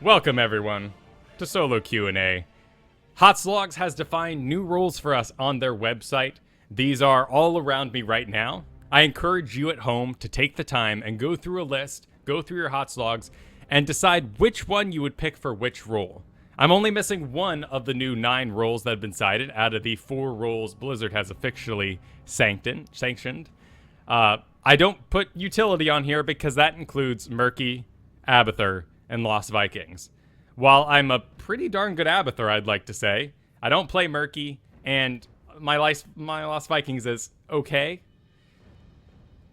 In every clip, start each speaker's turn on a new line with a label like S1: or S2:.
S1: Welcome everyone to Solo Q&A. Hotslogs has defined new rules for us on their website. These are all around me right now. I encourage you at home to take the time and go through a list, go through your Hotslogs, and decide which one you would pick for which role. I'm only missing one of the new 9 roles that have been cited out of the 4 roles Blizzard has officially sanctioned. I don't put utility on here because that includes Murky, Abathur, and Lost Vikings. While I'm a pretty darn good Abathur, I'd like to say, I don't play Murky, and my Lost Vikings is okay.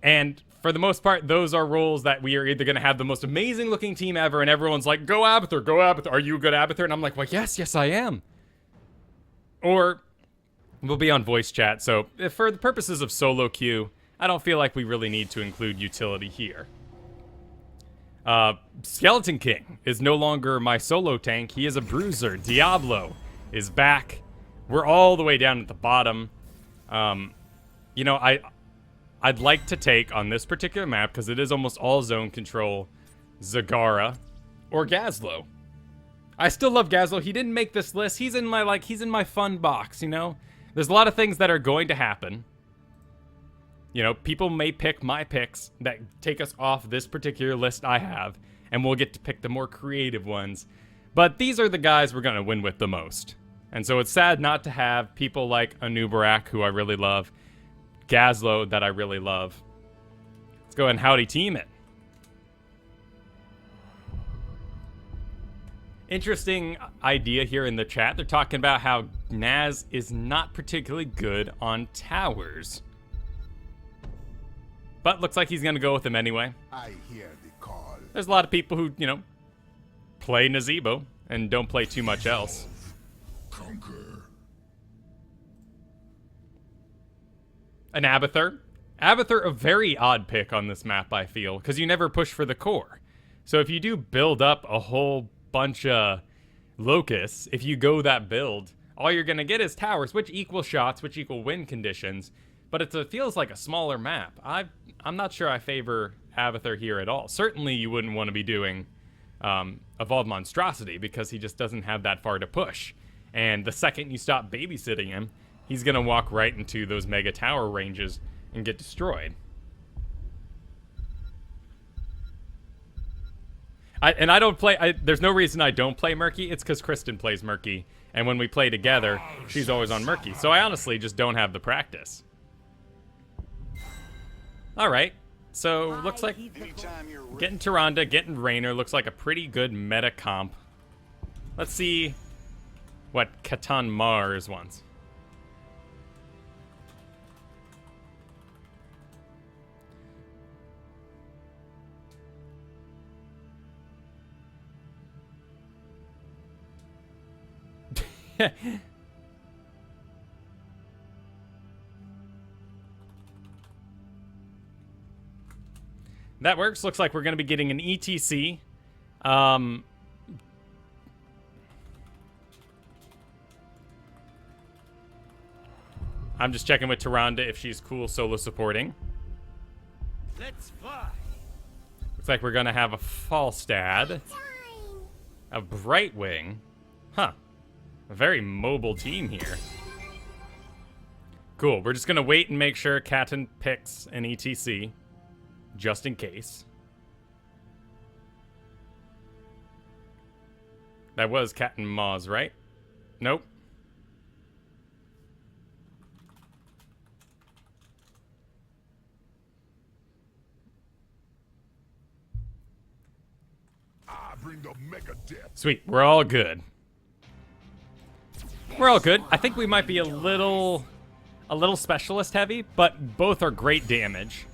S1: And for the most part, those are roles that we are either going to have the most amazing looking team ever, and everyone's like, go Abathur, go Abathur. Are you a good Abathur? And I'm like, well, yes, I am. Or we'll be on voice chat. So for the purposes of solo queue, I don't feel like we really need to include utility here. Skeleton King is no longer my solo tank. He is a bruiser. Diablo is back. We're all the way down at the bottom. You know, I'd like to take on this particular map, because it is almost all zone control, Zagara or Gazlo. I still love Gazlo. He didn't make this list. He's in my fun box, you know? There's a lot of things that are going to happen. You know, people may pick my picks that take us off this particular list I have, and we'll get to pick the more creative ones. But these are the guys we're going to win with the most. And so it's sad not to have people like Anubarak, who I really love, Gazlo, that I really love. Let's go ahead and howdy team it. Interesting idea here in the chat. They're talking about how Naz is not particularly good on towers. But looks like he's going to go with him anyway.
S2: I hear the call.
S1: There's a lot of people who, you know, play Nazebo and don't play too much else.
S2: Conquer.
S1: An Abathur. Abathur, a very odd pick on this map, I feel, because you never push for the core. So if you do build up a whole bunch of locusts, if you go that build, all you're going to get is towers, which equal shots, which equal win conditions. But it feels like a smaller map. I'm not sure I favor Abathur here at all. Certainly you wouldn't want to be doing Evolved Monstrosity, because he just doesn't have that far to push. And the second you stop babysitting him, he's going to walk right into those mega tower ranges and get destroyed. I don't play... there's no reason I don't play Murky. It's because Kristen plays Murky. And when we play together, she's always on Murky. So I honestly just don't have the practice. Alright, so looks like getting Tyrande, getting Raynor looks like a pretty good meta comp. Let's see what Catan Mars wants. That works. Looks like we're going to be getting an ETC. I'm just checking with Tyrande if she's cool solo supporting.
S3: Let's fly.
S1: Looks like we're going to have a Falstad. A Brightwing. Huh. A very mobile team here. Cool. We're just going to wait and make sure Catan picks an ETC. Just in case. That was Cat and Maws, right? Nope.
S2: Bring the mega death.
S1: Sweet, we're all good. We're all good. I think we might be a little specialist heavy, but both are great damage.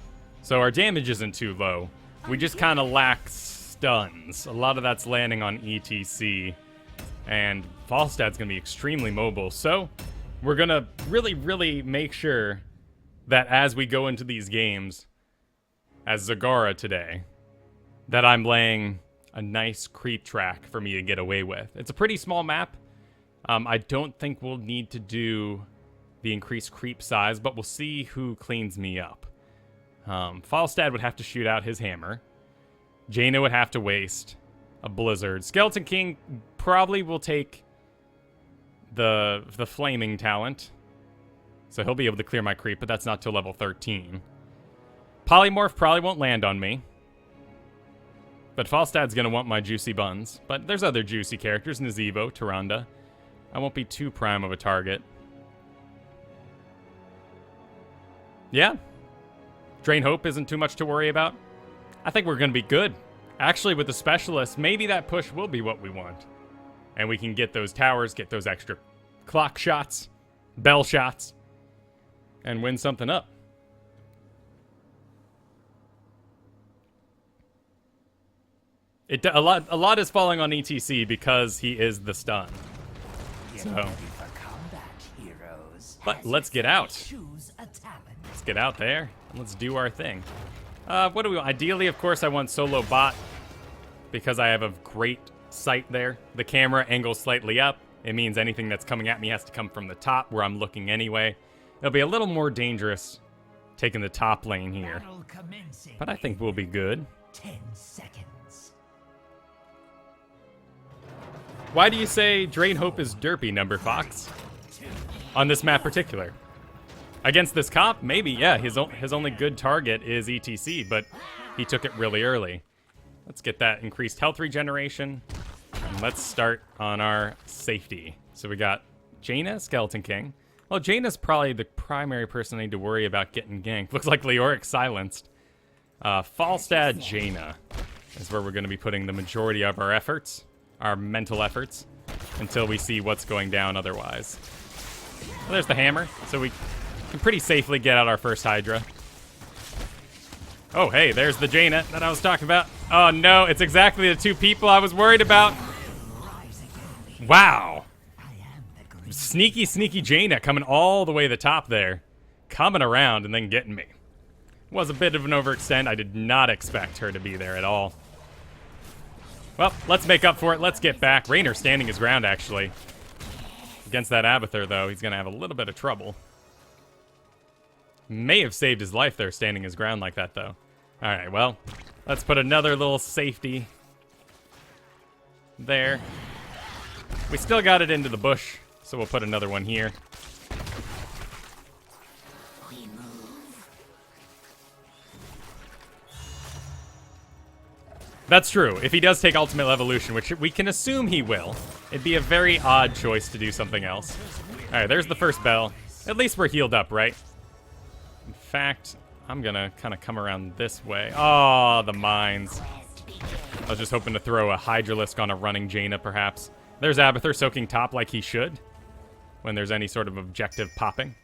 S1: So our damage isn't too low. We just kind of lack stuns. A lot of that's landing on ETC. And Falstad's going to be extremely mobile. So we're going to really make sure that as we go into these games, as Zagara today, that I'm laying a nice creep track for me to get away with. It's a pretty small map. I don't think we'll need to do the increased creep size, but we'll see who cleans me up. Falstad would have to shoot out his hammer. Jaina would have to waste. a Blizzard. Skeleton King probably will take the flaming talent. So he'll be able to clear my creep, but that's not till level 13. Polymorph probably won't land on me. But Falstad's going to want my juicy buns. But there's other juicy characters. Nazeebo, Tyrande. I won't be too prime of a target. Yeah. Drain Hope isn't too much to worry about. I think we're going to be good. Actually, with the Specialist, maybe that push will be what we want. And we can get those towers, get those extra clock shots, bell shots, and win something up. A lot is falling on ETC because he is the stun. So, but let's get out. Let's get out there and let's do our thing. What do we want? Ideally, of course, I want solo bot because I have a great sight there. The camera angles slightly up. It means anything that's coming at me has to come from the top where I'm looking anyway. It'll be a little more dangerous taking the top lane here. But I think we'll be good.
S3: 10 seconds.
S1: Why do you say Drain Hope is derpy, Number Fox? On this map particular. Against this comp, maybe, yeah. His only good target is ETC, but he took it really early. Let's get that increased health regeneration. And let's start on our safety. So we got Jaina, Skeleton King. Well, Jaina's probably the primary person I need to worry about getting ganked. Looks like Leoric silenced. Falstad, Jaina is where we're going to be putting the majority of our efforts. Our mental efforts. Until we see what's going down otherwise. Well, there's the hammer. So we can pretty safely get out our first Hydra. Oh, hey, there's the Jaina that I was talking about. Oh, no, it's exactly the two people I was worried about. Wow. Sneaky, sneaky Jaina coming all the way to the top there. Coming around and then getting me. Was a bit of an overextend. I did not expect her to be there at all. Well, let's make up for it. Let's get back. Raynor standing his ground, actually. Against that Abathur, though, he's going to have a little bit of trouble. May have saved his life there, standing his ground like that, though. All right, well, let's put another little safety there. We still got it into the bush, so we'll put another one here. That's true. If he does take Ultimate Evolution, which we can assume he will, it'd be a very odd choice to do something else. All right, there's the first bell. At least we're healed up, right? In fact, I'm going to kind of come around this way. Oh, the mines. I was just hoping to throw a Hydralisk on a running Jaina, perhaps. There's Abathur soaking top like he should when there's any sort of objective popping.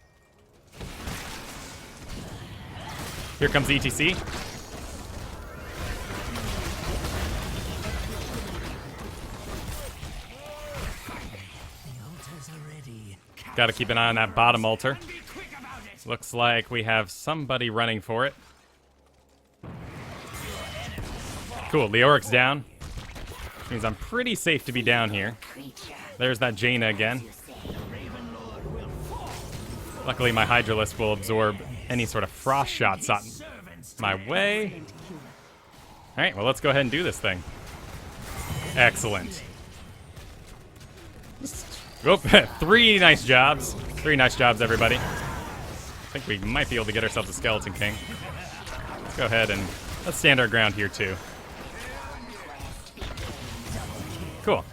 S1: Here comes ETC. Got to keep an eye on that bottom altar. Looks like we have somebody running for it. Cool, Leoric's down. Which means I'm pretty safe to be down here. There's that Jaina again. Luckily, my Hydralisk will absorb any sort of frost shot my way. All right, well, let's go ahead and do this thing. Excellent. Oh, 3 nice jobs. 3 nice jobs, everybody. I think we might be able to get ourselves a Skeleton King. Let's go ahead and let's stand our ground here, too. Cool.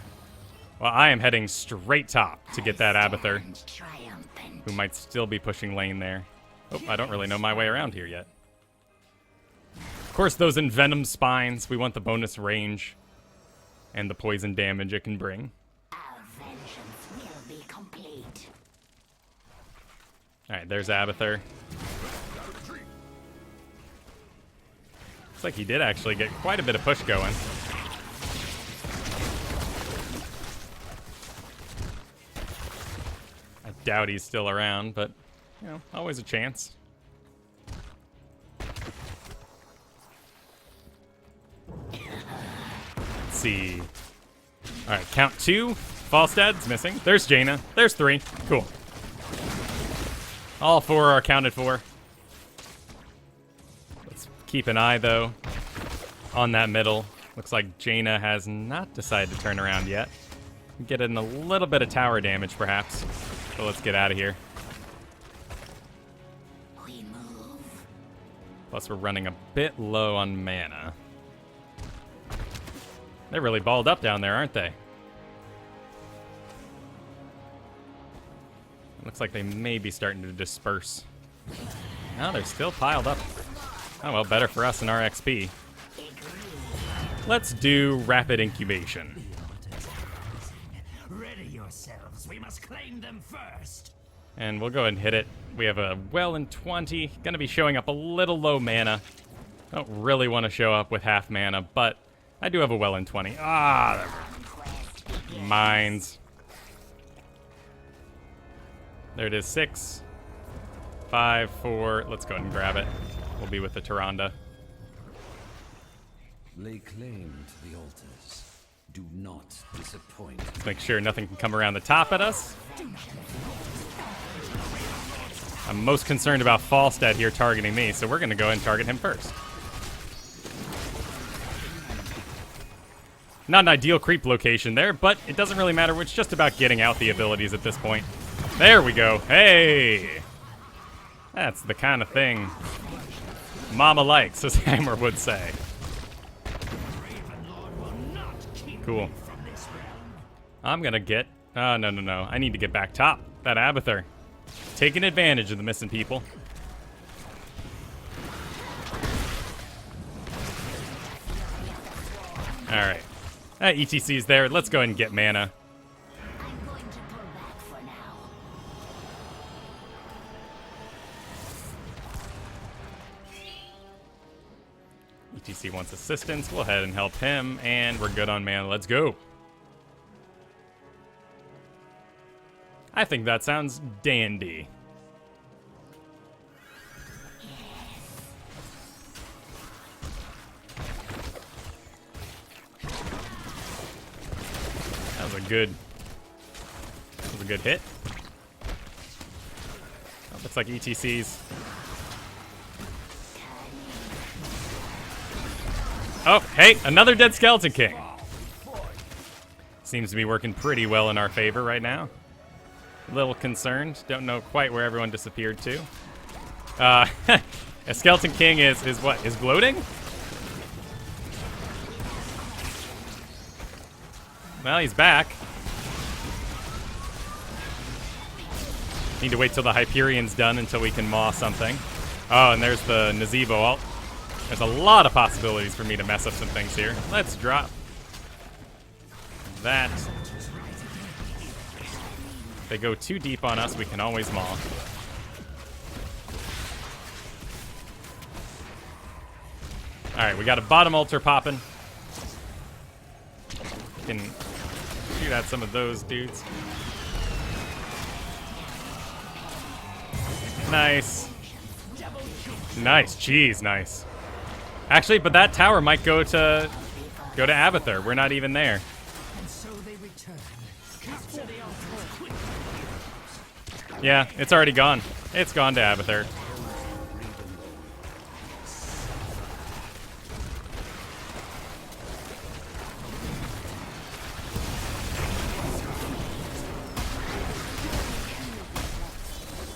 S1: Well, I am heading straight top to get that Abathur, who might still be pushing lane there. Oh, I don't really know my way around here yet. Of course, those Envenom Spines. We want the bonus range and the poison damage it can bring. Alright, there's Abathur. Looks like he did actually get quite a bit of push going. I doubt he's still around, but, you know, always a chance. Let's see. Alright, count 2. Falstad's missing. There's Jaina. There's 3. Cool. All 4 are accounted for. Let's keep an eye, though, on that middle. Looks like Jaina has not decided to turn around yet. Get in a little bit of tower damage, perhaps. So let's get out of here.
S4: We move.
S1: Plus, we're running a bit low on mana. They're really balled up down there, aren't they? Looks like they may be starting to disperse. No, they're still piled up. Oh, well, better for us and our XP. Let's do rapid incubation.
S3: Ready yourselves. We must claim them first.
S1: And we'll go ahead and hit it. We have a well in 20. Gonna be showing up a little low mana. Don't really want to show up with half mana, but I do have a well in 20. Ah, mines. There it is, 6, 5, 4. Let's go ahead and grab it. We'll be with the Tyrande.
S5: Lay claim to the altars. Do not disappoint.
S1: Let's make sure nothing can come around the top at us. I'm most concerned about Falstad here targeting me, so we're going to go and target him first. Not an ideal creep location there, but it doesn't really matter. It's just about getting out the abilities at this point. There we go. Hey! That's the kind of thing Mama likes, as Hammer would say. Cool. I'm gonna get... Oh, no. I need to get back top. That Abathur. Taking advantage of the missing people. Alright. ETC's there. Let's go ahead and get mana.
S4: I'm going to pull back for now.
S1: ETC wants assistance. We'll head and help him, and we're good on mana. Let's go. I think that sounds dandy. That was a good hit. Oh, looks like ETC's. Oh, hey, another dead Skeleton King. Seems to be working pretty well in our favor right now. A little concerned. Don't know quite where everyone disappeared to. A Skeleton King is what? Is gloating? Well, he's back. Need to wait till the Hyperion's done until we can maw something. Oh, and there's the Nazebo ult. There's a lot of possibilities for me to mess up some things here. Let's drop that. If they go too deep on us, we can always maul. Alright, we got a bottom altar popping. Can shoot at some of those dudes. Nice. Nice. Jeez, nice. Actually, but that tower might go to Abathur. We're not even there.
S3: And so they return. Capture the altar.
S1: Yeah, it's already gone. It's gone to Abathur.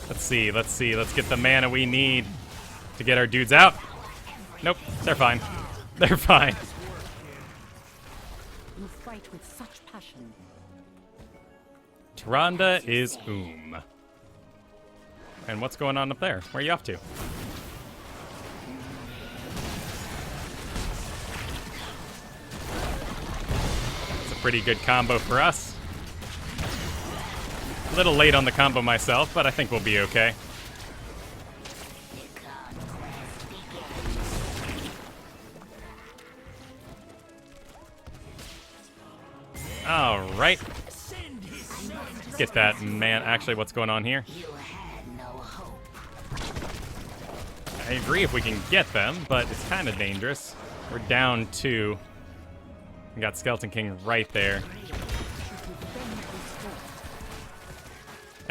S1: Let's see. Let's get the mana we need to get our dudes out. Nope, they're fine. They're fine.
S4: You fight with such passion.
S1: Tyrande is And what's going on up there? Where are you off to? It's a pretty good combo for us. A little late on the combo myself, but I think we'll be okay. All right. Get that, man. Actually, what's going on here?
S4: You had no hope.
S1: I agree if we can get them, but it's kind of dangerous. We're down 2. We got Skeleton King right there.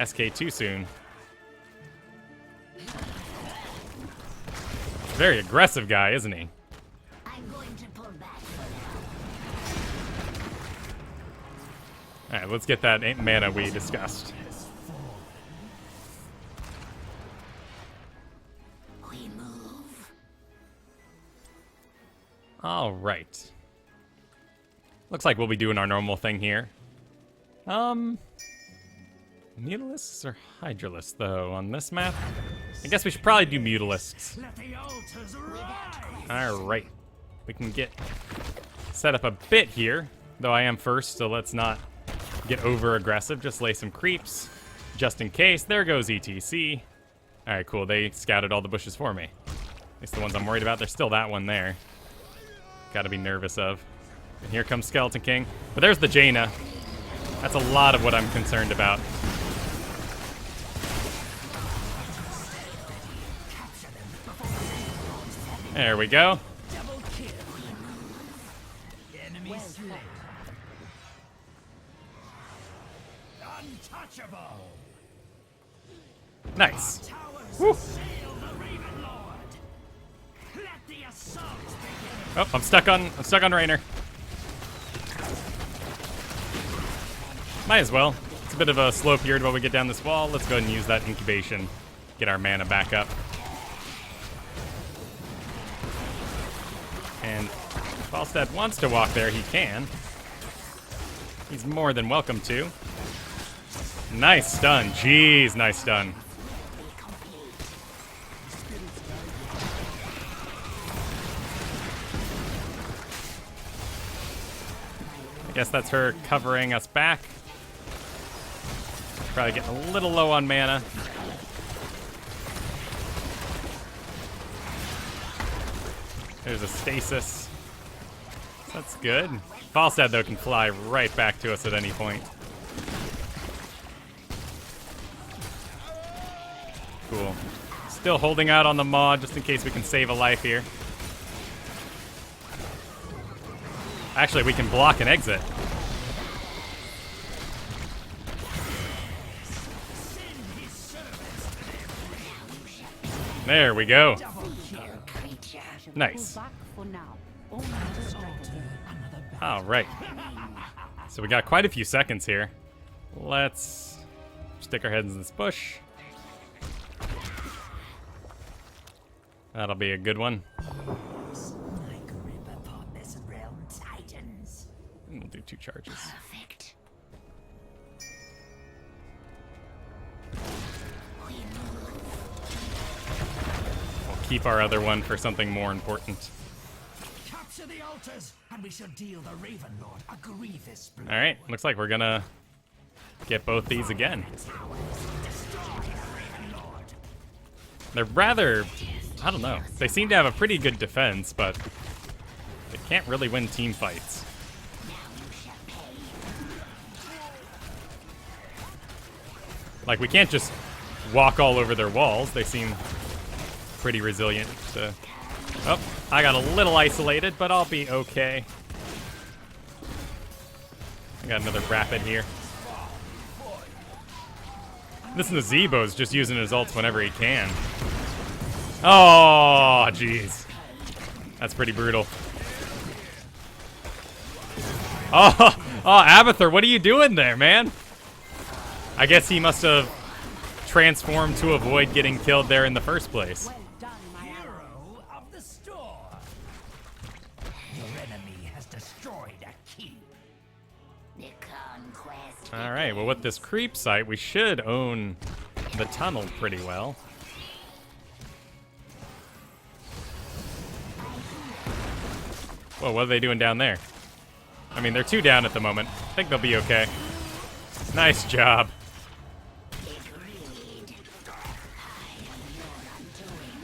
S1: SK too soon. Very aggressive guy, isn't he?
S4: I'm going to pull back for now.
S1: Alright, let's get that mana we discussed.
S4: We move.
S1: Alright. Looks like we'll be doing our normal thing here. Mutalisks or Hydralisks, though, on this map? I guess we should probably do Mutalisks.
S3: Let the altars rise.
S1: Alright. We can get set up a bit here, though I am first, so let's not get over aggressive. Just lay some creeps, just in case. There goes ETC. Alright, cool. They scouted all the bushes for me. At least the ones I'm worried about. There's still that one there. Gotta be nervous of. And here comes Skeleton King. But there's the Jaina. That's a lot of what I'm concerned about. There we go.
S3: Double kill. Enemy slain. Untouchable.
S1: Nice.
S3: Towers
S1: Woo.
S3: assail the Raven Lord. Let the assault begin.
S1: Oh, I'm stuck on Raynor. Might as well. It's a bit of a slow period while we get down this wall. Let's go ahead and use that incubation. Get our mana back up. And if Falstad wants to walk there, he can. He's more than welcome to. Nice stun. Jeez, nice stun. I guess that's her covering us back. Probably getting a little low on mana. There's a stasis. That's good. Falstad, though, can fly right back to us at any point. Cool. Still holding out on the Maw just in case we can save a life here. Actually, we can block and exit. There we go. Nice. All right. So we got quite a few seconds here. Let's stick our heads in this bush. That'll be a good one. And we'll do 2 charges.
S4: Perfect.
S1: We'll keep our other one for something more important.
S3: Capture the altars, and we shall deal the Raven Lord a grievous blow.
S1: All right, looks like we're gonna get both these again. They're rather, I don't know. They seem to have a pretty good defense, but they can't really win team fights. Like, we can't just walk all over their walls. They seem pretty resilient. So. Oh, I got a little isolated, but I'll be okay. I got another rapid here. This Nazebo's just using his ults whenever he can. Oh, jeez. That's pretty brutal. Oh, Abathur, what are you doing there, man? I guess he must have transformed to avoid getting killed there in the first place.
S3: Well done, my hero of the storm. Your enemy has destroyed a key.
S4: The conquest.
S1: All right, well, with this creep site, we should own the tunnel pretty well. Whoa, what are they doing down there? I mean, they're 2 down at the moment. I think they'll be okay. Nice job.
S4: Agreed. I am your undoing.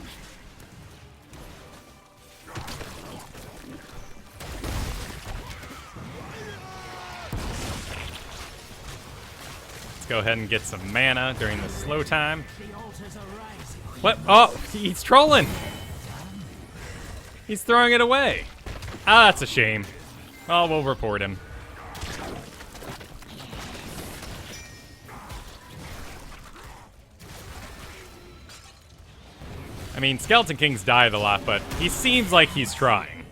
S1: Let's go ahead and get some mana during the slow time.
S3: The altars are rising.
S1: What? Oh, he's trolling. He's throwing it away. Ah, that's a shame. Oh, we'll report him. I mean, Skeleton King's died a lot, but he seems like he's trying.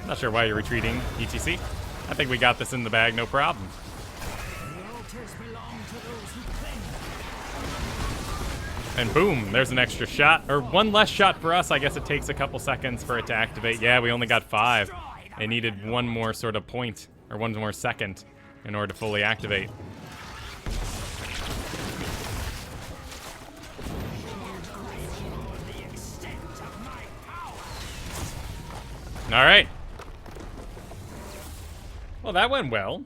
S1: Not sure why you're retreating, ETC. I think we got this in the bag, no problem.
S3: The altars belong to those who claim them.
S1: And boom, there's an extra shot. Or one less shot for us. I guess it takes a couple seconds for it to activate. Yeah, we only got 5. It needed one more sort of point, or one more second, in order to fully activate. All right. Well, that went well.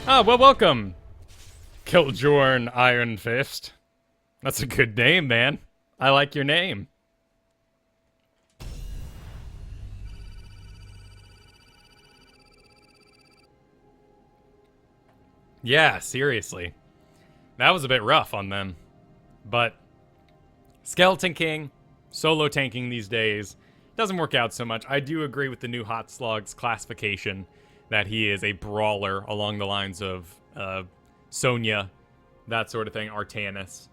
S1: Ah, well, welcome, Killjourn Iron Fist. That's a good name, man. I like your name. Yeah, seriously. That was a bit rough on them. But Skeleton King, solo tanking these days, doesn't work out so much. I do agree with the new Hot Slog's classification that he is a brawler along the lines of Sonya, that sort of thing, Artanis.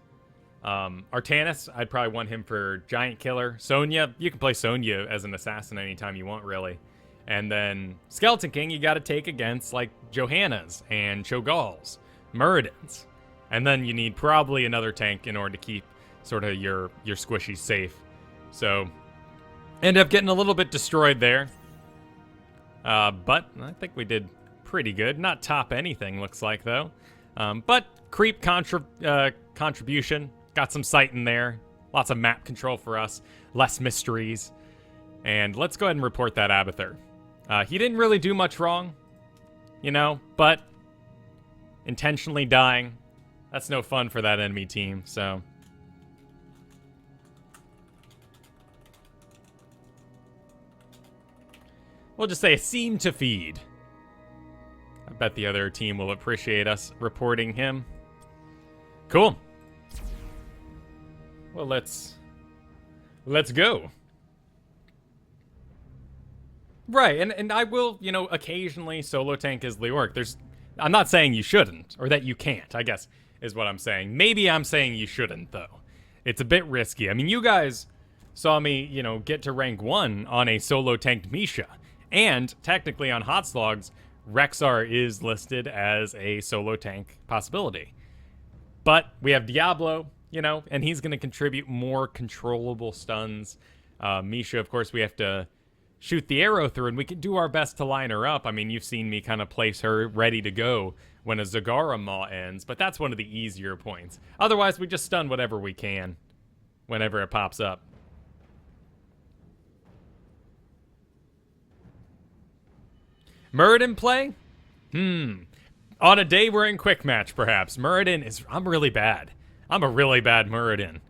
S1: Artanis, I'd probably want him for Giant Killer. Sonya, you can play Sonya as an assassin anytime you want, really. And then Skeleton King, you got to take against, like, Johanna's and Cho'Gall's, Muradin's. And then you need probably another tank in order to keep sort of your squishies safe. So, end up getting a little bit destroyed there. But I think we did pretty good. Not top anything, looks like, though. But creep contribution. Got some sight in there. Lots of map control for us. Less mysteries. And let's go ahead and report that Abathur. He didn't really do much wrong, you know, but intentionally dying, that's no fun for that enemy team, so. We'll just say seem to feed. I bet the other team will appreciate us reporting him. Cool. Well, let's go. Right, and I will, you know, occasionally solo tank as Leoric. I'm not saying you shouldn't, or that you can't, I guess, is what I'm saying. Maybe I'm saying you shouldn't, though. It's a bit risky. I mean, you guys saw me, you know, get to rank 1 on a solo tanked Misha. And, technically on Hot Slogs, Rexar is listed as a solo tank possibility. But we have Diablo, you know, and he's going to contribute more controllable stuns. Misha, of course, we have to shoot the arrow through, and we can do our best to line her up. I mean, you've seen me kind of place her ready to go when a Zagara Maw ends, but that's one of the easier points. Otherwise, we just stun whatever we can whenever it pops up. Muradin play? On a day we're in quick match, perhaps. Muradin is... I'm really bad. I'm a really bad Muradin.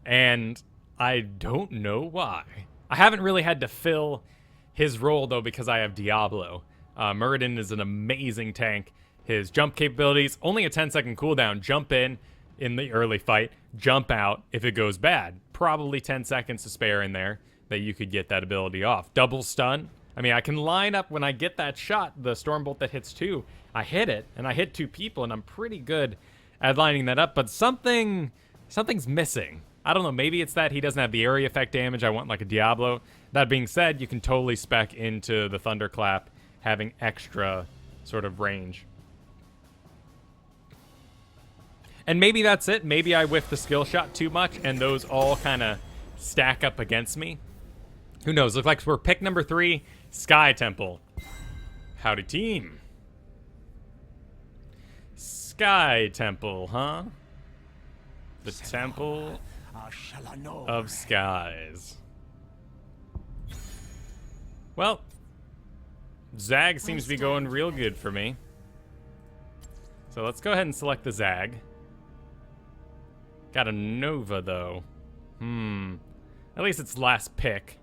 S1: And I don't know why. I haven't really had to fill his role, though, because I have Diablo. Muradin is an amazing tank. His jump capabilities, only a 10-second cooldown. Jump in the early fight, jump out if it goes bad. Probably 10 seconds to spare in there that you could get that ability off. Double stun. I mean, I can line up when I get that shot, the Stormbolt that hits 2. I hit it, and I hit 2 people, and I'm pretty good at lining that up, but something's missing. I don't know, maybe it's that he doesn't have the area effect damage. I want like a Diablo. That being said, you can totally spec into the Thunderclap having extra sort of range. And maybe that's it. Maybe I whiffed the skill shot too much and those all kind of stack up against me. Who knows? Looks like we're pick number 3, Sky Temple. Howdy team. Sky Temple, huh? The Temple of Skies. Well, Zag seems to be going real good for me. So let's go ahead and select the Zag. Got a Nova, though. At least it's last pick.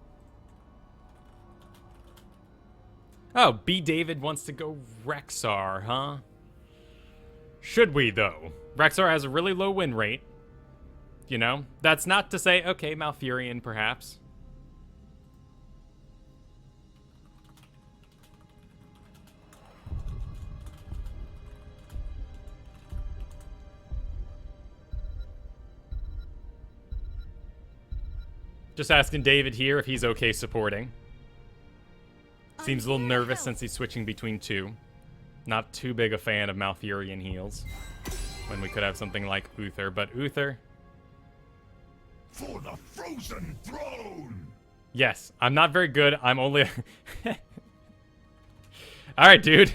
S1: Oh, B. David wants to go Rexar, huh? Should we, though? Rexar has a really low win rate. You know? That's not to say, okay, Malfurion, perhaps. Just asking David here if he's okay supporting. Seems a little nervous since he's switching between two. Not too big a fan of Malfurion heals. When we could have something like Uther, but Uther...
S2: For the frozen throne!
S1: Yes, I'm not very good. I'm only... Alright, dude.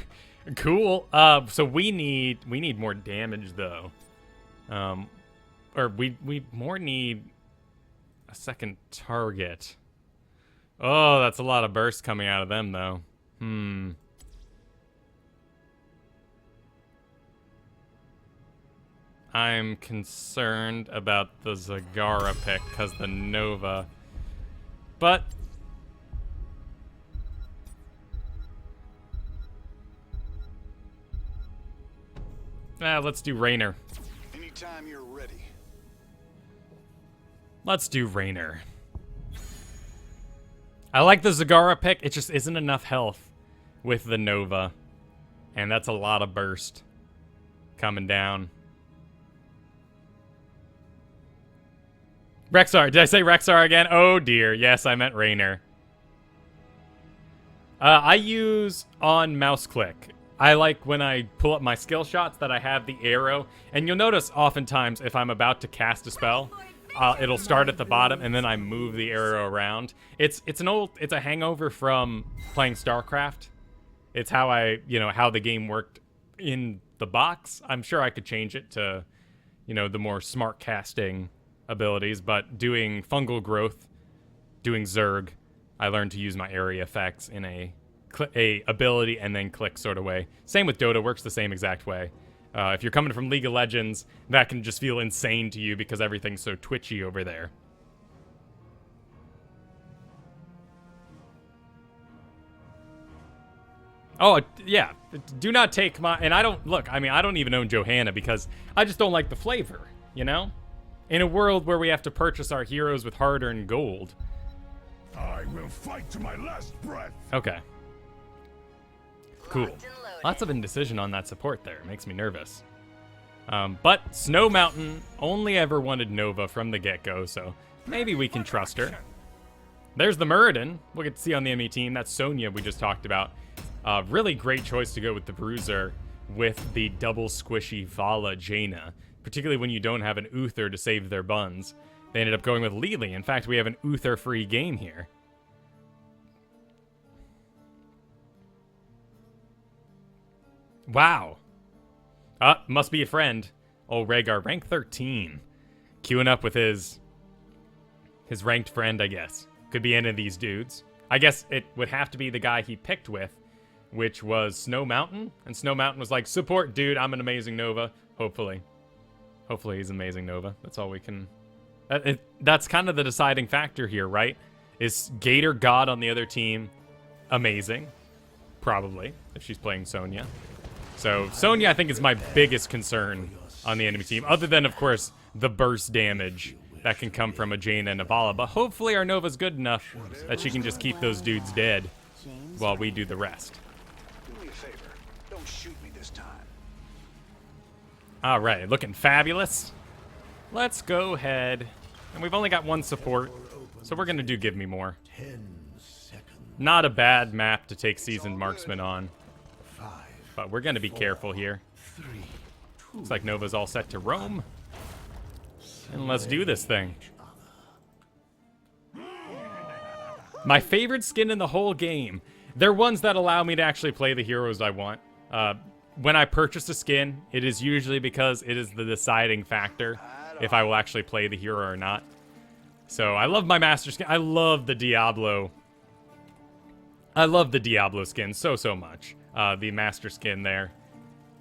S1: Cool. So we need more damage, though. Or we more need a second target. Oh, that's a lot of bursts coming out of them, though. I'm concerned about the Zagara pick because the Nova. But let's do Raynor.
S2: Anytime you're ready.
S1: Let's do Raynor. I like the Zagara pick. It just isn't enough health with the Nova. And that's a lot of burst coming down. Rexar. Did I say Rexar again? Oh, dear. Yes, I meant Raynor. I use on mouse click. I like when I pull up my skill shots that I have the arrow. And you'll notice oftentimes if I'm about to cast a spell, it'll start at the bottom and then I move the arrow around. It's a hangover from playing StarCraft. It's how how the game worked in the box. I'm sure I could change it to, the more smart casting abilities, but doing fungal growth, doing Zerg, I learned to use my area effects in a ability and then click sort of way. Same with Dota, works the same exact way. If you're coming from League of Legends, that can just feel insane to you because everything's so twitchy over there. Oh, yeah. Do not take my... And I don't even own Johanna because I just don't like the flavor, In a world where we have to purchase our heroes with hard-earned gold.
S2: I will fight to my last breath.
S1: Okay. Cool. Lots of indecision on that support there. It makes me nervous. But Snow Mountain only ever wanted Nova from the get-go, so maybe we can trust her. There's the Muradin. We'll get to see on the enemy team. That's Sonya we just talked about. Really great choice to go with the Bruiser with the double squishy Vala Jaina, particularly when you don't have an Uther to save their buns. They ended up going with Lili. In fact, we have an Uther-free game here. Wow. Must be a friend. Oh, Rhaegar, rank 13. Queuing up with his ranked friend, I guess. Could be any of these dudes. I guess it would have to be the guy he picked with, which was Snow Mountain. And Snow Mountain was like, support, dude, I'm an amazing Nova. Hopefully. Hopefully he's amazing Nova. That's all we can... That's kind of the deciding factor here, right? Is Gator God on the other team amazing? Probably, if she's playing Sonya. So Sonya, I think, is my biggest concern on the enemy team, other than, of course, the burst damage that can come from a Jaina and a Vala. But hopefully our Nova's good enough that she can just keep those dudes dead while we do the rest.
S2: Do me a favor. Don't shoot me this time.
S1: All right, looking fabulous. Let's go ahead. And we've only got one support, so we're going to do Give Me More.
S5: 10 seconds.
S1: Not a bad map to take Seasoned Marksman on. But we're going to be careful here. Looks like Nova's all set to roam. And let's do this thing. My favorite skin in the whole game. They're ones that allow me to actually play the heroes I want. When I purchase a skin, it is usually because it is the deciding factor if I will actually play the hero or not. So I love my master skin. I love the Diablo. I love the Diablo skin so much. The master skin there.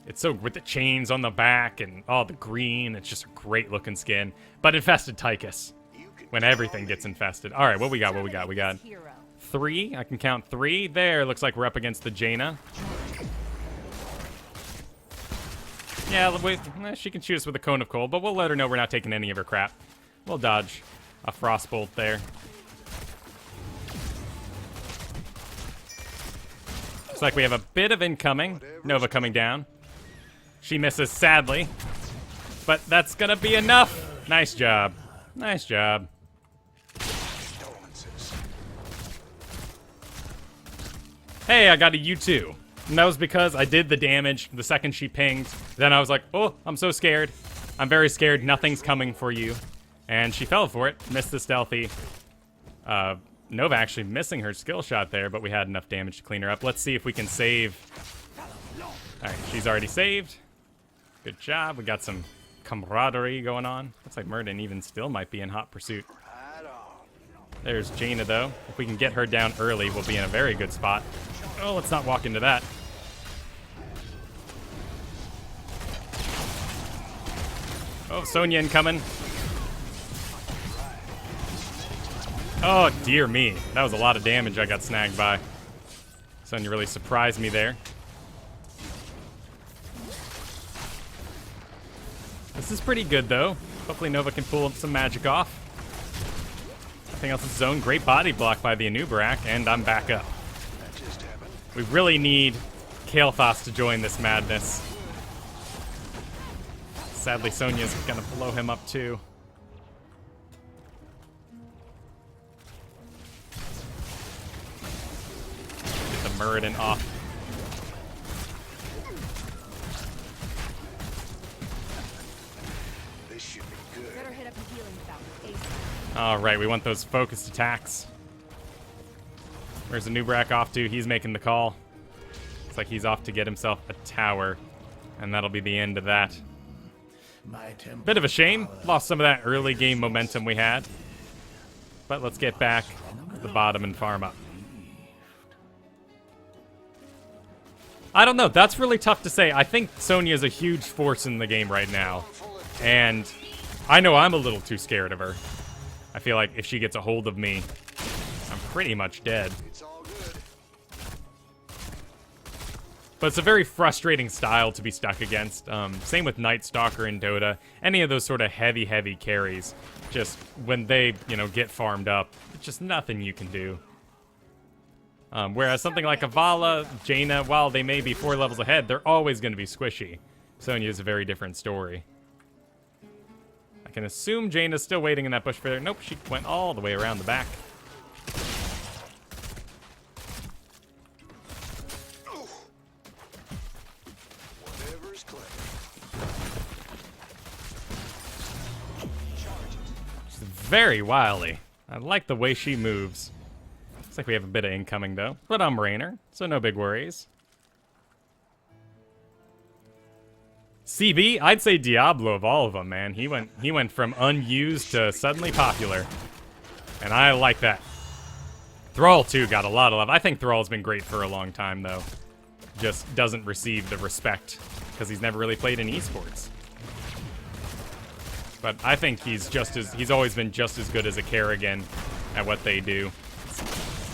S1: It's so, with the chains on the back and all the green, it's just a great looking skin. But infested Tychus, when everything gets infested. All right, what we got? We got 3. I can count 3. There, looks like we're up against the Jaina. Yeah, wait, she can shoot us with a cone of cold, but we'll let her know we're not taking any of her crap. We'll dodge a frostbolt there. Looks like we have a bit of incoming. Nova coming down. She misses, sadly. But that's gonna be enough. Nice job. Nice job. hey, I got a U2. And that was because I did the damage the second she pinged. Then I was like, oh, I'm so scared. I'm very scared. Nothing's coming for you. And she fell for it. Missed the stealthy. Nova actually missing her skill shot there, but we had enough damage to clean her up. Let's see if we can save. Alright, she's already saved. Good job. We got some camaraderie going on. Looks like Murden even still might be in hot pursuit. There's Jaina, though. If we can get her down early, we'll be in a very good spot. Oh, let's not walk into that. Oh, Sonya incoming. Oh, dear me. That was a lot of damage I got snagged by. Sonya really surprised me there. This is pretty good, though. Hopefully Nova can pull some magic off. Nothing else is zone. Great body block by the Anubarak, and I'm back up. We really need Kael'thas to join this madness. Sadly, Sonya's gonna blow him up too. Get the Muradin off.
S2: This should be good.
S4: Better hit up the healing fountain.
S1: Alright, we want those focused attacks. Where's the Nubrak off to? He's making the call. Looks like he's off to get himself a tower. And that'll be the end of that. Bit of a shame. Lost some of that early game momentum we had. But let's get back to the bottom and farm up. I don't know. That's really tough to say. I think Sonya is a huge force in the game right now. And I know I'm a little too scared of her. I feel like if she gets a hold of me, I'm pretty much dead. But it's a very frustrating style to be stuck against. Same with Night Stalker in Dota. Any of those sort of heavy carries. Just when they, get farmed up, it's just nothing you can do. Whereas something like Avala, Jaina, while they may be 4 levels ahead, they're always going to be squishy. Sonya is a very different story. I can assume Jaina's still waiting in that bush for there. Nope, she went all the way around the back. She's very wily. I like the way she moves. Looks like we have a bit of incoming, though. But I'm Raynor, so no big worries. CB, I'd say Diablo of all of them, man. He went from unused to suddenly popular. And I like that. Thrall, too, got a lot of love. I think Thrall's been great for a long time, though. Just doesn't receive the respect because he's never really played in esports. But I think he's always been just as good as a Kerrigan at what they do.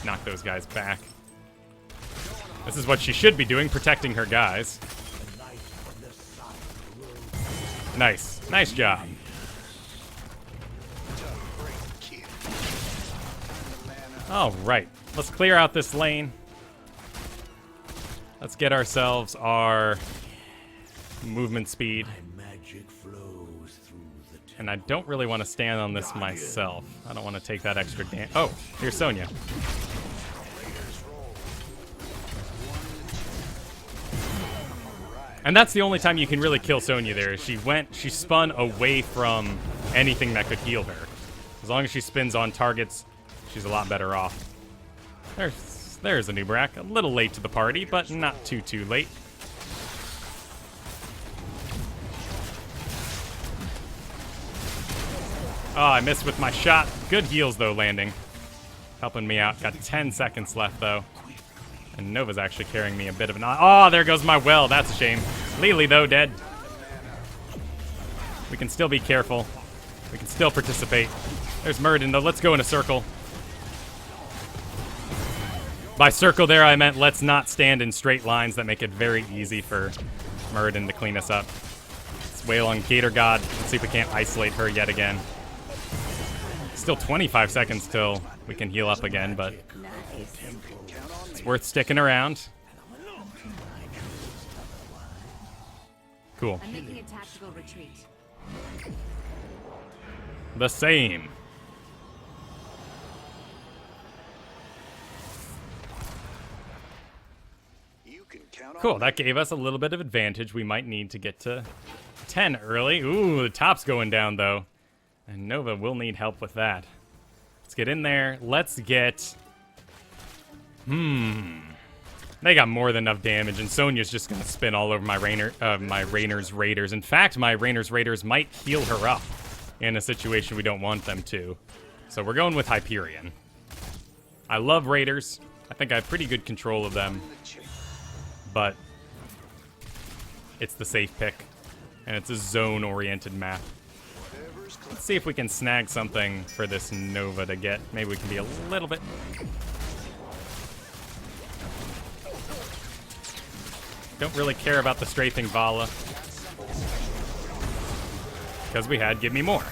S1: Knock those guys back. This is what she should be doing, protecting her guys. Nice. Nice job. Alright. Let's clear out this lane. Let's get ourselves our movement speed. And I don't really want to stand on this myself. I don't want to take that extra damage. Oh, here's Sonya. And that's the only time you can really kill Sonya there. She spun away from anything that could heal her. As long as she spins on targets, she's a lot better off. There's a Nubrak. A little late to the party, but not too late. Oh, I missed with my shot. Good heals, though, landing. Helping me out. Got 10 seconds left, though. And Nova's actually carrying me a bit of an... Oh, there goes my well. That's a shame. Lily, though, dead. We can still be careful. We can still participate. There's Muradin, though. Let's go in a circle. By circle there, I meant let's not stand in straight lines that make it very easy for Muradin to clean us up. Let's wail on Gator God. Let's see if we can't isolate her yet again. Still 25 seconds till we can heal up again, but it's worth sticking around. Cool.
S4: I'm making a tactical retreat.
S1: The same. Cool, that gave us a little bit of advantage. We might need to get to 10 early. Ooh, the top's going down, though. And Nova will need help with that. Let's get in there. Let's get... They got more than enough damage, and Sonya's just going to spin all over my Rainer's Raiders. In fact, my Rainer's Raiders might heal her up in a situation we don't want them to. So we're going with Hyperion. I love Raiders. I think I have pretty good control of them. But it's the safe pick, and it's a zone-oriented map. Let's see if we can snag something for this Nova to get. Maybe we can be a little bit... Don't really care about the strafing Vala. Because we had Give Me More.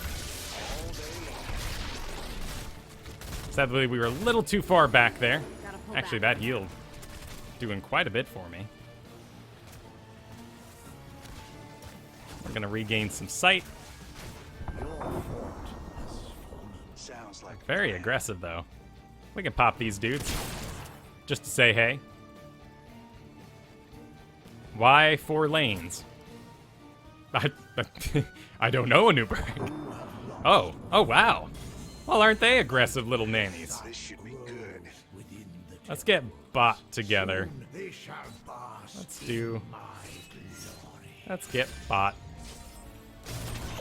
S1: Sadly, we were a little too far back there. Actually, that healed. Doing quite a bit for me. We're going to regain some sight. Very aggressive, though. We can pop these dudes. Just to say hey. Why 4 lanes? I don't know, Anubarak. Oh, wow. Well, aren't they aggressive little nannies?
S2: This should be good.
S1: Let's get bot together. Let's get bot.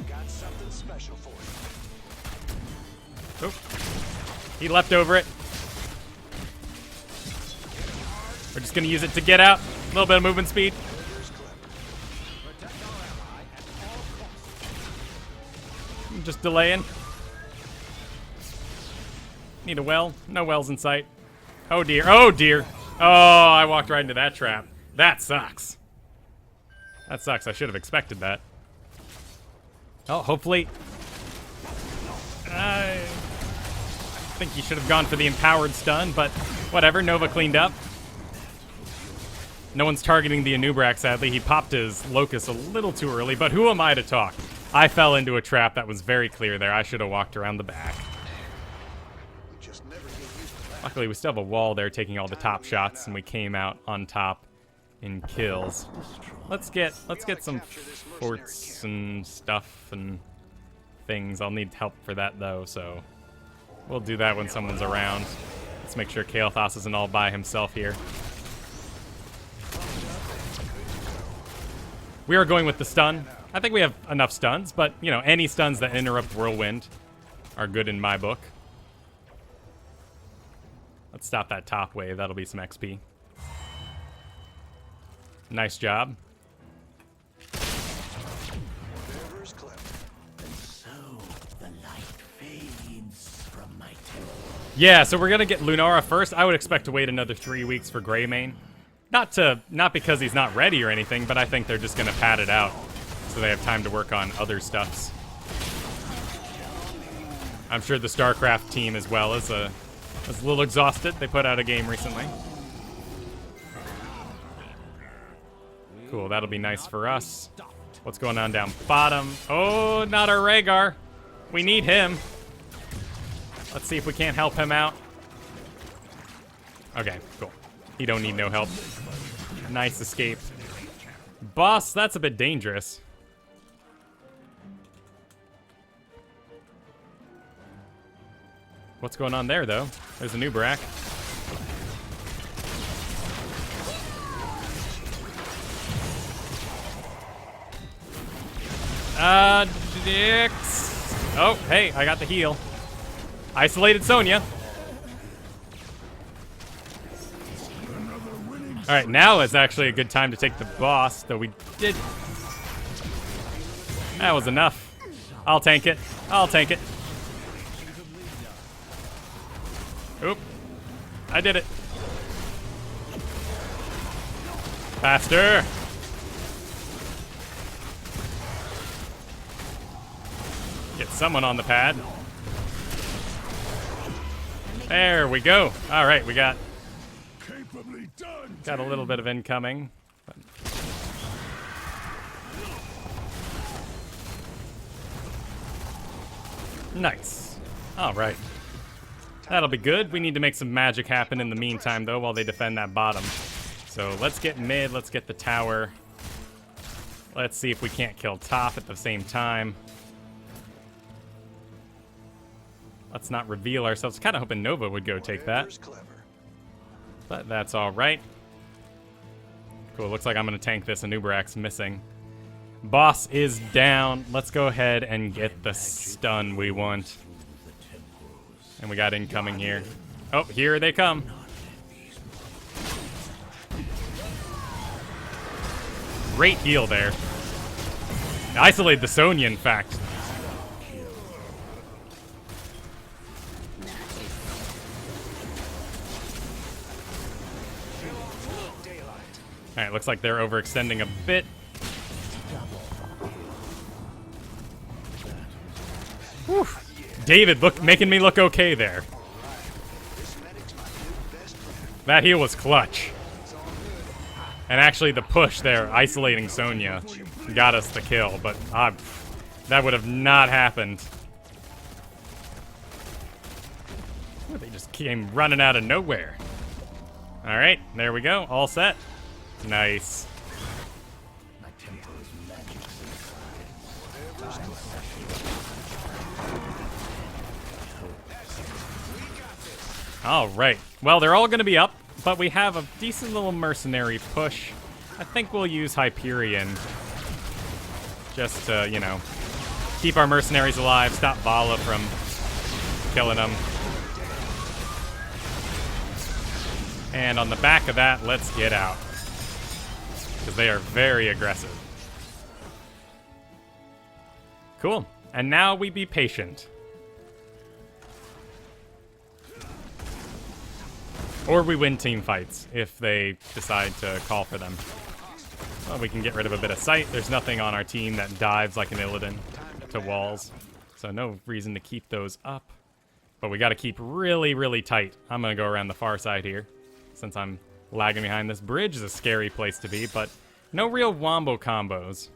S2: Got something special for you.
S1: Oh, he leapt over it. We're just gonna use it to get out. A little bit of movement speed. I'm just delaying. Need a well. No wells in sight. Oh dear. Oh dear. Oh, I walked right into that trap. That sucks. That sucks. I should have expected that. Oh, hopefully. I think he should have gone for the empowered stun, but whatever. Nova cleaned up. No one's targeting the Anubarak, sadly. He popped his Locust a little too early, but who am I to talk? I fell into a trap that was very clear there. I should have walked around the back. Luckily, we still have a wall there taking all the top shots, and we came out on top in kills. Let's get some forts and stuff and things. I'll need help for that, though, so we'll do that when someone's around. Let's make sure Kael'thas isn't all by himself here. We are going with the stun. I think we have enough stuns, but, you know, any stuns that interrupt Whirlwind are good in my book. Let's stop that top wave. That'll be some XP. Nice job. Yeah, so we're gonna get Lunara first. I would expect to wait another 3 weeks for Greymane. Not because he's not ready or anything, but I think they're just gonna pad it out so they have time to work on other stuffs. I'm sure the StarCraft team as well is a little exhausted. They put out a game recently. Cool, that'll be nice for us. What's going on down bottom? Oh, not our Rhaegar. We need him. Let's see if we can't help him out. Okay, cool. He don't need no help. Nice escape. Boss, that's a bit dangerous. What's going on there, though? There's a Anubarak. Dicks. Oh, hey, I got the heal. Isolated Sonya. Alright, now is actually a good time to take the boss, though we did... That was enough. I'll tank it. I'll tank it. Oop. I did it. Faster. Get someone on the pad. There we go. All right, we got a little bit of incoming. But... Nice. All right. That'll be good. We need to make some magic happen in the meantime, though, while they defend that bottom. So let's get mid, let's get the tower. Let's see if we can't kill top at the same time. Let's not reveal ourselves. Kind of hoping Nova would go take that.
S2: Whatever's clever.
S1: But that's all right. Cool, looks like I'm going to tank this. Anubarak's missing. Boss is down. Let's go ahead and get the stun we want. And we got incoming here. Oh, here they come. Great heal there. Isolate the Sonya, in fact. Alright, looks like they're overextending a bit. Whew. David making me look okay there. That heal was clutch. And actually the push there, isolating Sonya, got us the kill, but that would have not happened. Ooh, they just came running out of nowhere. Alright, there we go, all set. Nice. All right. Well, they're all going to be up, but we have a decent little mercenary push. I think we'll use Hyperion just to, you know, keep our mercenaries alive, stop Vala from killing them. And on the back of that, let's get out. Because they are very aggressive. Cool. And now we be patient. Or we win team fights if they decide to call for them. Well, we can get rid of a bit of sight. There's nothing on our team that dives like an Illidan to walls. So no reason to keep those up. But we got to keep really, really tight. I'm going to go around the far side here. Since I'm lagging behind. This bridge is a scary place to be. But no real wombo combos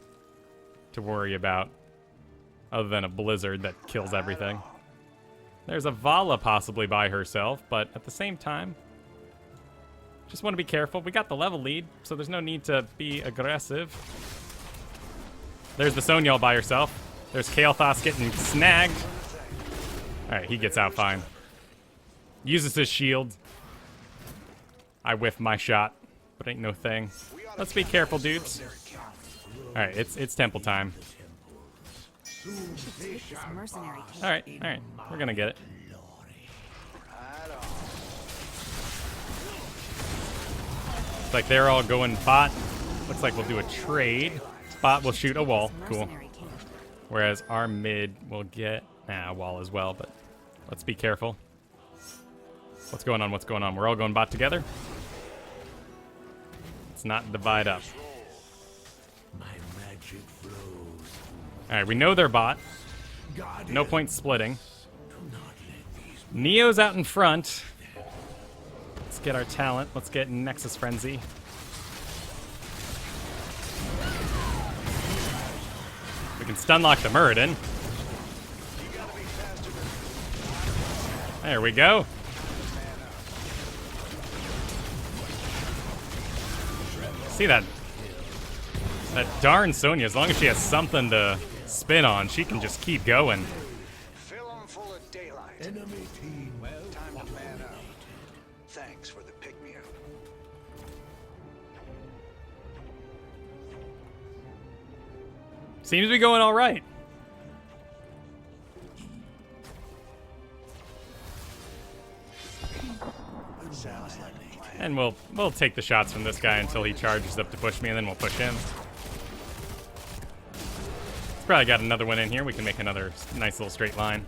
S1: to worry about. Other than a blizzard that kills everything. There's a Vala possibly by herself. But at the same time... just want to be careful. We got the level lead, so there's no need to be aggressive. There's the Sonya all by herself. There's Kael'thas getting snagged. Alright, he gets out fine. Uses his shield. I whiff my shot, but ain't no thing. Let's be careful, dudes. Alright, it's temple time. Alright, we're gonna get it. Looks like they're all going bot. Looks like we'll do a trade. Bot will shoot a wall. Cool. Whereas our mid will get a wall as well, but let's be careful. What's going on? What's going on? We're all going bot together? Let's not divide up. Alright, we know they're bot. No point splitting. Neo's out in front. Let's get our talent. Let's get Nexus Frenzy. We can stunlock the Muradin. There we go. See that? That darn Sonya, as long as she has something to spin on, she can just keep going.
S2: Fill 'em full of daylight. Enemy team, well, time to man up. Thanks for the pick-me-up.
S1: Seems to be going all right.
S2: Sounds like a plan.
S1: And we'll take the shots from this guy until he charges up to push me, and then we'll push him. He's probably got another one in here. We can make another nice little straight line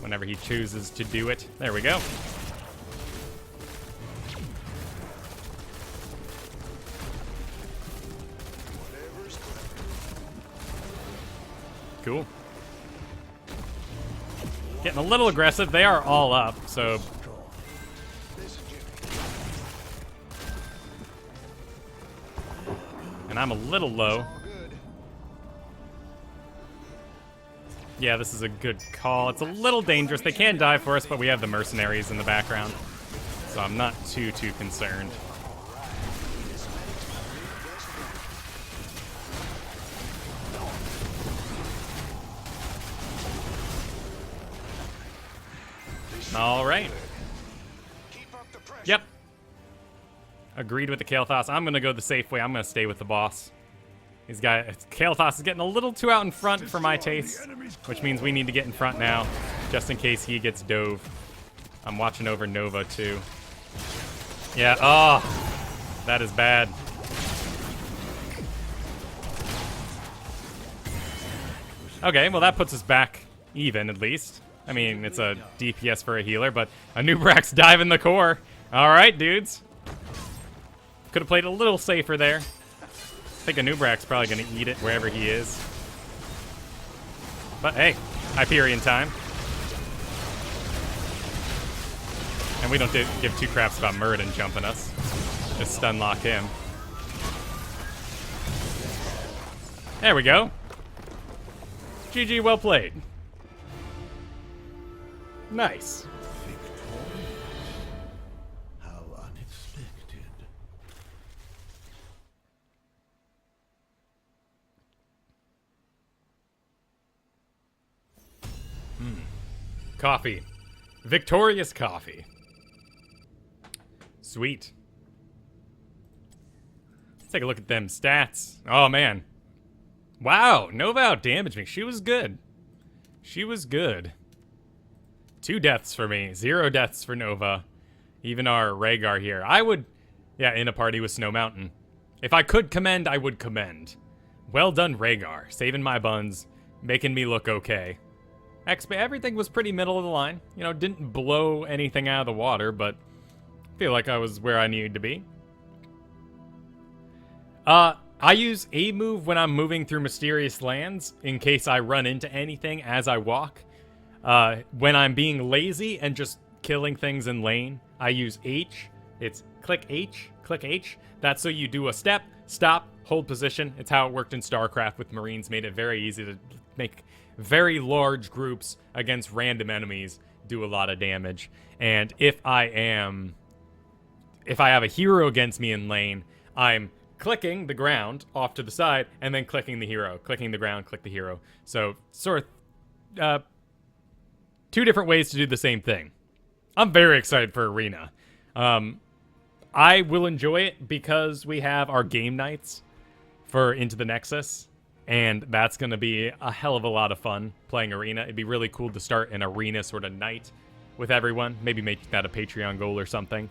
S1: whenever he chooses to do it. There we go. Cool. Getting a little aggressive. They are all up, so... and I'm a little low. Yeah, this is a good call. It's a little dangerous. They can die for us, but we have the mercenaries in the background. So I'm not too concerned. All right.
S2: Keep up the pressure.
S1: Yep. Agreed with the Kael'thas. I'm going to go the safe way. I'm going to stay with the boss. Kael'thas is getting a little too out in front for my taste, which means we need to get in front now, just in case he gets dove. I'm watching over Nova, too. Yeah, oh, that is bad. Okay, well, that puts us back even, at least. I mean, it's a DPS for a healer, but a Nubrax dive in the core. All right, dudes. Could have played a little safer there. I think a Nubrax's probably going to eat it wherever he is. But hey, Hyperion time. And we don't give two craps about Muradin jumping us. Just stun lock him. There we go. GG, well played. Nice.
S6: How unexpected.
S1: Coffee. Victorious coffee. Sweet. Let's take a look at them stats. Oh, man. Wow, Nova outdamaged me. She was good. She was good. 2 deaths for me. 0 deaths for Nova. Even our Rhaegar here. I would... Yeah, in a party with Snow Mountain. If I could commend, I would commend. Well done, Rhaegar. Saving my buns. Making me look okay. Everything was pretty middle of the line. You know, didn't blow anything out of the water, but I feel like I was where I needed to be. I use a move when I'm moving through mysterious lands in case I run into anything as I walk. When I'm being lazy and just killing things in lane, I use H. It's click H, click H. That's so you do a step, stop, hold position. It's how it worked in StarCraft with Marines. Made it very easy to make very large groups against random enemies do a lot of damage. And if I have a hero against me in lane, I'm clicking the ground off to the side and then clicking the hero. Clicking the ground, click the hero. So sort of 2 different ways to do the same thing. I'm very excited for Arena. I will enjoy it because we have our game nights for Into the Nexus. And that's going to be a hell of a lot of fun playing Arena. It'd be really cool to start an Arena sort of night with everyone. Maybe make that a Patreon goal or something.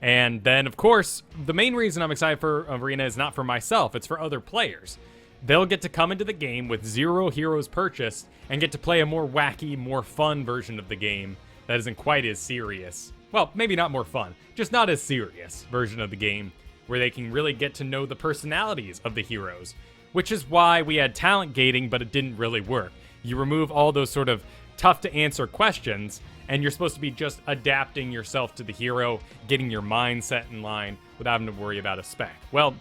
S1: And then, of course, the main reason I'm excited for Arena is not for myself. It's for other players. They'll get to come into the game with 0 heroes purchased and get to play a more wacky, more fun version of the game that isn't quite as serious. Well, maybe not more fun, just not as serious version of the game where they can really get to know the personalities of the heroes. Which is why we had talent gating, but it didn't really work. You remove all those sort of tough to answer questions, and you're supposed to be just adapting yourself to the hero, getting your mindset in line without having to worry about a spec. Well,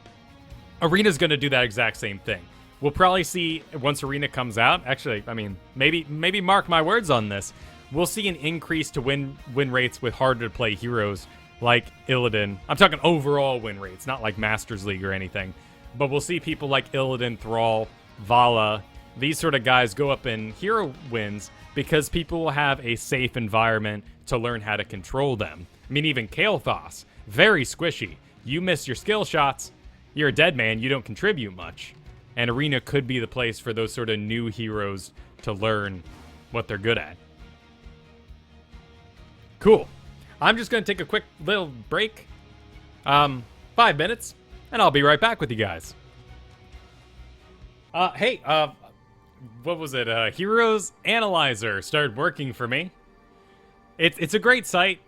S1: Arena's going to do that exact same thing. We'll probably see, once Arena comes out, actually, I mean, maybe mark my words on this, we'll see an increase to win rates with harder to play heroes like Illidan. I'm talking overall win rates, not like Masters League or anything. But we'll see people like Illidan, Thrall, Vala, these sort of guys go up in hero wins because people will have a safe environment to learn how to control them. I mean, even Kael'thas, very squishy. You miss your skill shots, you're a dead man, you don't contribute much. And Arena could be the place for those sort of new heroes to learn what they're good at. Cool. I'm just going to take a quick little break. 5 minutes. And I'll be right back with you guys. Hey, what was it? Heroes Analyzer started working for me. It's a great site.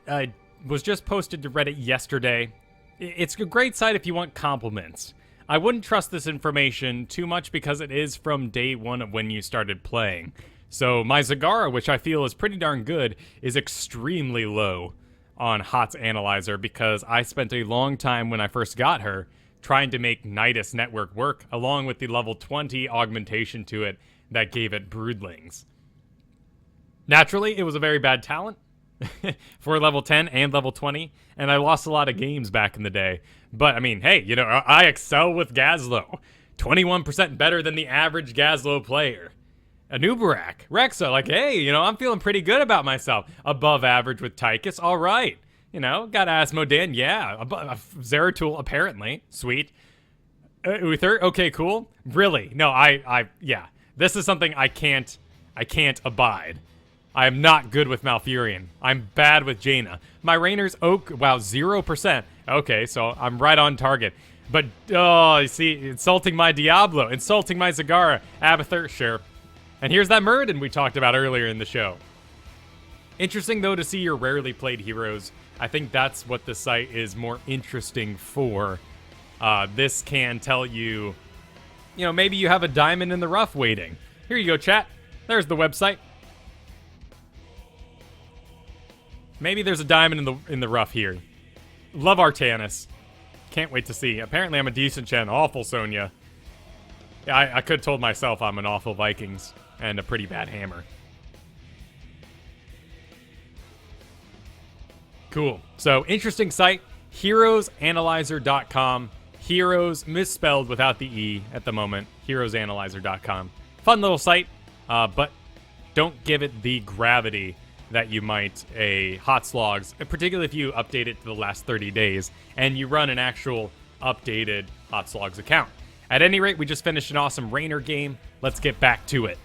S1: Was just posted to Reddit yesterday. It's a great site if you want compliments. I wouldn't trust this information too much because it is from day one of when you started playing. So my Zagara, which I feel is pretty darn good, is extremely low on HOTS Analyzer because I spent a long time when I first got her trying to make Nidus Network work, along with the level 20 augmentation to it that gave it broodlings. Naturally, it was a very bad talent for level 10 and level 20, and I lost a lot of games back in the day. But, I mean, hey, you know, I excel with Gazlowe. 21% better than the average Gazlowe player. Anubarak. Rexa, like, hey, you know, I'm feeling pretty good about myself. Above average with Tychus, all right. You know, got Asmodan, yeah. Zeratul, apparently. Sweet. Uther, okay, cool. Really? No, yeah. This is something I can't abide. I am not good with Malfurion. I'm bad with Jaina. My Rainer's Oak, wow, 0%. Okay, so I'm right on target. But, oh, you see, insulting my Diablo, insulting my Zagara. Abathur, sure. And here's that Muradin we talked about earlier in the show. Interesting, though, to see your rarely played heroes. I think that's what the site is more interesting for. This can tell you, you know, maybe you have a diamond in the rough waiting. Here you go, chat. There's the website. Maybe there's a diamond in the rough here. Love Artanis. Can't wait to see. Apparently I'm a decent Chen. Awful Sonya. Yeah, I could have told myself I'm an awful Vikings and a pretty bad Hammer. Cool. So, interesting site. HeroesAnalyzer.com. Heroes misspelled without the E at the moment. HeroesAnalyzer.com. Fun little site, but don't give it the gravity that you might a Hot Slogs, particularly if you update it to the last 30 days and you run an actual updated Hot Slogs account. At any rate, we just finished an awesome Rainer game. Let's get back to it.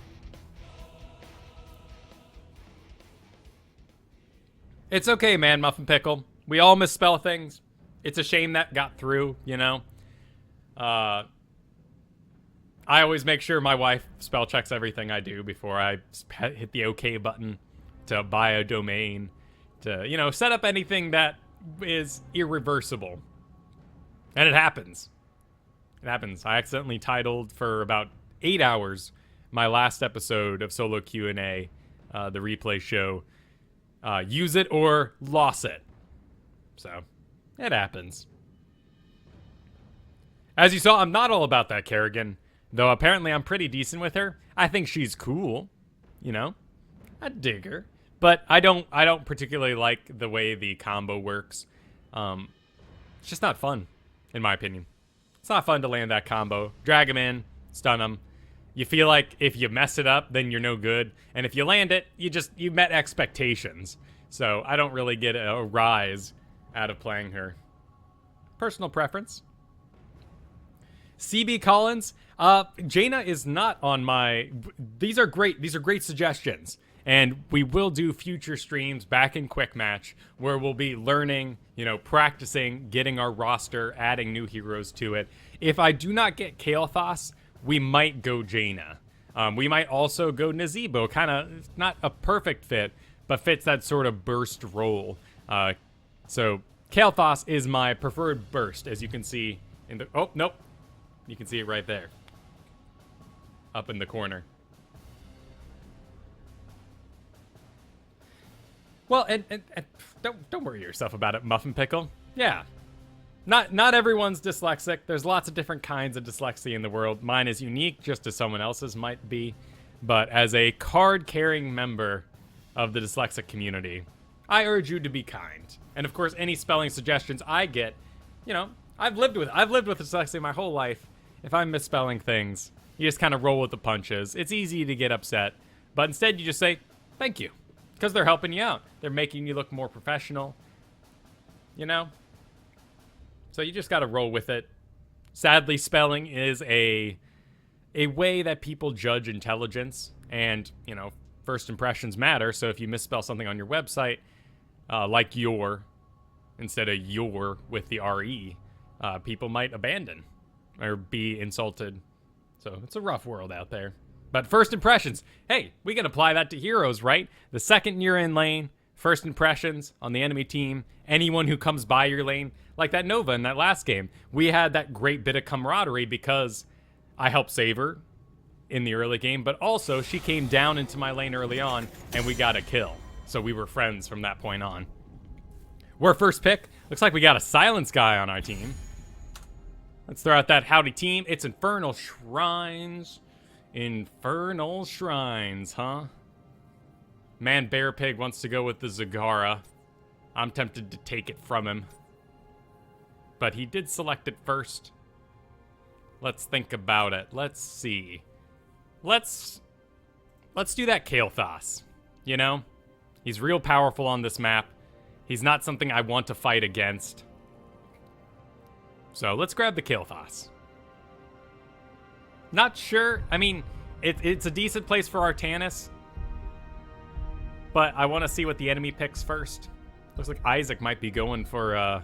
S1: It's okay, man, Muffin Pickle. We all misspell things. It's a shame that got through, you know. I always make sure my wife spell checks everything I do before I hit the OK button to buy a domain, to, you know, set up anything that is irreversible. And it happens. It happens. I accidentally titled for about 8 hours my last episode of Solo Q&A, the replay show, Use It or Loss It. So, it happens. As you saw, I'm not all about that Kerrigan, though apparently I'm pretty decent with her. I think she's cool, you know? I dig her. But I don't particularly like the way the combo works. It's just not fun, in my opinion. It's not fun to land that combo. Drag him in, stun him. You feel like if you mess it up, then you're no good. And if you land it, you met expectations. So I don't really get a rise out of playing her. Personal preference. CB Collins, Jaina is not on my... These are great suggestions. And we will do future streams back in Quick Match where we'll be learning, you know, practicing, getting our roster, adding new heroes to it. If I do not get Kael'thas, we might go Jaina. We might also go Nazeebo. Kind of not a perfect fit, but fits that sort of burst role. So Kael'thas is my preferred burst, as you can see in the... Oh, nope. You can see it right there. Up in the corner. Well, and don't worry yourself about it, Muffin Pickle. Yeah. Not everyone's dyslexic. There's lots of different kinds of dyslexia in the world. Mine is unique, just as someone else's might be. But as a card-carrying member of the dyslexic community, I urge you to be kind. And of course, any spelling suggestions I get, you know, I've lived with dyslexia my whole life. If I'm misspelling things, you just kind of roll with the punches. It's easy to get upset, but instead you just say, thank you. Because they're helping you out. They're making you look more professional. You know? So you just gotta roll with it. Sadly, spelling is a way that people judge intelligence. And, you know, first impressions matter. So if you misspell something on your website, like your, instead of your with the R-E, people might abandon or be insulted. So it's a rough world out there. But first impressions, hey, we can apply that to heroes, right? The second you're in lane, first impressions on the enemy team, anyone who comes by your lane, like that Nova in that last game. We had that great bit of camaraderie because I helped save her in the early game, but also she came down into my lane early on and we got a kill. So we were friends from that point on. We're first pick. Looks like we got a silence guy on our team. Let's throw out that howdy team. It's Infernal Shrines. Infernal Shrines, huh? Man Bear Pig wants to go with the Zagara. I'm tempted to take it from him. But he did select it first. Let's think about it. Let's see. Let's let's do that Kael'thas. You know? He's real powerful on this map. He's not something I want to fight against. So let's grab the Kael'thas. Not sure. I mean, it's a decent place for Artanis. But I want to see what the enemy picks first. Looks like Isaac might be going for an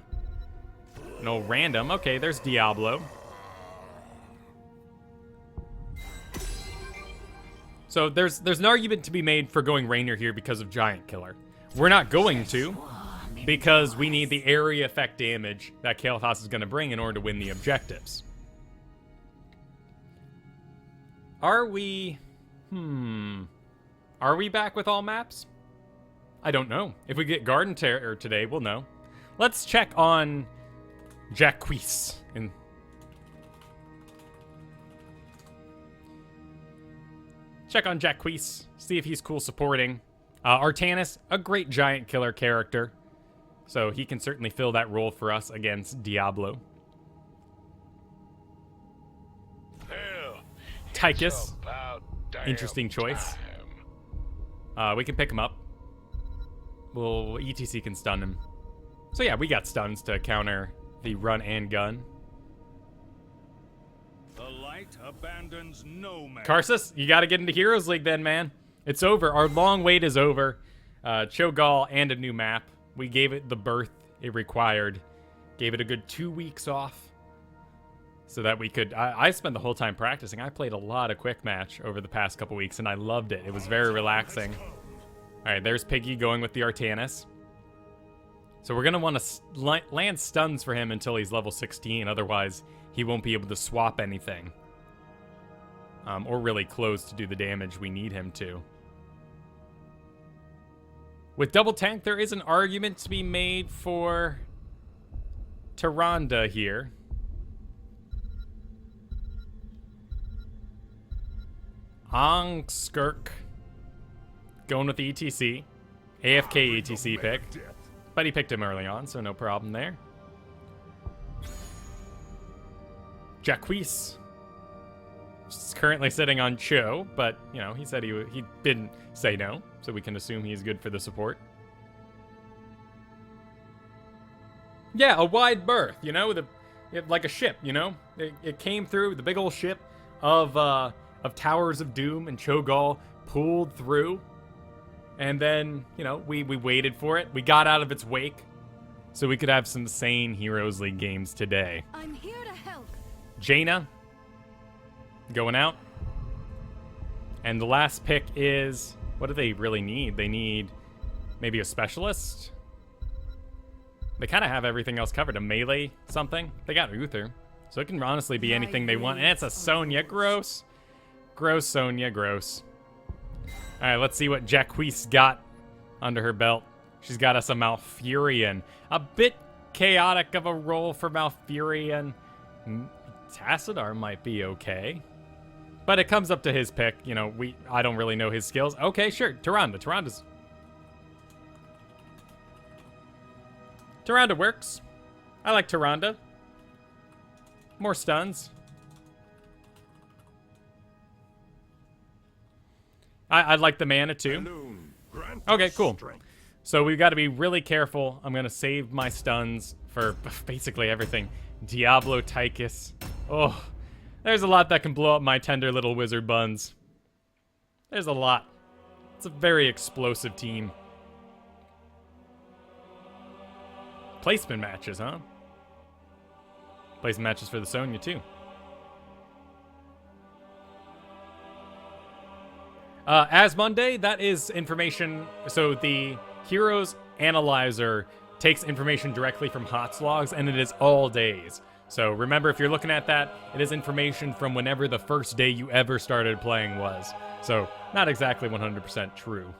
S1: old random. Okay, there's Diablo. So there's an argument to be made for going Rainier here because of Giant Killer. We're not going to, because we need the area effect damage that Kael'thas is going to bring in order to win the objectives. Are we... Are we back with all maps? I don't know. If we get Garden Terror today, we'll know. Let's check on Jacques. Check on Jacques, see if he's cool supporting. Artanis, a great Giant Killer character. So he can certainly fill that role for us against Diablo. Tychus, interesting choice. We can pick him up. Well, ETC can stun him. So yeah, we got stuns to counter the run and gun.
S7: The light abandons no man.
S1: Karsus, you got to get into Heroes League then, man. It's over. Our long wait is over. Cho'Gall and a new map. We gave it the birth it required. Gave it a good 2 weeks off. So that we could... I spent the whole time practicing. I played a lot of quick match over the past couple weeks, and I loved it. It was very relaxing. All right, there's Piggy going with the Artanis. So we're going to want to land stuns for him until he's level 16. Otherwise, he won't be able to swap anything. Or really close to do the damage we need him to. With double tank, there is an argument to be made for Tyrande here. Skirk going with the ETC. AFK ETC pick. But he picked him early on, so no problem there. Jacques is currently sitting on Cho, but, you know, he said he didn't say no, so we can assume he's good for the support. Yeah, a wide berth, you know, like a ship, you know? It came through, the big old ship of Towers of Doom, and Cho'Gall pulled through. And then, you know, we waited for it. We got out of its wake so we could have some sane Heroes League games today.
S4: I'm here to help.
S1: Jaina going out. And the last pick is... What do they really need? They need maybe a specialist? They kind of have everything else covered. A melee something? They got Uther. So it can honestly be anything they want. And it's a Sonya. Gross. Gross, Sonya. Gross. All right, let's see what Jacques got under her belt. She's got us a Malfurion. A bit chaotic of a role for Malfurion. Tassadar might be okay. But it comes up to his pick. You know, I don't really know his skills. Okay, sure. Tyrande. Tyrande works. I like Tyrande. More stuns. I like the mana too. Okay, cool. So we've got to be really careful. I'm going to save my stuns for basically everything. Diablo, Tychus. Oh, there's a lot that can blow up my tender little wizard buns. There's a lot. It's a very explosive team. Placement matches, huh? Placement matches for the Sonya too. As Monday, that is information. So the Heroes Analyzer takes information directly from HOTS logs, and it is all days. So remember, if you're looking at that, it is information from whenever the first day you ever started playing was. So not exactly 100% true.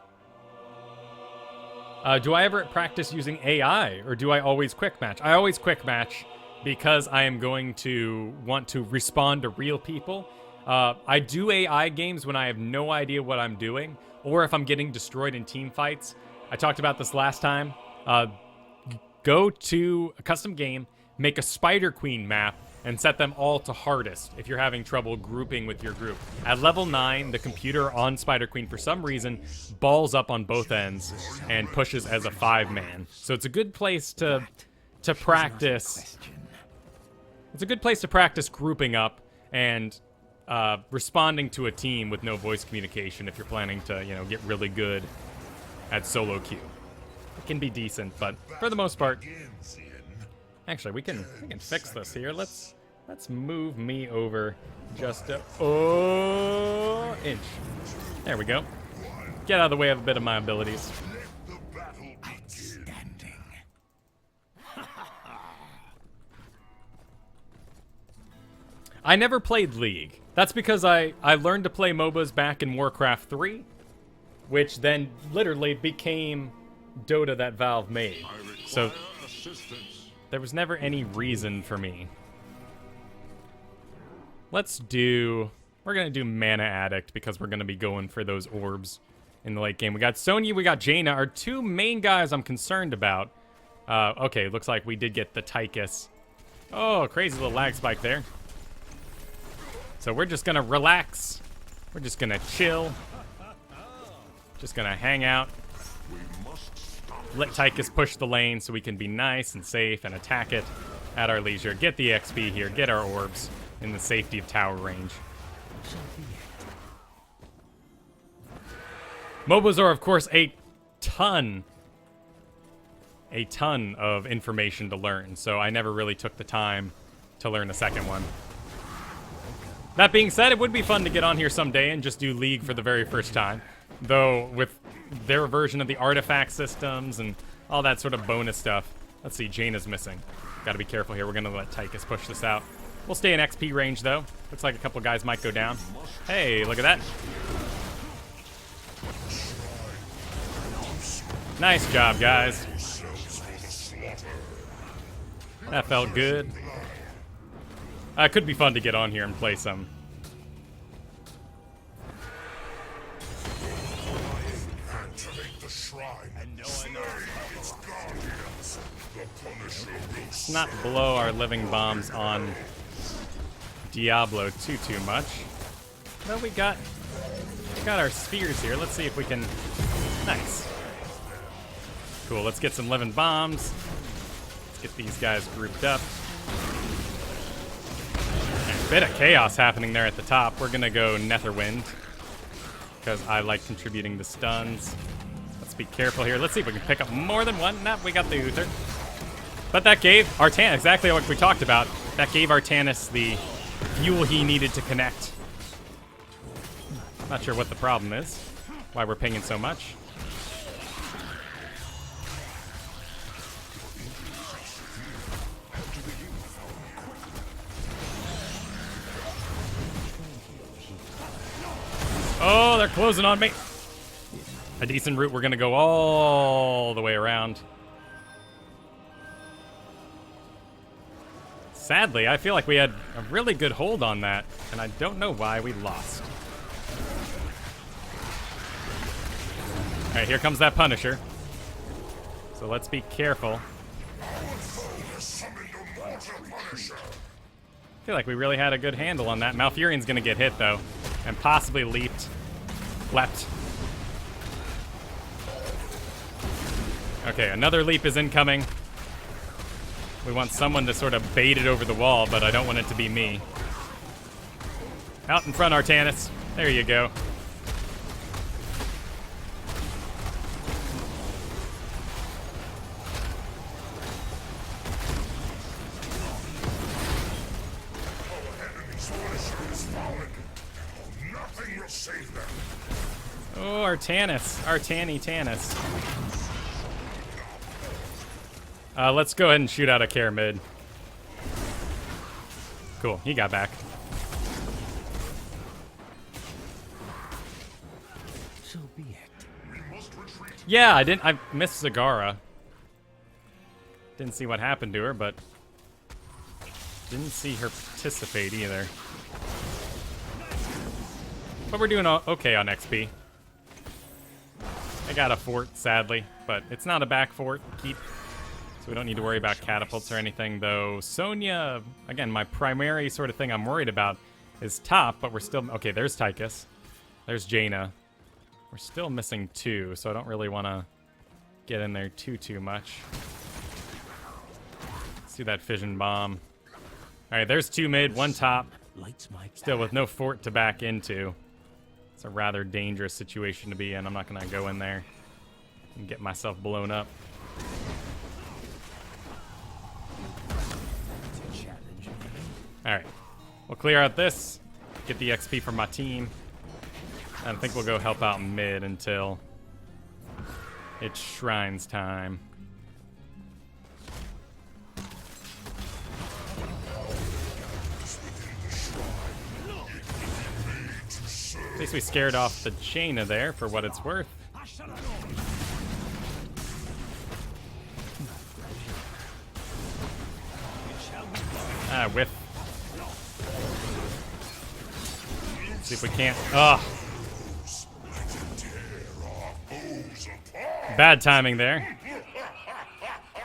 S1: Do I ever practice using AI, or do I always quick match? I always quick match because I am going to want to respond to real people. I do AI games when I have no idea what I'm doing, or if I'm getting destroyed in team fights. I talked about this last time. Go to a custom game, make a Spider Queen map and set them all to hardest if you're having trouble grouping with your group. At level 9, the computer on Spider Queen, for some reason, balls up on both ends and pushes as a 5-man. So it's a good place to practice. It's a good place to practice grouping up and responding to a team with no voice communication if you're planning to, you know, get really good at solo queue. It can be decent, but for the most part, actually, we can fix this here. Let's move me over just a inch. There we go. Get out of the way of a bit of my abilities.
S3: Outstanding.
S1: I never played League. That's because I learned to play MOBAs back in Warcraft 3, which then literally became Dota that Valve made. So there was never any reason for me. We're gonna do Mana Addict because we're gonna be going for those orbs in the late game. We got Sonya, we got Jaina, our two main guys I'm concerned about. Okay, looks like we did get the Tychus. Oh, crazy little lag spike there. So we're just gonna relax. We're just gonna chill. Just gonna hang out. Let Tychus push the lane so we can be nice and safe and attack it at our leisure. Get the XP here, get our orbs in the safety of tower range. MOBAs are, of course, a ton of information to learn, so I never really took the time to learn a second one. That being said, it would be fun to get on here someday and just do League for the very first time. Though, with their version of the artifact systems and all that sort of bonus stuff. Let's see, Jaina's missing. Gotta be careful here. We're gonna let Tychus push this out. We'll stay in XP range, though. Looks like a couple guys might go down. Hey, look at that. Nice job, guys. That felt good. It could be fun to get on here and play some. Let's not blow our living bombs on Diablo too much. Well, we got our spheres here. Let's see if we can. Nice. Cool. Let's get some living bombs. Let's get these guys grouped up. A bit of chaos happening there at the top. We're gonna go Netherwind because I like contributing the stuns. Let's be careful here. Let's see if we can pick up more than one. Nope, we got the Uther. But that gave Artanis, exactly what we talked about, that gave Artanis the fuel he needed to connect. Not sure what the problem is, why we're pinging so much. Oh, they're closing on me. A decent route. We're going to go all the way around. Sadly, I feel like we had a really good hold on that, and I don't know why we lost. All right, here comes that Punisher. So let's be careful. I feel like we really had a good handle on that. Malfurion's going to get hit, though, and possibly leapt. Okay, another leap is incoming. We want someone to sort of bait it over the wall, but I don't want it to be me. Out in front, Artanis. There you go. Oh, Artanis. Tanis. Let's go ahead and shoot out a care mid. Cool, he got back.
S3: So be it.
S1: Yeah, I missed Zagara. Didn't see what happened to her, but didn't see her participate either. But we're doing okay on XP. I got a fort, sadly, but it's not a back fort. So So we don't need to worry about catapults or anything, though. Sonya, again, my primary sort of thing I'm worried about is top, but we're still... Okay, there's Tychus. There's Jaina. We're still missing 2, so I don't really want to get in there too much. Let's do that fission bomb. All right, there's 2 mid, 1 top. Still with no fort to back into. It's a rather dangerous situation to be in. I'm not going to go in there and get myself blown up. Alright, we'll clear out this, get the XP from my team, and I think we'll go help out mid until it's Shrines time. At least we scared off the Jaina there for what it's worth. Ah, whiff. See if we can't. Ugh. Bad timing there.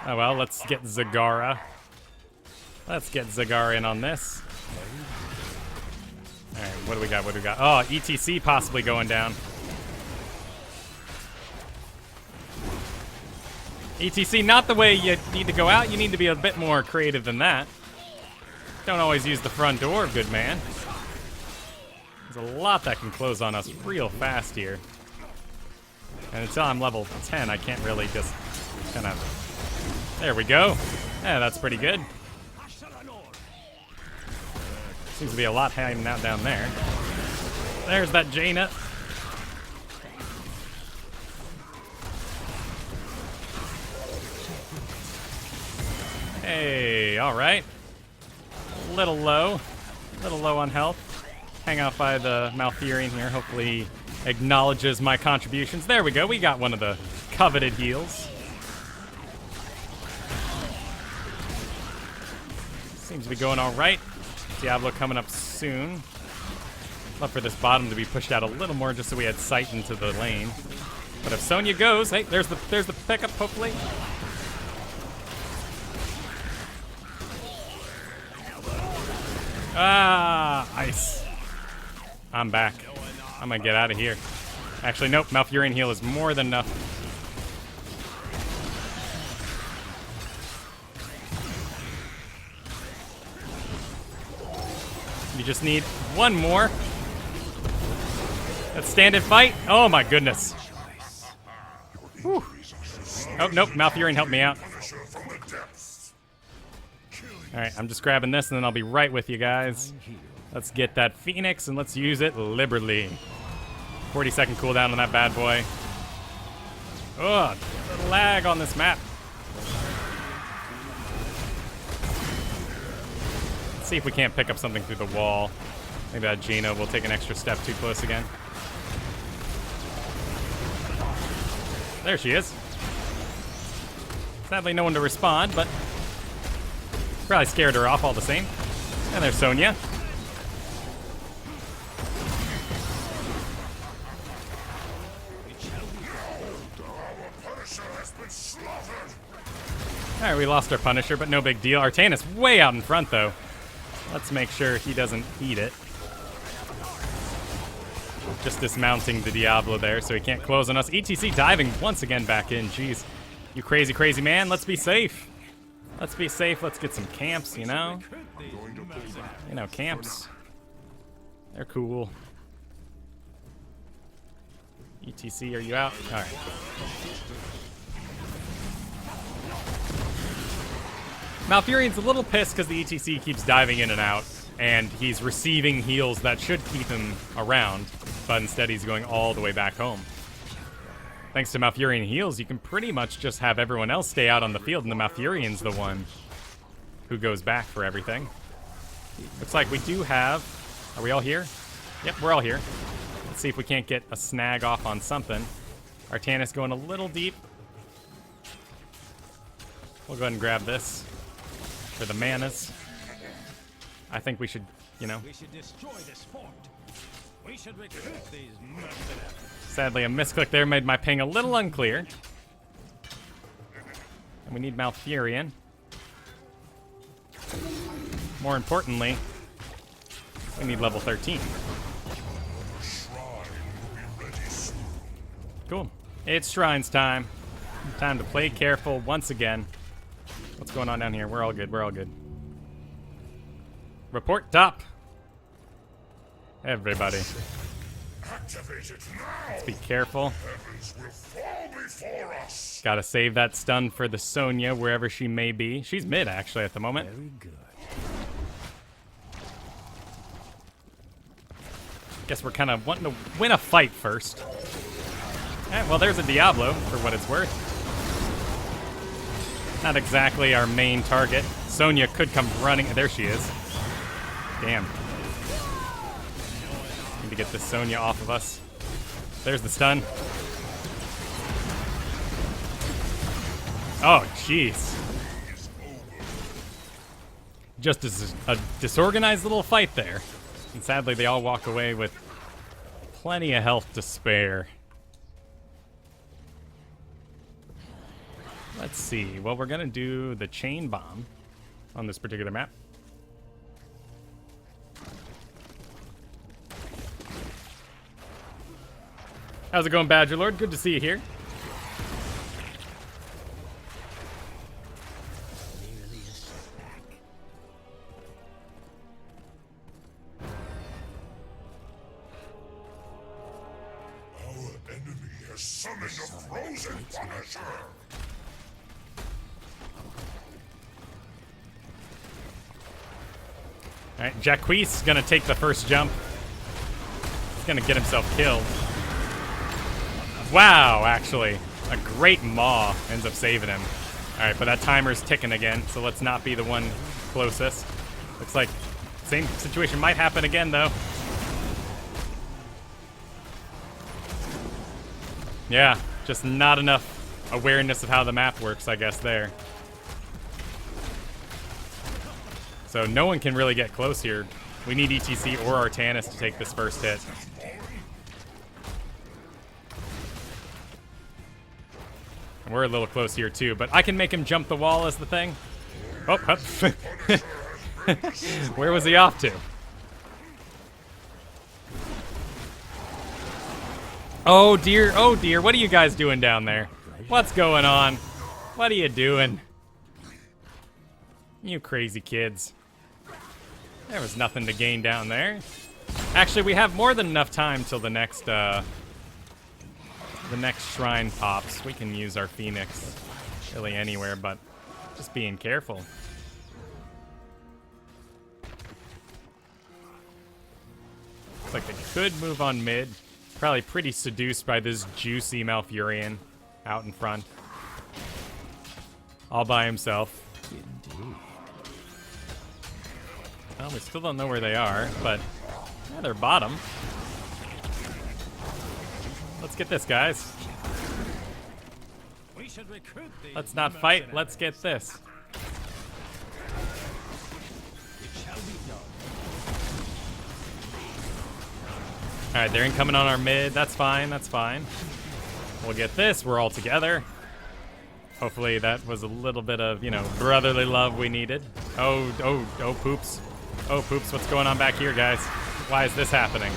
S1: Oh well, let's get Zagara. Let's get Zagara in on this. Alright, what do we got? What do we got? Oh, ETC possibly going down. ETC, not the way you need to go out. You need to be a bit more creative than that. Don't always use the front door, good man. There's a lot that can close on us real fast here. And until I'm level 10, I can't really just kind of... There we go. Yeah, that's pretty good. Seems to be a lot hanging out down there. There's that Jaina. Hey, alright. Little low on health. Hang out by the Malfurion here. Hopefully he acknowledges my contributions. There we go. We got one of the coveted heals. Seems to be going all right. Diablo coming up soon. Love for this bottom to be pushed out a little more just so we had sight into the lane. But if Sonya goes, hey, there's the pickup, hopefully. Ah, ice. I'm back. I'm gonna get out of here. Actually, nope. Malfurion heal is more than enough. You just need one more. Let's stand and fight. Oh my goodness. Whew. Oh, nope. Malfurion helped me out. Alright, I'm just grabbing this and then I'll be right with you guys. Let's get that Phoenix and let's use it liberally. 40-second cooldown on that bad boy. Ugh, the lag on this map. Let's see if we can't pick up something through the wall. Maybe that Jaina will take an extra step too close again. There she is. Sadly, no one to respond, but probably scared her off all the same. And there's Sonya. Alright, we lost our Punisher, but no big deal. Artanis way out in front, though. Let's make sure he doesn't eat it. Just dismounting the Diablo there so he can't close on us. ETC diving once again back in. Jeez. You crazy, crazy man. Let's be safe. Let's be safe. Let's get some camps, you know? You know, camps. They're cool. ETC, are you out? Alright. Malfurion's a little pissed because the ETC keeps diving in and out, and he's receiving heals that should keep him around, but instead he's going all the way back home. Thanks to Malfurion heals, you can pretty much just have everyone else stay out on the field, and the Malfurion's the one who goes back for everything. Looks like we do have... Are we all here? Yep, we're all here. Let's see if we can't get a snag off on something. Artanis going a little deep. We'll go ahead and grab this for the manas. I think we should, you know.
S7: We should destroy this fort. We should recruit these mercenaries.
S1: Sadly, a misclick there made my ping a little unclear. And we need Malfurion. More importantly, we need level 13. Cool. It's Shrines time. Time to play careful once again. What's going on down here? We're all good. We're all good. Report top. Everybody.
S8: Activate it now.
S1: Let's be careful.
S8: Heavens will fall before us.
S1: Gotta save that stun for the Sonya, wherever she may be. She's mid, actually, at the moment.
S5: Very good.
S1: Guess we're kind of wanting to win a fight first. Alright, well, there's a Diablo, for what it's worth. Not exactly our main target. Sonya could come running. There she is. Damn. Need to get this Sonya off of us. There's the stun. Oh, jeez. Just as a disorganized little fight there. And sadly, they all walk away with plenty of health to spare. Let's see. Well, we're gonna do the chain bomb on this particular map. How's it going, Badger Lord? Good to see you here.
S8: Our enemy has summoned a frozen Punisher.
S1: Alright, Jacquees is gonna take the first jump. He's gonna get himself killed. Wow, actually. A great maw ends up saving him. Alright, but that timer's ticking again, so let's not be the one closest. Looks like same situation might happen again, though. Yeah, just not enough awareness of how the map works, I guess, there. So no one can really get close here. We need ETC or Artanis to take this first hit. And we're a little close here too, but I can make him jump the wall as the thing. Oh, where was he off to? Oh dear, what are you guys doing down there? What's going on? What are you doing? You crazy kids. There was nothing to gain down there. Actually, we have more than enough time till the next shrine pops. We can use our Phoenix really anywhere, but just being careful. Looks like they could move on mid. Probably pretty seduced by this juicy Malfurion out in front. All by himself. Well, we still don't know where they are, but yeah, they're bottom. Let's get this, guys.
S7: We should recruit these
S1: Let's not fight. Let's get this.
S7: It shall be done.
S1: All right, they're incoming on our mid. That's fine. That's fine. We'll get this. We're all together. Hopefully that was a little bit of, you know, brotherly love we needed. Oh, poops. Oh, poops. What's going on back here, guys? Why is this happening?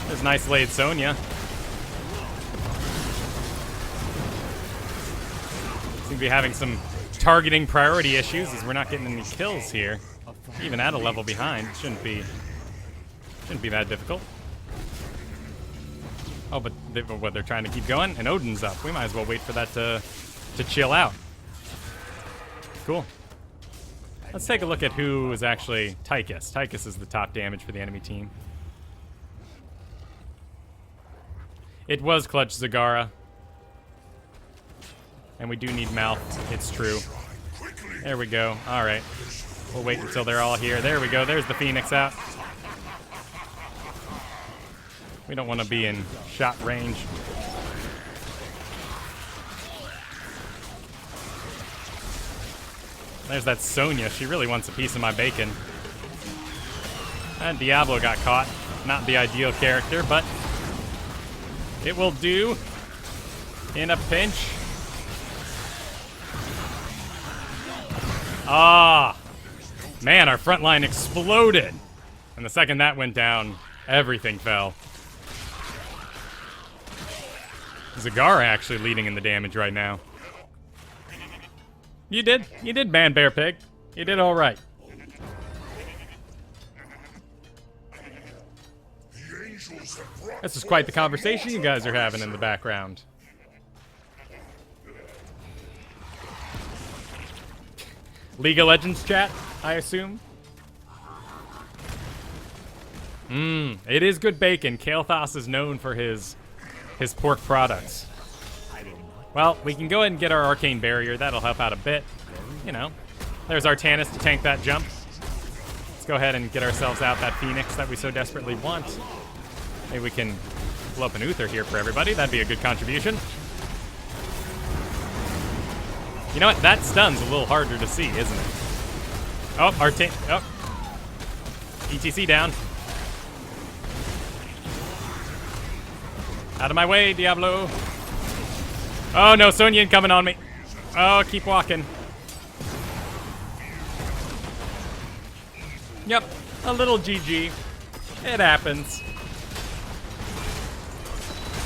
S1: There's nice laid Sonya. Seem to be having some targeting priority issues as we're not getting any kills here. Even at a level behind. Shouldn't be that difficult. Oh, but they're trying to keep going, and Odin's up. We might as well wait for that to chill out. Cool. Let's take a look at who is actually Tychus. Tychus is the top damage for the enemy team. It was Clutch Zagara. And we do need Malf, it's true. There we go. Alright. We'll wait until they're all here. There we go. There's the Phoenix out. We don't want to be in shot range. There's that Sonya. She really wants a piece of my bacon. And Diablo got caught. Not the ideal character, but it will do in a pinch. Ah, man, our front line exploded. And the second that went down, everything fell. Zagara actually leading in the damage right now. You did, Man Bear Pig. You did all right. This is quite the conversation you guys are having in the background. League of Legends chat, I assume. It is good bacon. Kael'thas is known for his pork products. Well, we can go ahead and get our Arcane Barrier. That'll help out a bit. You know, there's Artanis to tank that jump. Let's go ahead and get ourselves out that Phoenix that we so desperately want. Maybe we can blow up an Uther here for everybody. That'd be a good contribution. You know what? That stun's a little harder to see, isn't it? Oh, oh. ETC down. Out of my way, Diablo. Oh no, Sonyin coming on me. Oh, keep walking. Yep, a little GG. It happens.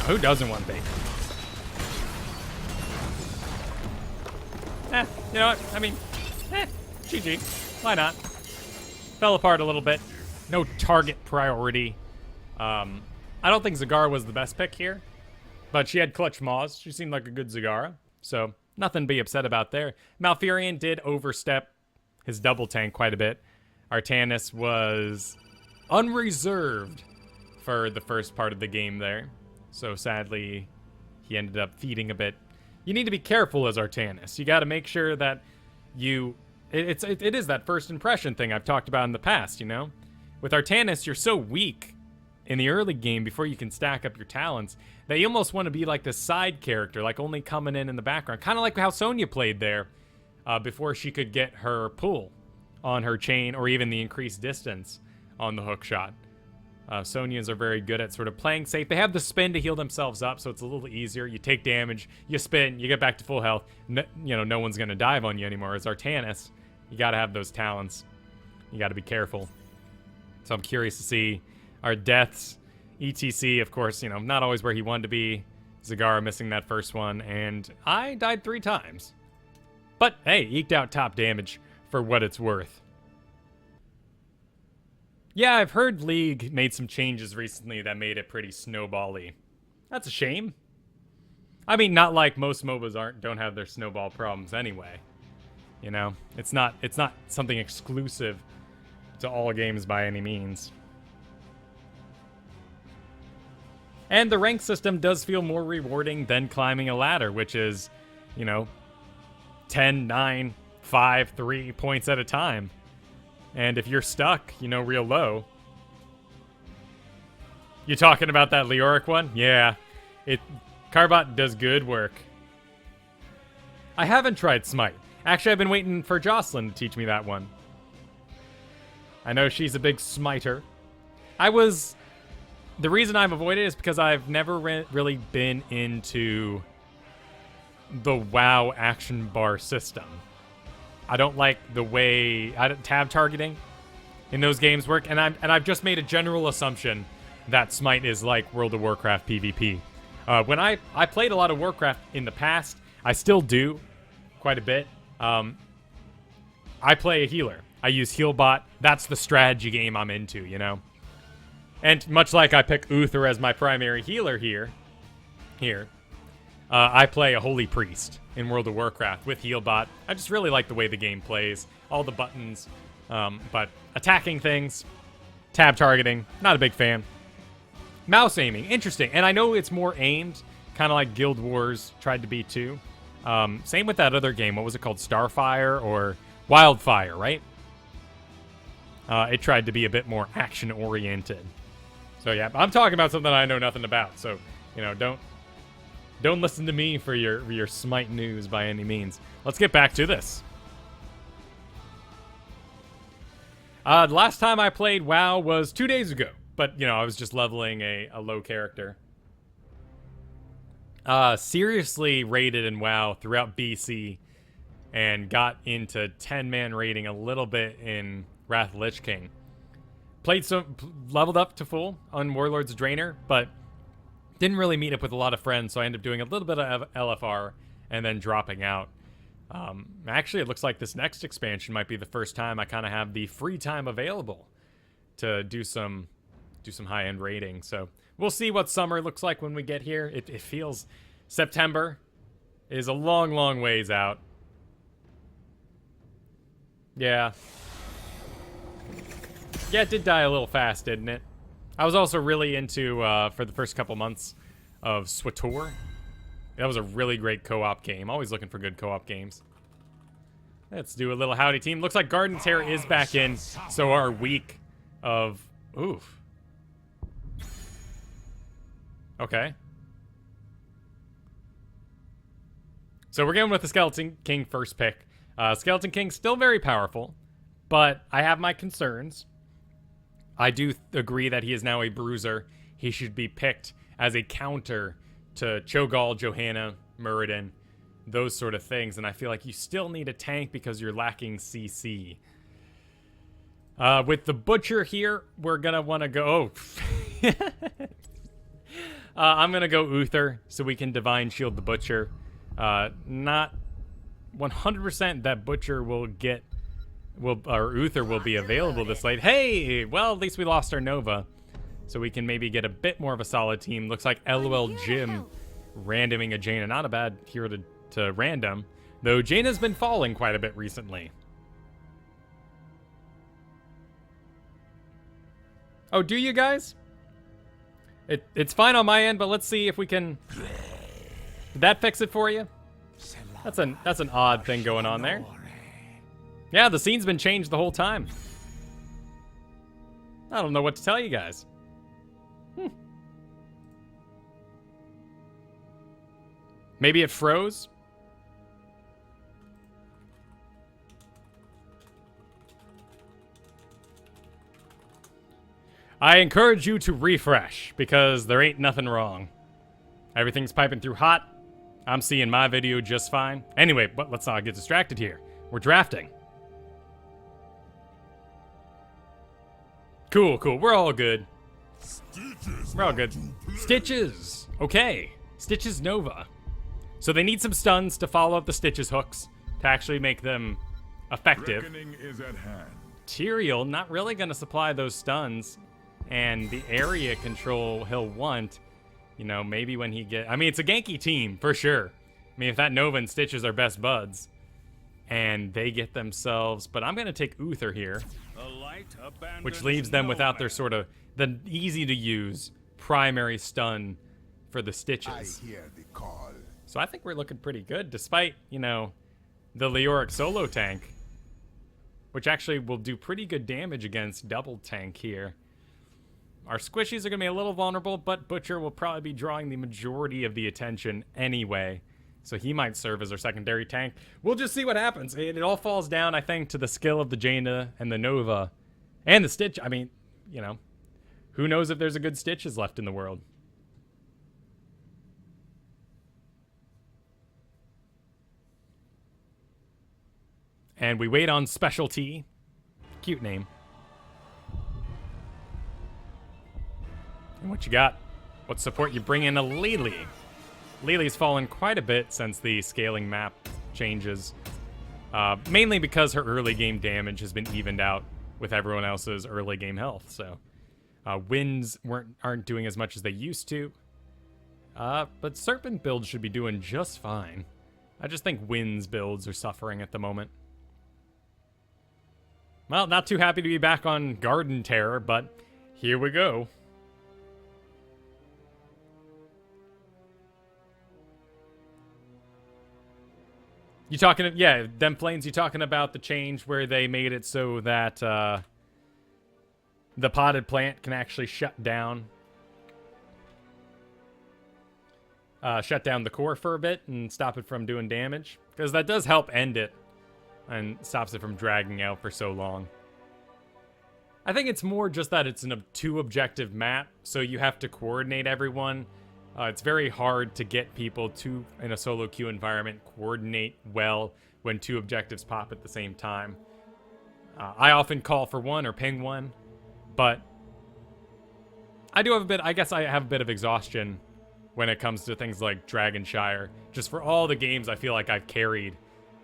S1: Who doesn't want bacon? You know what? I mean, GG. Why not? Fell apart a little bit. No target priority. I don't think Zagara was the best pick here, but she had clutch maws. She seemed like a good Zagara, so nothing to be upset about there. Malfurion did overstep his double tank quite a bit. Artanis was unreserved for the first part of the game there, so sadly he ended up feeding a bit. You need to be careful as Artanis. You got to make sure that it is that first impression thing I've talked about in the past, you know? With Artanis, you're so weak in the early game before you can stack up your talents that you almost want to be like the side character, like only coming in the background. Kind of like how Sonya played there before she could get her pull on her chain or even the increased distance on the hook shot. Sonyas are very good at sort of playing safe. They have the spin to heal themselves up, so it's a little easier. You take damage, you spin, you get back to full health. No one's going to dive on you anymore. As Artanis, you got to have those talents. You got to be careful. So I'm curious to see our deaths. ETC, of course, not always where he wanted to be. Zagara missing that first one, and I died 3 times. But, hey, eked out top damage for what it's worth. Yeah, I've heard League made some changes recently that made it pretty snowball-y. That's a shame. I mean, not like most MOBAs don't have their snowball problems anyway. It's not something exclusive to all games by any means. And the rank system does feel more rewarding than climbing a ladder, which is, 10, 9, 5, 3 points at a time. And if you're stuck, real low. You talking about that Leoric one? Yeah. Carbot does good work. I haven't tried Smite. Actually, I've been waiting for Jocelyn to teach me that one. I know she's a big smiter. The reason I've avoided it is because I've never really been into the WoW action bar system. I don't like the way tab targeting in those games work, and I've just made a general assumption that Smite is like World of Warcraft PvP. When I played a lot of Warcraft in the past, I still do quite a bit. I play a healer. I use Healbot. That's the strategy game I'm into, And much like I pick Uther as my primary healer here, I play a Holy Priest in World of Warcraft with Healbot. I just really like the way the game plays. All the buttons, but attacking things, tab targeting, not a big fan. Mouse aiming, interesting. And I know it's more aimed, kind of like Guild Wars tried to be too. Same with that other game. What was it called? Starfire or Wildfire, right? It tried to be a bit more action-oriented. So yeah, I'm talking about something I know nothing about. So, don't listen to me for your Smite news by any means. Let's get back to this. The last time I played WoW was 2 days ago. But, I was just leveling a low character. Seriously rated in WoW throughout BC and got into 10-man raiding a little bit in Wrath of the Lich King. Leveled up to full on Warlord's Drainer, but didn't really meet up with a lot of friends, so I ended up doing a little bit of LFR and then dropping out. Actually, it looks like this next expansion might be the first time I kind of have the free time available to do some high-end raiding. So we'll see what summer looks like when we get here. It feels September is a long, long ways out. Yeah. Yeah, it did die a little fast, didn't it? I was also really into, for the first couple months of SWTOR. That was a really great co-op game. Always looking for good co-op games. Let's do a little howdy team. Looks like Garden Terror is back in, so our week of... Oof. Okay. So we're going with the Skeleton King first pick. Skeleton King still very powerful, but I have my concerns. I do agree that he is now a bruiser. He should be picked as a counter to Cho'Gall, Johanna, Muradin, those sort of things. And I feel like you still need a tank because you're lacking CC. With the Butcher here, we're going to want to go... Oh. I'm going to go Uther so we can Divine Shield the Butcher. Not 100% that Butcher will get... or Uther will be available this late. Hey! Well, at least we lost our Nova. So we can maybe get a bit more of a solid team. Looks like LOL Jim randoming a Jaina. Not a bad hero to random. Though Jaina's been falling quite a bit recently. Oh, do you guys? It's fine on my end, but let's see if we can... Did that fix it for you? That's an odd thing going on there. Yeah, the scene's been changed the whole time. I don't know what to tell you guys. Maybe it froze? I encourage you to refresh, because there ain't nothing wrong. Everything's piping through hot. I'm seeing my video just fine. Anyway, but let's not get distracted here. We're drafting. Cool, cool. We're all good. We're all good. Stitches. Okay. Stitches Nova. So they need some stuns to follow up the Stitches hooks to actually make them effective.
S8: Reckoning is at hand.
S1: Tyrael not really going to supply those stuns. And the area control he'll want, you know, maybe when he get... I mean, it's a ganky team, for sure. I mean, if that Nova and Stitches are best buds, and they get themselves... But I'm going to take Uther here, which leaves them without their sort of... the easy-to-use primary stun for the Stitches.
S8: I hear the call.
S1: So I think we're looking pretty good, despite, you know, the Leoric solo tank, which actually will do pretty good damage against double tank here. Our squishies are going to be a little vulnerable, but Butcher will probably be drawing the majority of the attention anyway. So he might serve as our secondary tank. We'll just see what happens. It all falls down, I think, to the skill of the Jaina and the Nova. And the Stitch. I mean, you know, who knows if there's a good Stitches left in the world. And we wait on Specialty. Cute name. And what you got? What support you bring in? A Lily. Lily's fallen quite a bit since the scaling map changes. Mainly because her early game damage has been evened out with everyone else's early game health. So Winds aren't doing as much as they used to. But Serpent builds should be doing just fine. I just think Winds builds are suffering at the moment. Well, not too happy to be back on Garden Terror, but here we go. You talking, yeah, them flames, you talking about the change where they made it so that the potted plant can actually shut down the core for a bit and stop it from doing damage? Because that does help end it and stops it from dragging out for so long. I think it's more just that it's a two-objective map, so you have to coordinate everyone. It's very hard to get people to, in a solo queue environment, coordinate well when 2 objectives pop at the same time. I often call for 1 or ping 1, but I do have a bit, I guess I have a bit of exhaustion when it comes to things like Dragonshire. Just for all the games I feel like I've carried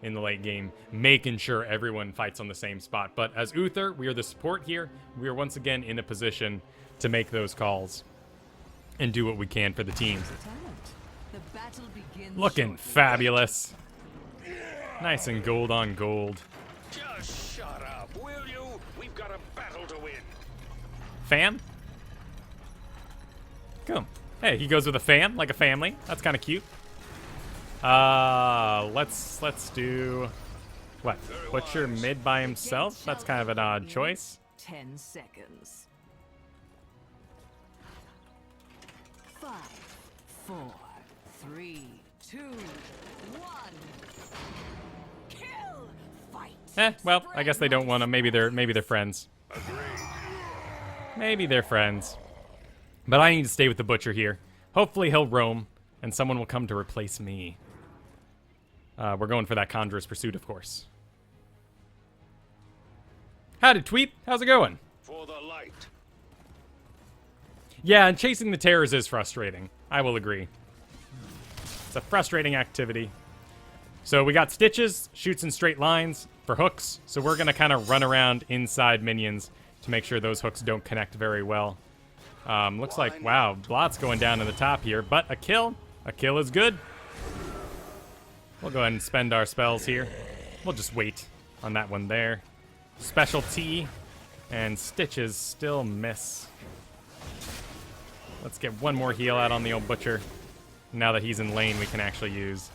S1: in the late game, making sure everyone fights on the same spot. But as Uther, we are the support here. We are once again in a position to make those calls and do what we can for the team. Looking fabulous. Nice and gold on gold.
S2: Just shut up, will you? We've got a battle to win.
S1: Fam? Come. Hey, he goes with a fam, like a family. That's kind of cute. Let's do what? Butcher mid by himself? That's kind of an odd choice.
S4: 10 seconds. 5, 4, 3, 2, 1. Kill! Fight!
S1: Well, I guess they don't want to. Maybe they're friends. Maybe they're friends. But I need to stay with the Butcher here. Hopefully he'll roam, and someone will come to replace me. We're going for that Conjurer's Pursuit, of course. Howdy, Tweet. How's it going?
S2: For the light.
S1: Yeah, and chasing the terrors is frustrating. I will agree. It's a frustrating activity. So we got Stitches, shoots in straight lines for hooks. So we're going to kind of run around inside minions to make sure those hooks don't connect very well. Looks like, wow, lots going down in the top here, but a kill is good. We'll go ahead and spend our spells here. We'll just wait on that one there. Special T and Stitches still miss. Let's get one more heal out on the old Butcher. Now that he's in lane, we can actually use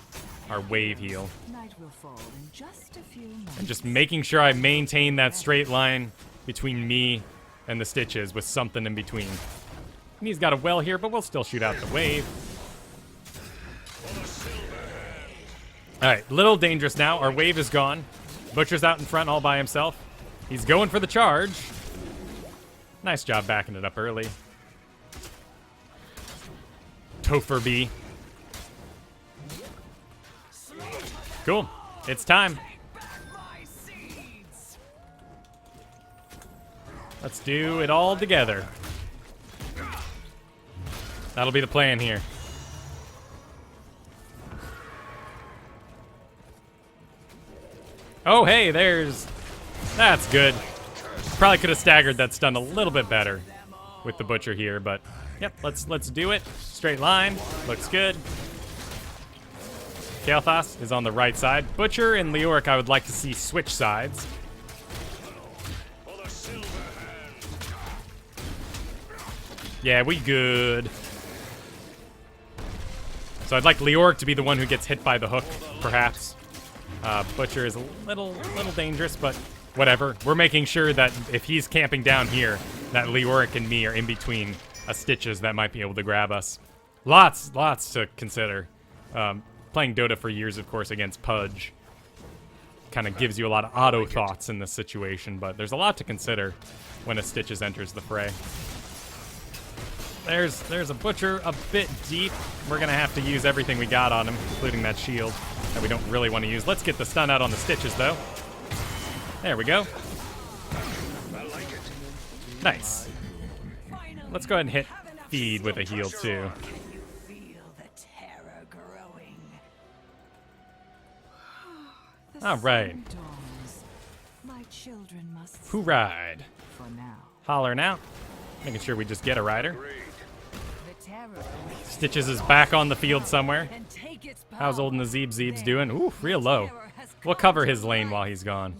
S1: our wave heal.
S4: Night will fall in just a few moments.
S1: And just making sure I maintain that straight line between me and the Stitches with something in between. And he's got a well here, but we'll still shoot out the wave. Alright, little dangerous now. Our wave is gone. Butcher's out in front all by himself. He's going for the charge. Nice job backing it up early. Topher B. Cool. It's time. Let's do it all together. That'll be the plan here. Oh, hey, that's good. Probably could have staggered that stun a little bit better with the Butcher here, but yep, let's do it. Straight line, looks good. Kael'thas is on the right side. Butcher and Leoric I would like to see switch sides. Yeah, we good. So I'd like Leoric to be the one who gets hit by the hook, perhaps. Butcher is a little dangerous, but whatever. We're making sure that if he's camping down here, that Leoric and me are in between Stitches that might be able to grab us. Lots to consider. Playing Dota for years, of course, against Pudge kind of gives you a lot of auto thoughts in this situation, but there's a lot to consider when a Stitches enters the fray. There's a Butcher a bit deep. We're going to have to use everything we got on him, including that shield that we don't really want to use. Let's get the stun out on the Stitches, though. There we go. Nice. Let's go ahead and hit feed with a heal, too. All right. Who ride? Holler now. Making sure we just get a rider. Stitches is back on the field somewhere. How's old Nazib doing? Ooh, real low. We'll cover his lane while he's gone.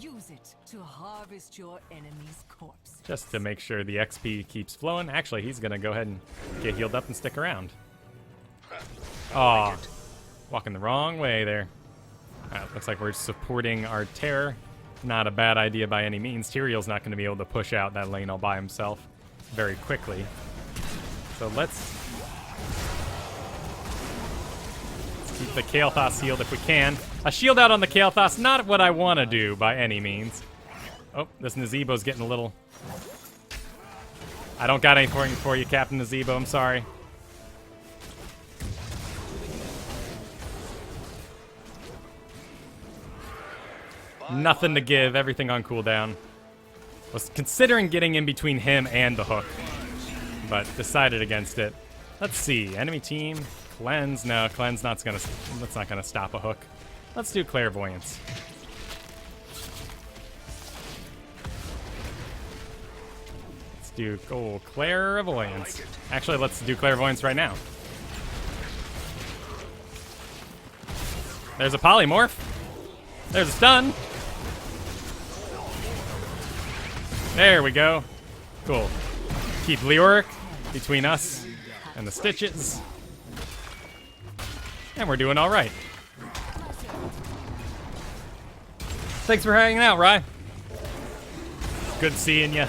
S1: Just to make sure the XP keeps flowing. Actually, he's going to go ahead and get healed up and stick around. Aw, walking the wrong way there. Looks like we're supporting our Terror. Not a bad idea by any means. Tyrael's not going to be able to push out that lane all by himself very quickly. So let's keep the Kael'thas healed if we can. A shield out on the Kael'thas, not what I want to do by any means. Oh, this Nazeebo's getting a little... I don't got anything for you, Captain Nazeebo, I'm sorry. Nothing to give, everything on cooldown. Was considering getting in between him and the hook, but decided against it. Let's see, enemy team, cleanse. No, cleanse that's not gonna stop a hook. Let's do clairvoyance. Let's do clairvoyance. Actually, let's do clairvoyance right now. There's a polymorph. There's a stun. There we go. Cool. Keep Leoric between us and the stitches. And we're doing all right. Thanks for hanging out, Rye. Good seeing you.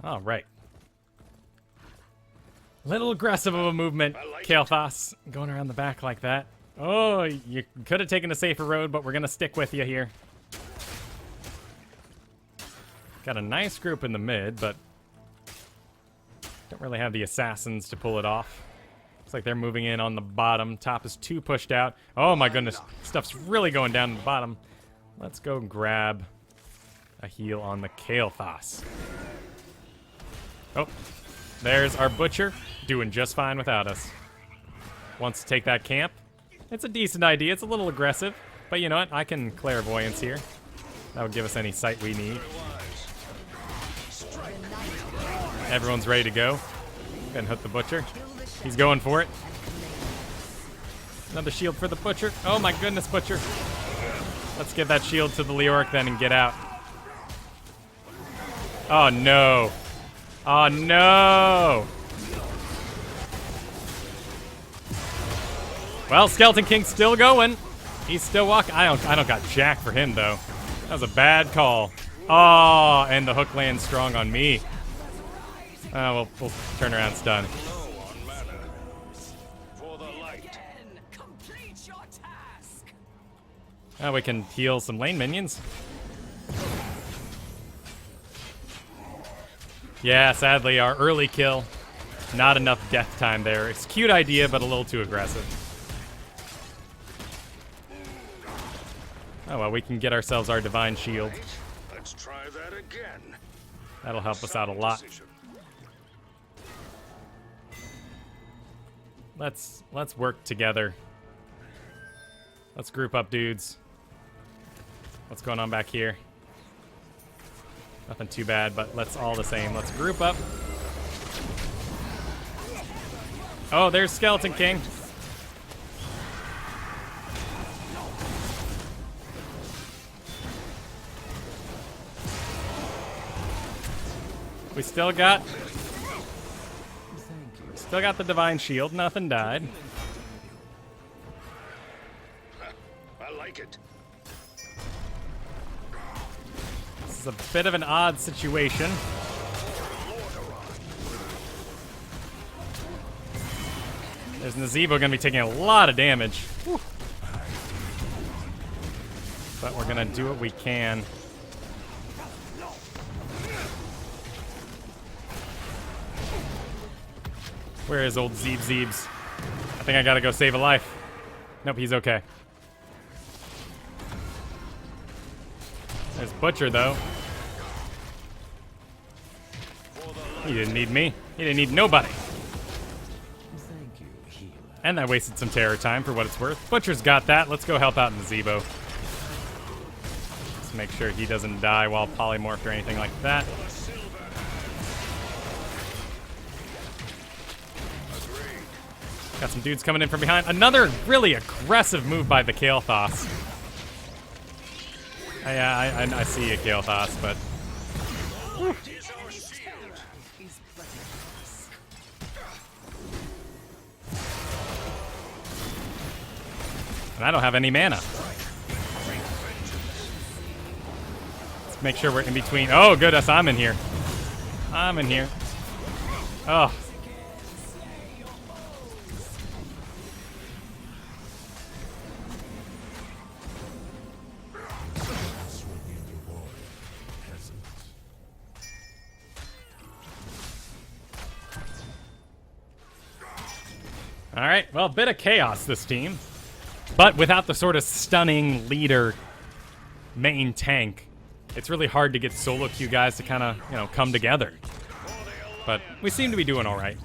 S1: All right. Little aggressive of a movement, Kael'thas, going around the back like that. Oh, you could have taken a safer road, but we're going to stick with you here. Got a nice group in the mid, but don't really have the assassins to pull it off. Looks like they're moving in on the bottom. Top is 2 pushed out. Oh my goodness, stuff's really going down to the bottom. Let's go grab a heal on the Kael'thas. Oh, there's our butcher, doing just fine without us. Wants to take that camp. It's a decent idea. It's a little aggressive, but you know what? I can clairvoyance here. That would give us any sight we need. Everyone's ready to go. Then hit the butcher. He's going for it. Another shield for the butcher. Oh my goodness, butcher. Let's give that shield to the Leoric then and get out. Oh no. Oh no. Well, Skeleton King's still going. He's still walking. I don't got jack for him though. That was a bad call. Oh, and the hook lands strong on me. We'll turn around stun. Oh, we can heal some lane minions. Yeah, sadly, our early kill. Not enough death time there. It's a cute idea, but a little too aggressive. Oh, well, we can get ourselves our divine shield.
S8: Let's try that again.
S1: That'll help us out a lot. Let's work together. Let's group up, dudes. What's going on back here? Nothing too bad, but let's all the same. Let's group up. Oh, there's Skeleton King. We still got the divine shield. Nothing died.
S8: I like it.
S1: This is a bit of an odd situation. There's Nazebo gonna be taking a lot of damage. Whew. But we're gonna do what we can. Where is old Zeebs? I think I gotta go save a life. Nope, he's okay. There's Butcher, though. He didn't need me. He didn't need nobody. And I wasted some terror time for what it's worth. Butcher's got that. Let's go help out Nazebo. Let's make sure he doesn't die while polymorphed or anything like that. Got some dudes coming in from behind. Another really aggressive move by the Kael'thas. I see you, Kael'thas, but... Whew. And I don't have any mana. Let's make sure we're in between. Oh, goodness, I'm in here. I'm in here. Oh. All right, well, a bit of chaos this team. But without the sort of stunning leader main tank, it's really hard to get solo queue guys to kind of, you know, come together. But we seem to be doing all right.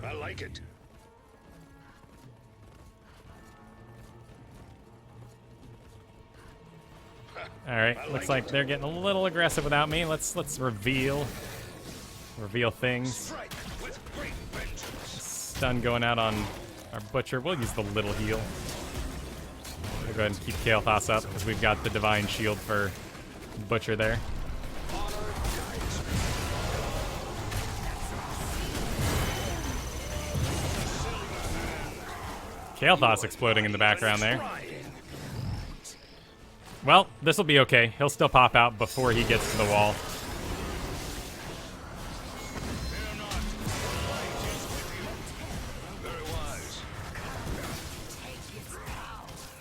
S8: I like it.
S1: All right, looks like they're getting a little aggressive without me. Let's reveal things.
S8: Strike with great vengeance.
S1: Stun going out on our butcher. We'll use the little heal. We'll go ahead and keep Kael'thas up because we've got the divine shield for butcher there. Kael'thas exploding in the background there. Well, this will be okay. He'll still pop out before he gets to the wall.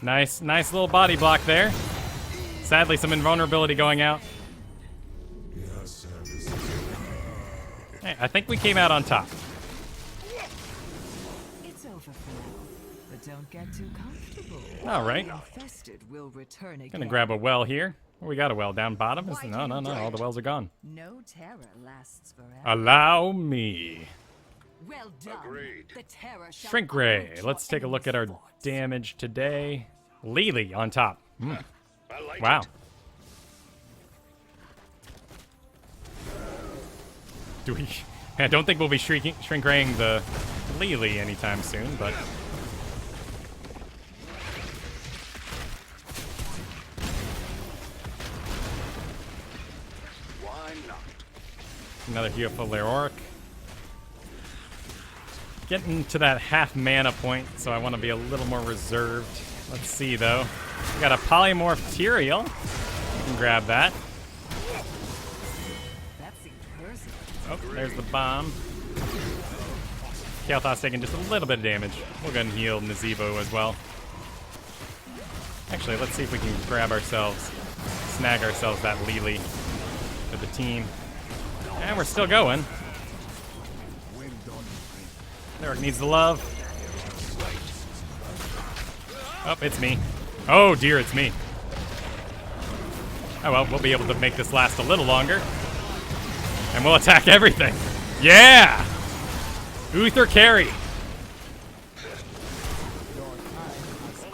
S1: Nice little body block there. Sadly, some invulnerability going out. Hey, I think we came out on top.
S9: It's over for now, but don't get too comfortable.
S1: All right.
S9: Infested will return again.
S1: Gonna grab a well here. Oh, we got a well down bottom. No, all the wells are gone.
S9: No terror lasts forever.
S1: Allow me.
S9: Well done.
S8: Agreed.
S9: The terror shall
S1: Shrink Ray.
S9: approach
S1: Let's take a look at our
S9: your forts.
S1: damage today. Lily on top.
S8: I like
S1: Wow.
S8: it.
S1: Do we? I don't think we'll be shrink raying the Lily anytime soon, but
S8: Why not?
S1: another heal for Leoric. Getting to that half mana point, so I want to be a little more reserved. Let's see though. We got a polymorph Tyrael. You can grab that.
S9: That seemed personal.
S1: Oh, there's the bomb. Kael'thas taking just a little bit of damage. We'll go ahead and heal Nazeebo as well. Actually, let's see if we can grab ourselves, snag ourselves that Lily for the team. And we're still going. Eric needs the love. Oh, it's me. Oh dear, it's me. Oh well, we'll be able to make this last a little longer. And we'll attack everything. Yeah! Uther carry.
S8: On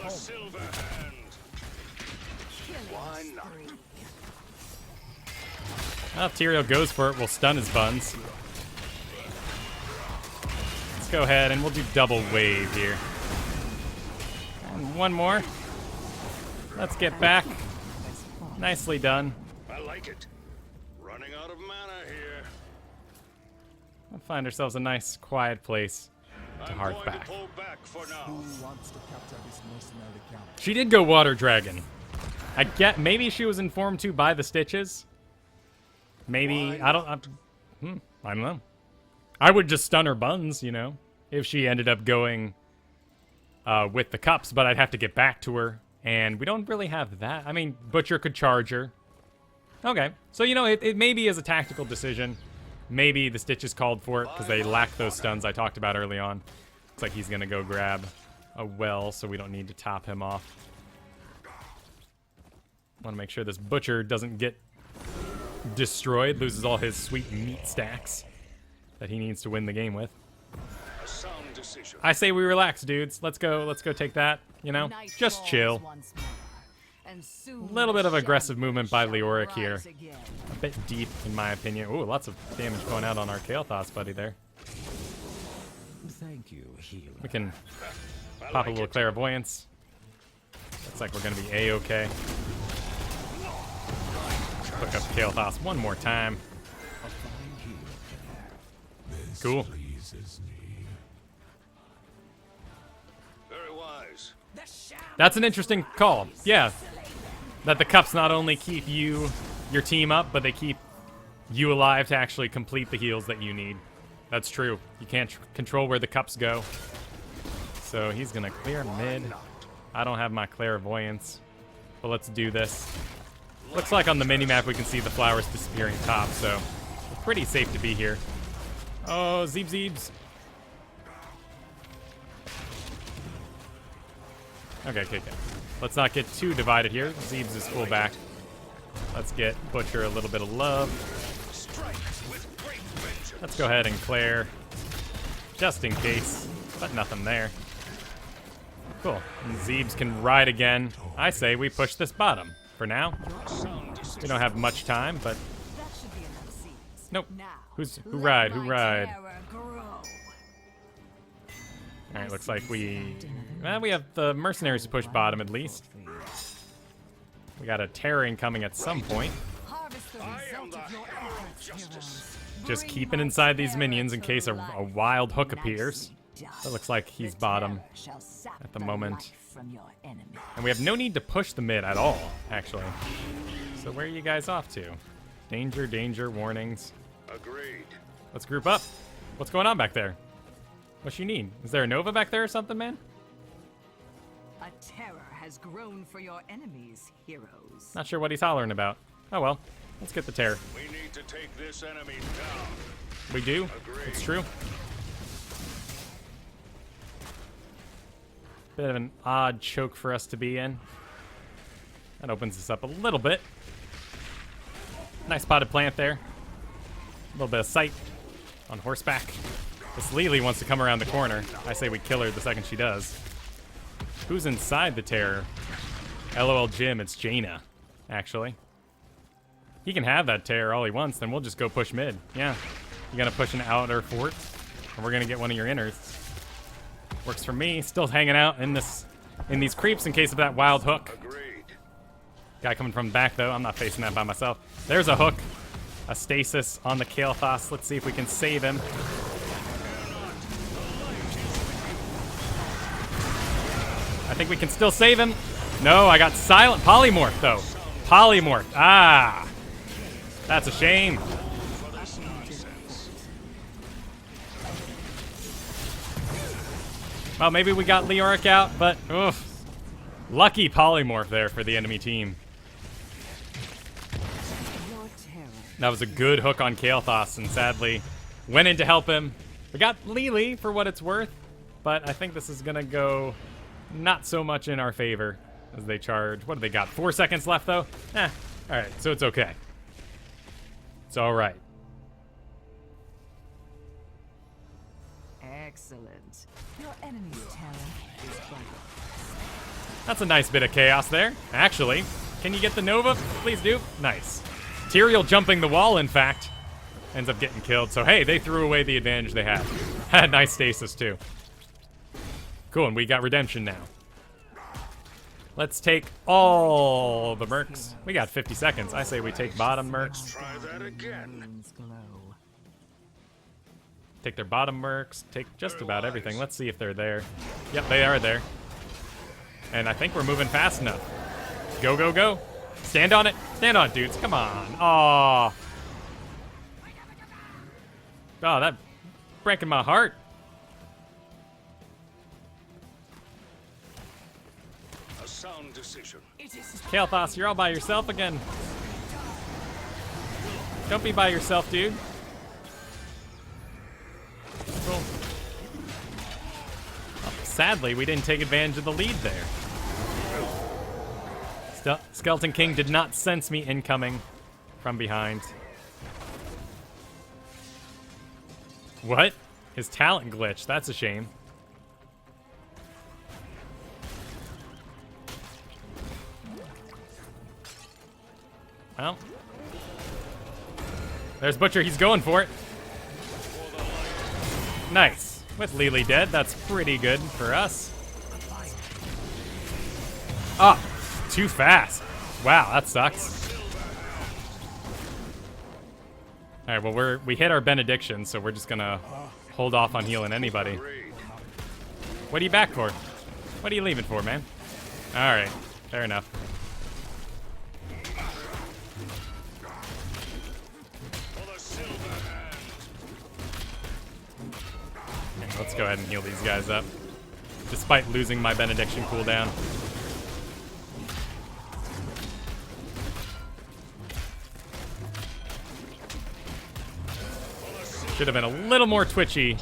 S8: a silver hand. Why not?
S1: Well, if Tyrael goes for it, we'll stun his buns. Let's go ahead and we'll do double wave here. And one more. Let's get back. Nicely done.
S8: I like it. Running out of mana here.
S1: We'll find ourselves a nice, quiet place to
S8: I'm
S1: hearth
S8: going
S1: back.
S8: to pull back for now.
S1: She did go water dragon. I get maybe she was informed to by the stitches. Maybe I don't know. I would just stun her buns, you know, if she ended up going with the cups, but I'd have to get back to her, and we don't really have that. I mean, Butcher could charge her. Okay, so you know, it maybe is a tactical decision. Maybe the stitches called for it because they lack those stuns I talked about early on. Looks like he's gonna go grab a well, so we don't need to top him off. Want to make sure this Butcher doesn't get destroyed, loses all his sweet meat stacks that he needs to win the game with.
S8: A sound decision.
S1: I say we relax, dudes. Let's go take that, you know?
S9: Night
S1: Just
S9: falls
S1: chill.
S9: once more, and soon
S1: A little
S9: the
S1: bit of aggressive
S9: shadows
S1: movement by
S9: shall
S1: Leoric here.
S9: rise again.
S1: A bit deep, in my opinion. Ooh, lots of damage going out on our Kael'thas buddy there.
S5: Thank you, healer.
S1: We can
S8: I
S1: pop a
S8: like
S1: little
S8: it.
S1: clairvoyance. Looks like we're gonna be A-okay. Hook up Kael'thas one more time. Cool.
S8: Very wise.
S1: That's an interesting call. Yeah. That the cups not only keep your team up, but they keep you alive to actually complete the heals that you need. That's true. You can't control where the cups go. So he's gonna clear mid. I don't have my clairvoyance, but let's do this. Looks like on the minimap we can see the flowers disappearing top, so we're pretty safe to be here. Oh, Zeebs. Okay. Let's not get too divided here. Zeebs is full back. Let's get Butcher a little bit of love. Let's go ahead and clear, just in case, but nothing there. Cool. And Zeebs can ride again. I say we push this bottom for now. We don't have much time, but
S9: That should be enough seeds.
S1: nope.
S9: Now,
S1: Who ride? Who ride?
S9: terror grow.
S1: All right, looks like we have the mercenaries to push bottom at least. We got a terror incoming at some point.
S9: Harvest the result of your efforts, heroes.
S1: Just
S9: Bring
S1: keeping
S9: my
S1: inside these
S9: terror
S1: minions in
S9: to
S1: case a
S9: life.
S1: wild hook
S9: Nicely
S1: appears.
S9: done.
S1: It looks like he's
S9: The
S1: bottom
S9: terror shall sap
S1: at the moment.
S9: life from your enemy.
S1: And we have no need to push the mid at all, actually. So where are you guys off to? Danger, danger, warnings.
S8: Agreed.
S1: Let's group up. What's going on back there? What you need? Is there a Nova back there or something, man?
S9: A terror has grown for your enemies, heroes.
S1: Not sure what he's hollering about. Oh well, let's get the terror.
S8: We need to take this enemy down.
S1: We do.
S8: Agreed.
S1: It's true. Bit of an odd choke for us to be in. That opens us up a little bit. Nice potted plant there. A little bit of sight on horseback. This Lily wants to come around the corner. I say we kill her the second she does. Who's inside the terror? LOL Jim, it's Jaina, actually. He can have that terror all he wants, then we'll just go push mid. Yeah. You gonna push an outer fort, and we're gonna get one of your inners. Works for me. Still hanging out in these creeps in case of that wild hook.
S8: Agreed.
S1: Guy coming from the back though. I'm not facing that by myself. There's a hook. A stasis on the Kael'thas. Let's see if we can save him. I think we can still save him. No, I got silent polymorph though. Polymorph. Ah. That's a shame. Well, maybe we got Leoric out, but oof. Lucky polymorph there for the enemy team.
S9: Your terror.
S1: That was a good hook on Kael'thas, and sadly went in to help him. We got Lily for what it's worth, but I think this is gonna go not so much in our favor as they charge. What do they got? 4 seconds left though? All right, so it's okay. It's all right.
S9: Excellent. Your enemy's terror is broken.
S1: That's a nice bit of chaos there. Actually, can you get the Nova? Please do. Nice. Tyrael jumping the wall, in fact, ends up getting killed. So, hey, they threw away the advantage they had. Had nice stasis, too. Cool, and we got redemption now. Let's take all the mercs. We got 50 seconds. I say we take bottom mercs.
S8: Try that again.
S9: Moons glow.
S1: Take their bottom mercs. Take just about everything. Let's see if they're there. Yep, they are there. And I think we're moving fast enough. Go, go, go. Stand on it. Stand on it, dudes. Come on. Aw. Oh, that breaking my heart.
S8: A sound decision.
S1: Kael'thas, you're all by yourself again. Don't be by yourself, dude. Cool. Well, sadly, we didn't take advantage of the lead there. Skeleton King did not sense me incoming from behind. What? His talent glitch. That's a shame. Well. There's Butcher. He's going for it. Nice. With Lily dead, that's pretty good for us. Ah, too fast. Wow, that sucks. All right, well, we hit our benediction, so we're just gonna hold off on healing anybody. What are you back for? What are you leaving for, man? All right, fair enough. Yeah, let's go ahead and heal these guys up, despite losing my benediction cooldown. Should have been a little more twitchy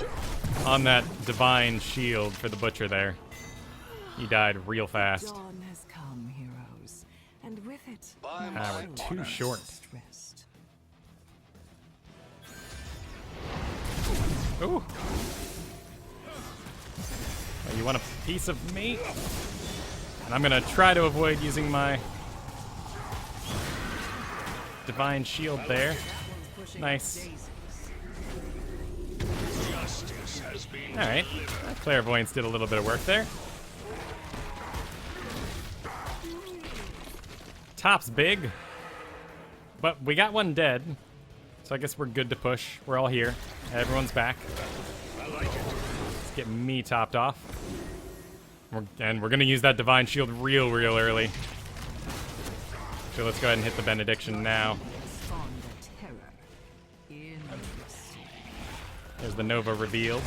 S1: on that divine shield for the butcher there. He died real fast.
S9: Dawn has come, heroes, and with it,
S2: By
S9: my
S2: my
S1: We're too short.
S9: rest.
S1: Ooh. Oh, you want a piece of me? And I'm gonna try to avoid using my divine shield there. Nice. Alright. Clairvoyance did a little bit of work there. Top's big. But we got one dead. So I guess we're good to push. We're all here. Everyone's back. Let's get me topped off. And we're gonna use that divine shield real early. So let's go ahead and hit the benediction now. There's the Nova revealed.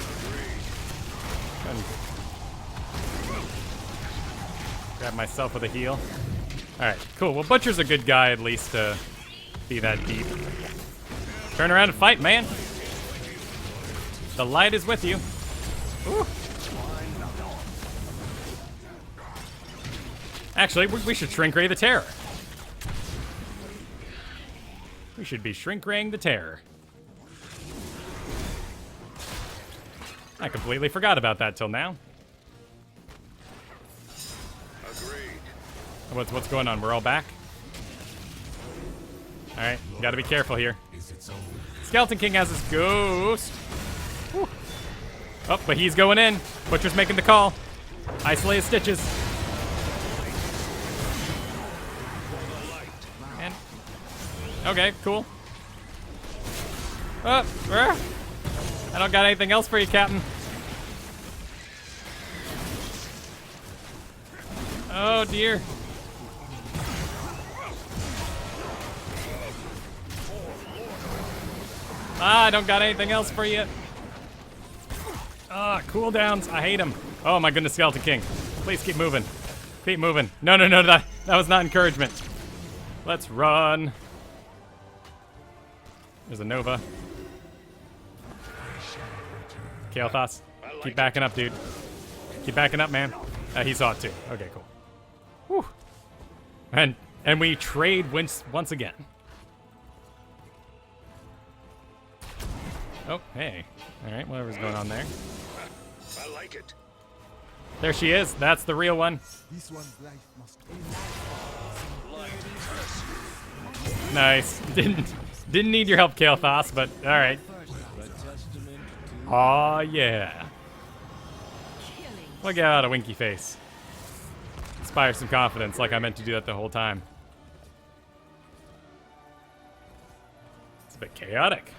S1: And grab myself with a heal. Alright, cool. Well, Butcher's a good guy at least to be that deep. Turn around and fight, man. The light is with you. Ooh. Actually, we should shrink ray the terror. We should be shrink raying the terror. I completely forgot about that till now.
S2: Agreed.
S1: What's going on? We're all back? Alright, gotta be careful here. Skeleton King has his ghost. Whew. Oh, but he's going in. Butcher's making the call. Isolate his stitches. And okay, cool. Oh, I don't got anything else for you, Captain. Oh dear. I don't got anything else for you. Cooldowns. I hate them. Oh my goodness, Skeleton King. Please keep moving. Keep moving. No, that was not encouragement. Let's run. There's a Nova. Kael'thas, keep backing up, dude. Keep backing up, man. He saw it too. Okay, cool. Whew. And we trade once again. Oh, hey. All right, whatever's going on there.
S2: I like it.
S1: There she is. That's the real one.
S6: This one's life must
S1: Nice. Didn't need your help, Kael'thas, but all right. Aw, yeah. We'll get out a winky face. Inspire some confidence, like I meant to do that the whole time. It's a bit chaotic.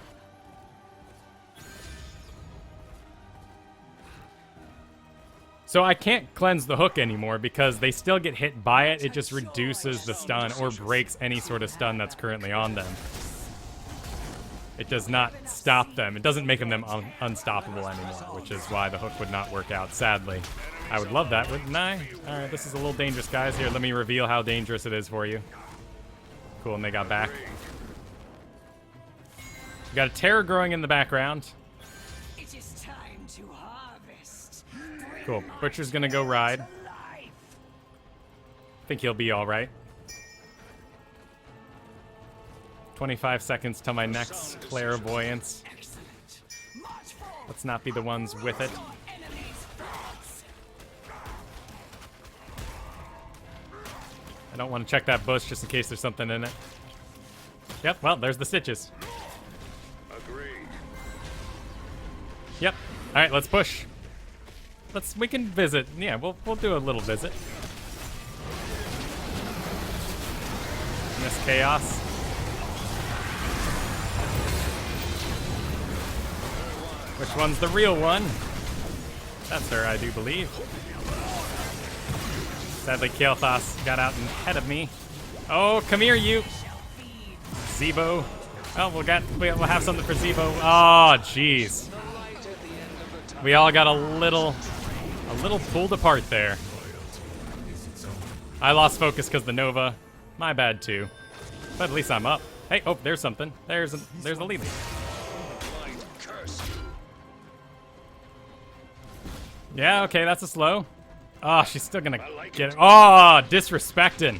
S1: So I can't cleanse the hook anymore because they still get hit by it. It just reduces the stun or breaks any sort of stun that's currently on them. It does not stop them. It doesn't make them unstoppable anymore, which is why the hook would not work out, sadly. I would love that, wouldn't I? All right, this is a little dangerous, guys. Here, let me reveal how dangerous it is for you. Cool, and they got back. We got a terror growing in the background.
S9: It is time to harvest.
S1: Cool. Butcher's gonna go ride. Think he'll be all right. 25 seconds till my next clairvoyance. Let's not be the ones with it. I don't want to check that bush just in case there's something in it. Yep, well, there's the stitches.
S2: Agreed.
S1: Yep. All right, let's push. We can visit. Yeah, we'll do a little visit. In this chaos. Which one's the real one? That's her, I do believe. Sadly, Kael'thas got out ahead of me. Oh, come here, you. Zebo. Oh, we'll have something for Zebo. Oh, jeez. We all got a little pulled apart there. I lost focus because the Nova. My bad too. But at least I'm up. Hey, oh, there's something. There's a Lily. Yeah, okay, that's a slow. Oh, she's still gonna get it. Oh, disrespecting.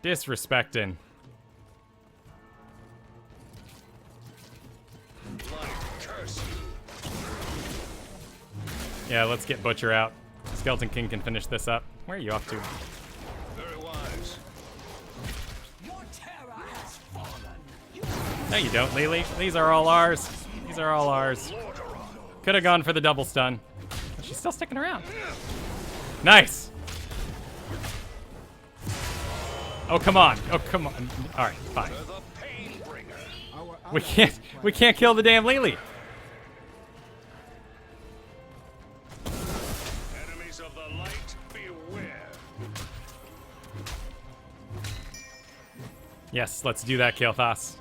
S1: Disrespecting. Yeah, let's get Butcher out. Skeleton King can finish this up. Where are you off to?
S2: Very wise.
S3: Your terror has fallen.
S1: No, you don't, Lily. These are all ours. These are all ours. Could have gone for the double stun. But she's still sticking around. Nice. Oh, come on. Oh, come on. All right, fine. We can't kill the damn Lily.
S2: Enemies of the light, beware.
S1: Yes, let's do that, Kael'thas.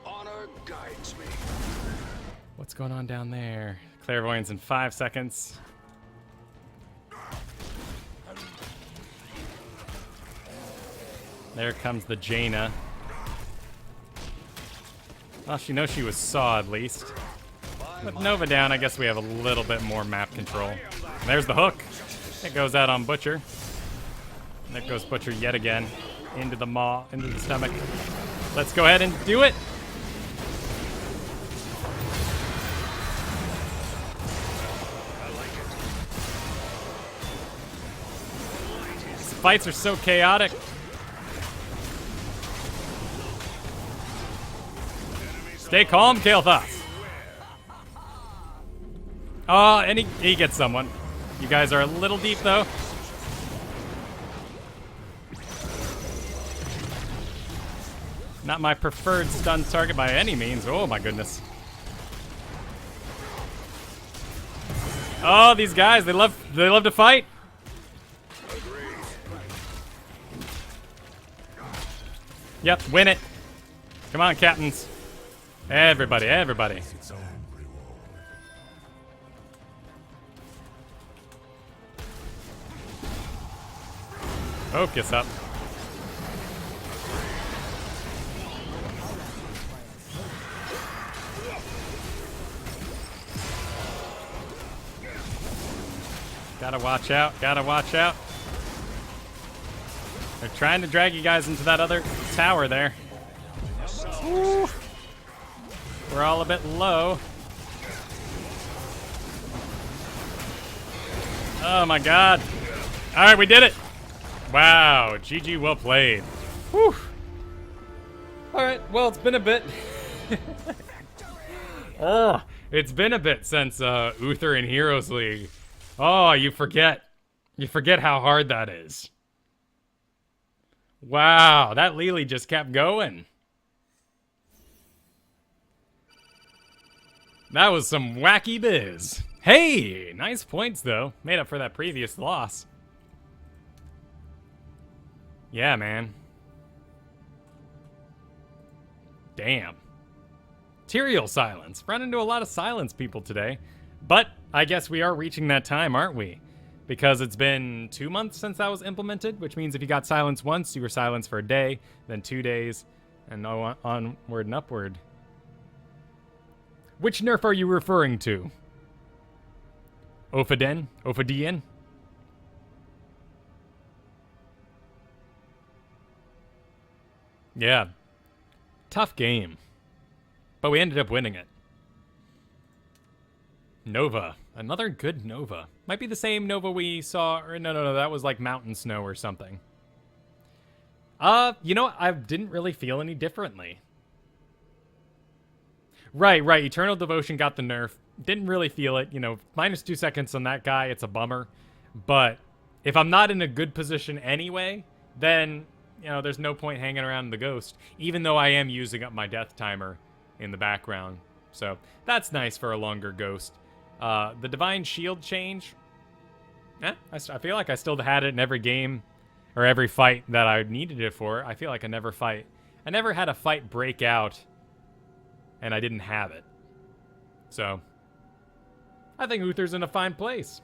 S2: Honor guides me.
S1: What's going on down there? Clairvoyance in 5 seconds. There comes the Jaina. Well, she knows she was saw at least. With Nova down, I guess we have a little bit more map control. And there's the hook. It goes out on Butcher. And there goes Butcher yet again. Into the maw, into the stomach. Let's go ahead and do it. These fights are so chaotic. Stay calm, Kael'thas. Oh, and he gets someone. You guys are a little deep, though. Not my preferred stun target by any means. Oh, my goodness. Oh, these guys, they love to fight. Yep, win it. Come on, captains. Everybody, everybody. Focus up. Gotta watch out, gotta watch out. They're trying to drag you guys into that other tower there. Ooh. We're all a bit low. Oh my god. Alright, we did it. Wow, GG, well played. Whew. Alright, well, it's been a bit. Oh, it's been a bit since Uther and Heroes League. Oh, you forget. You forget how hard that is. Wow, that Lily just kept going. That was some wacky biz. Hey, nice points though. Made up for that previous loss. Yeah, man. Damn. Tyrael silence. Run into a lot of silence people today. But I guess we are reaching that time, aren't we? Because it's been 2 months since that was implemented, which means if you got silence once, you were silenced for a day, then 2 days, and onward and upward. Which nerf are you referring to? Ophidian? Ophidian? Yeah. Tough game. But we ended up winning it. Nova. Another good Nova. Might be the same Nova we saw, or no, that was like Mountain Snow or something. You know, I didn't really feel any differently. Right. Eternal Devotion got the nerf. Didn't really feel it. You know, -2 seconds on that guy, it's a bummer. But if I'm not in a good position anyway, then, you know, there's no point hanging around the Ghost. Even though I am using up my death timer in the background. So, that's nice for a longer Ghost. The Divine Shield change, I feel like I still had it in every game, or every fight that I needed it for. I feel like I never had a fight break out, and I didn't have it. So, I think Uther's in a fine place.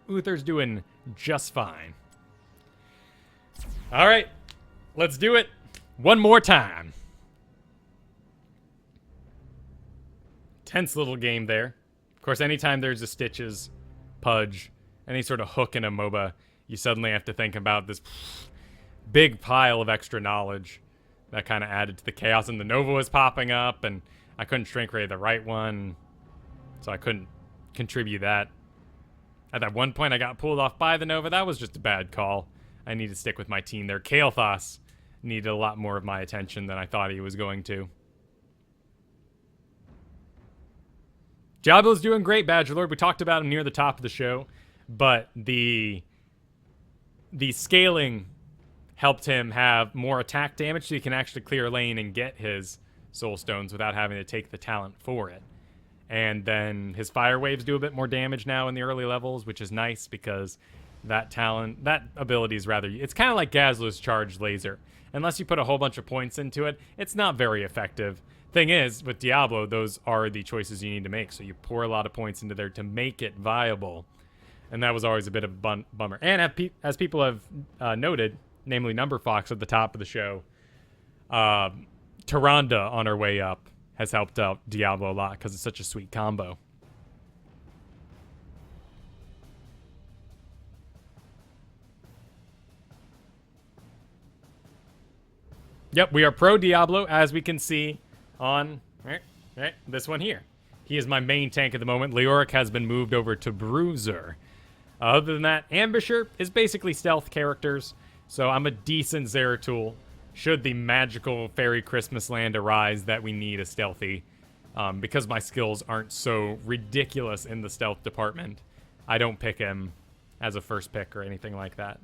S1: Uther's doing just fine. Alright, let's do it one more time. Tense little game there. Of course, anytime there's a Stitches, Pudge, any sort of hook in a MOBA, you suddenly have to think about this big pile of extra knowledge that kind of added to the chaos. And the Nova was popping up, and I couldn't shrink ray the right one, so I couldn't contribute that. At that one point, I got pulled off by the Nova. That was just a bad call. I need to stick with my team there. Kael'thas needed a lot more of my attention than I thought he was going to. Diablo's doing great, Badgerlord. We talked about him near the top of the show, but the scaling helped him have more attack damage, so he can actually clear a lane and get his Soul Stones without having to take the talent for it. And then his Fire Waves do a bit more damage now in the early levels, which is nice because that ability is rather... It's kind of like Gazlo's Charged Laser. Unless you put a whole bunch of points into it, it's not very effective. Thing is, with Diablo, those are the choices you need to make. So you pour a lot of points into there to make it viable. And that was always a bit of a bummer. And as people have noted, namely Number Fox at the top of the show, Tyrande on her way up has helped out Diablo a lot because it's such a sweet combo. Yep, we are pro Diablo, as we can see on this one here. He is my main tank at the moment. Leoric has been moved over to Bruiser. Other than that, Ambusher is basically stealth characters, so I'm a decent Zeratul. Should the magical fairy Christmas land arise that we need a stealthy, because my skills aren't so ridiculous in the stealth department, I don't pick him as a first pick or anything like that.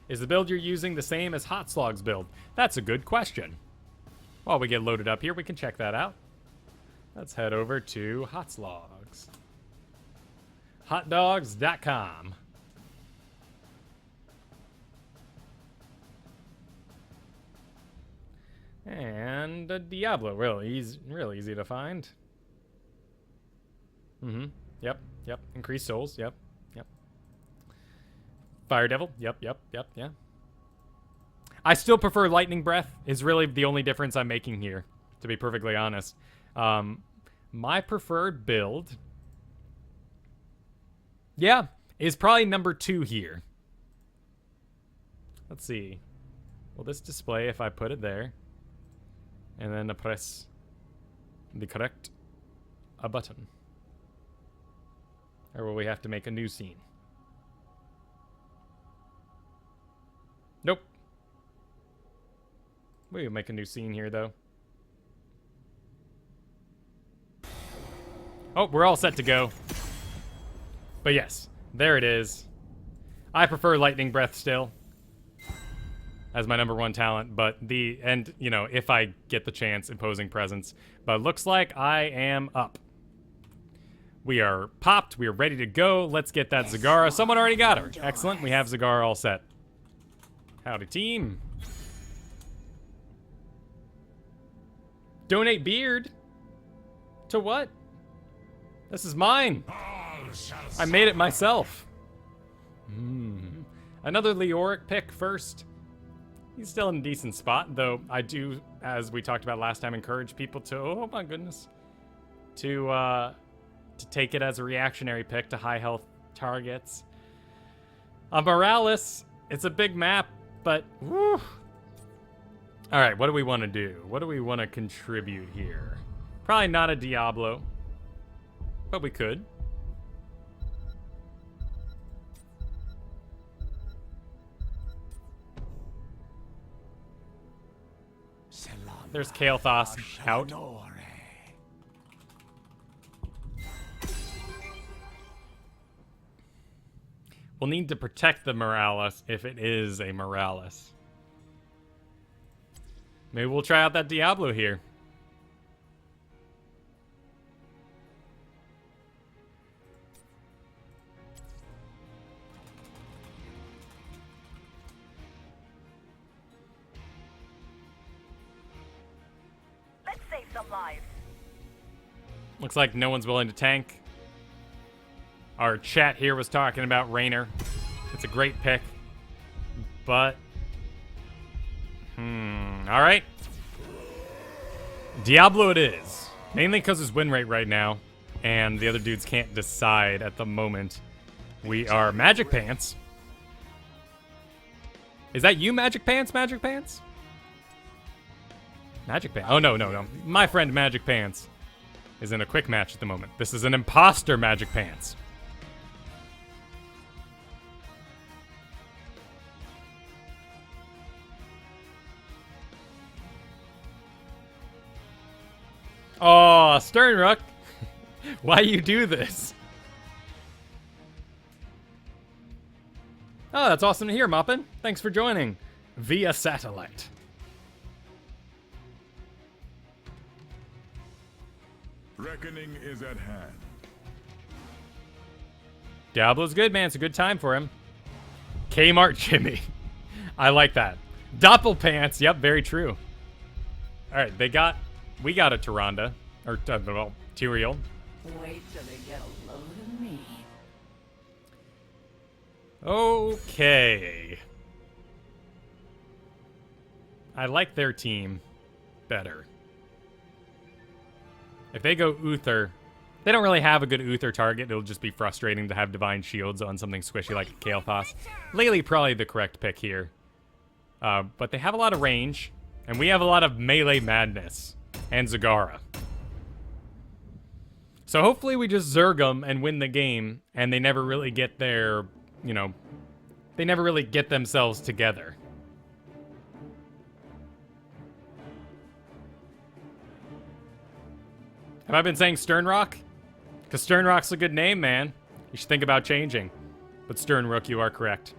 S1: Is the build you're using the same as Hot Slog's build? That's a good question. While we get loaded up here, we can check that out. Let's head over to Hot Slogs. Hotdogs.com. And a Diablo, real easy to find. Yep. Increased souls, yep. Fire Devil, yep, yeah. I still prefer Lightning Breath, is really the only difference I'm making here, to be perfectly honest. My preferred build, yeah, is probably number 2 here. Let's see. Will this display if I put it there? And then I press the correct button. Or will we have to make a new scene? Nope. We'll make a new scene here, though. Oh, we're all set to go. But yes, there it is. I prefer Lightning Breath still as my number 1 talent, but if I get the chance, Imposing Presence. But looks like I am up. We are popped. We are ready to go. Let's get that Zagara. Someone already got her. Excellent. We have Zagara all set. Howdy, team. Donate beard? To what? This is mine. I made it myself. Another Leoric pick first. He's still in a decent spot, though I do, as we talked about last time, encourage people to, oh my goodness, to take it as a reactionary pick to high health targets. Morales, it's a big map, but whew. All right, what do we want to do? What do we want to contribute here? Probably not a Diablo, but we could. There's Kael'thas out. We'll need to protect the Morales if it is a Morales. Maybe we'll try out that Diablo here.
S9: Let's save some lives.
S1: Looks like no one's willing to tank. Our chat here was talking about Raynor. It's a great pick. But... All right. Diablo it is. Mainly because his win rate right now, and the other dudes can't decide at the moment. We are Magic Pants. Is that you, Magic Pants? Magic Pants? Magic Pants. Oh, no, no, no. My friend Magic Pants is in a quick match at the moment. This is an imposter Magic Pants. Oh, Sternrook. Why you do this? Oh, that's awesome to hear, Moppin. Thanks for joining via satellite.
S8: Reckoning is at hand.
S1: Diablo's good, man. It's a good time for him. Kmart Jimmy. I like that. Doppelpants. Yep, very true. All right, we got a Tyrande. Or, well, Tyrael.
S4: Wait till they get a load of me.
S1: Okay. I like their team better. If they go Uther, they don't really have a good Uther target. It'll just be frustrating to have Divine Shields on something squishy like Kael'thas. Laylee probably the correct pick here. But they have a lot of range, and we have a lot of melee madness and Zagara. So hopefully we just Zerg them and win the game, and they never really get their, you know, they never really get themselves together. Have I been saying Sternrock? Because Sternrock's a good name, man. You should think about changing. But Sternrook, you are correct.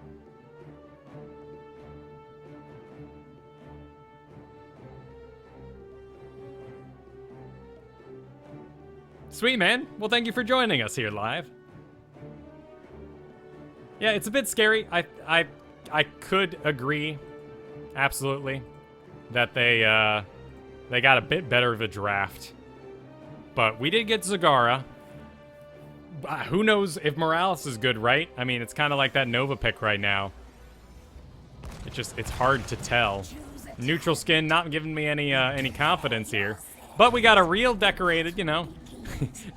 S1: Sweet, man. Well, thank you for joining us here live. Yeah, it's a bit scary. I could agree, absolutely, that they got a bit better of a draft. But we did get Zagara. Who knows if Morales is good, right? I mean, it's kind of like that Nova pick right now. It's hard to tell. Neutral skin not giving me any confidence here. But we got a real decorated, you know.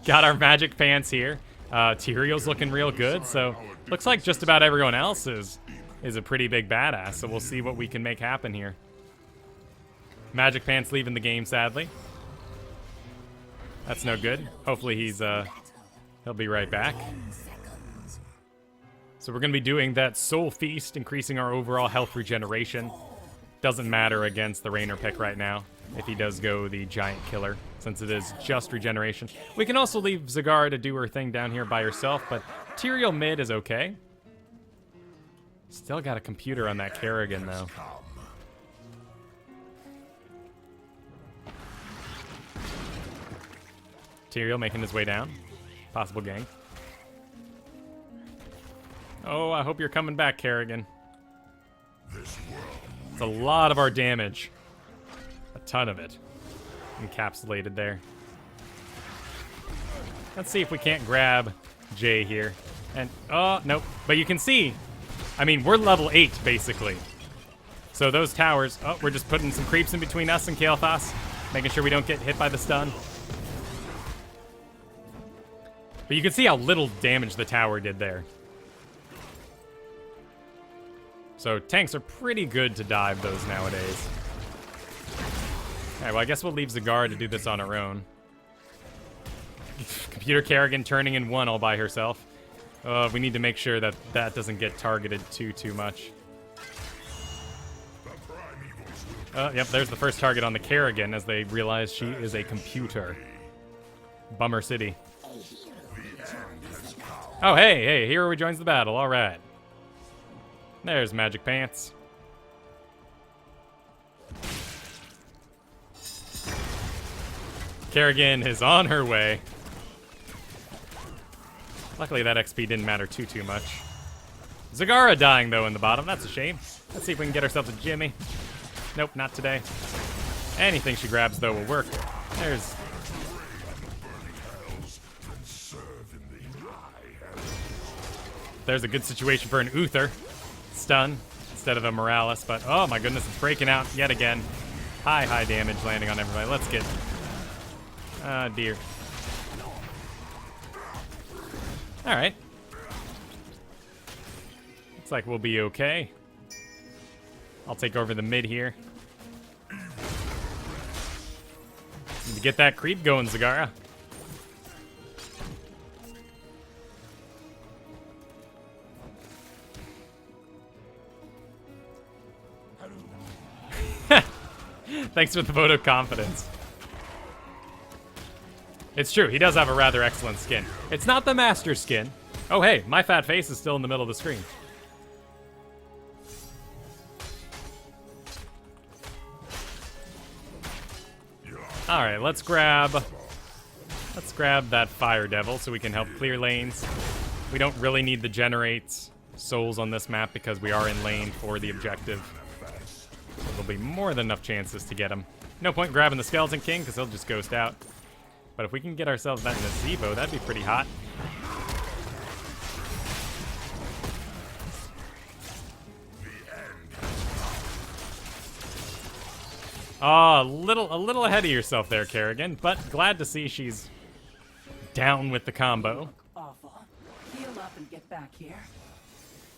S1: Got our Magic Pants here. Tyrael's looking real good, so looks like just about everyone else is a pretty big badass, so we'll see what we can make happen here. Magic Pants leaving the game, sadly. That's no good. Hopefully he'll be right back. So we're going to be doing that Soul Feast, increasing our overall health regeneration. Doesn't matter against the Raynor pick right now, if he does go the Giant Killer, since it is just regeneration. We can also leave Zagara to do her thing down here by herself, but Tyrael mid is okay. Still got a computer on that Kerrigan, though. Tyrael making his way down. Possible gank. Oh, I hope you're coming back, Kerrigan. It's a lot of our damage. A ton of it. Encapsulated there. Let's see if we can't grab Jay here. And, oh, nope. But you can see, I mean, we're level 8, basically. So those towers, oh, we're just putting some creeps in between us and Kael'thas, making sure we don't get hit by the stun. But you can see how little damage the tower did there. So tanks are pretty good to dive those nowadays. Alright, well I guess we'll leave Zagara to do this on her own. Computer Kerrigan turning in 1 all by herself. We need to make sure that that doesn't get targeted too much. Yep, there's the first target on the Kerrigan as they realize she is a computer. Bummer City. Oh, hey, hero rejoins the battle. All right. There's Magic Pants. Kerrigan is on her way. Luckily, that XP didn't matter too much. Zagara dying, though, in the bottom. That's a shame. Let's see if we can get ourselves a Jimmy. Nope, not today. Anything she grabs, though, will work. There's a good situation for an Uther. Stun instead of a Morales, but oh my goodness, it's breaking out yet again. High damage landing on everybody. Let's get... Ah, dear. Alright. Looks like we'll be okay. I'll take over the mid here. Need to get that creep going, Zagara. Thanks for the vote of confidence. It's true, he does have a rather excellent skin. It's not the master skin. Oh hey, my fat face is still in the middle of the screen. Alright, let's grab that fire devil so we can help clear lanes. We don't really need the generate souls on this map because we are in lane for the objective. So there'll be more than enough chances to get him. No point grabbing the Skeleton King because he'll just ghost out. But if we can get ourselves that Nazebo, that'd be pretty hot. Oh, a little ahead of yourself there, Kerrigan, but glad to see she's down with the combo.
S10: Awful. Heal up and get back here.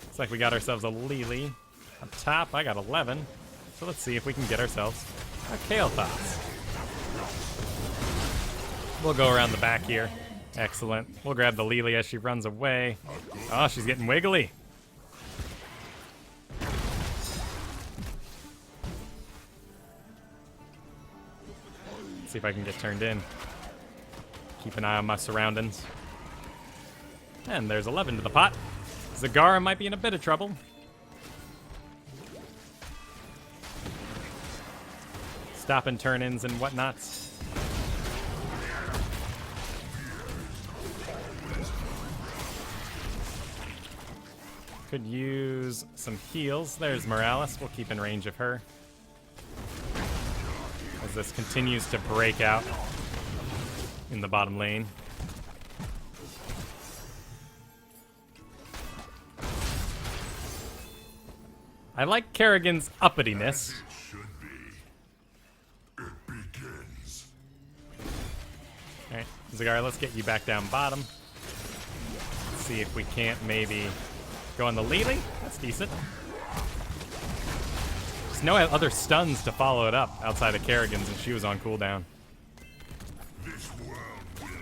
S1: Looks like we got ourselves a Lily. Up top, I got 11. So let's see if we can get ourselves a Kael'thas. We'll go around the back here. Excellent. We'll grab the Lily as she runs away. Oh, she's getting wiggly. Let's see if I can get turned in. Keep an eye on my surroundings. And there's 11 to the pot. Zagara might be in a bit of trouble. Stop and turn-ins and whatnot. Could use some heals. There's Morales. We'll keep in range of her. As this continues to break out in the bottom lane. I like Kerrigan's uppityness. Alright, Zagara, let's get you back down bottom. Let's see if we can't maybe go on the Lily. That's decent. There's no other stuns to follow it up outside of Kerrigan's, and she was on cooldown.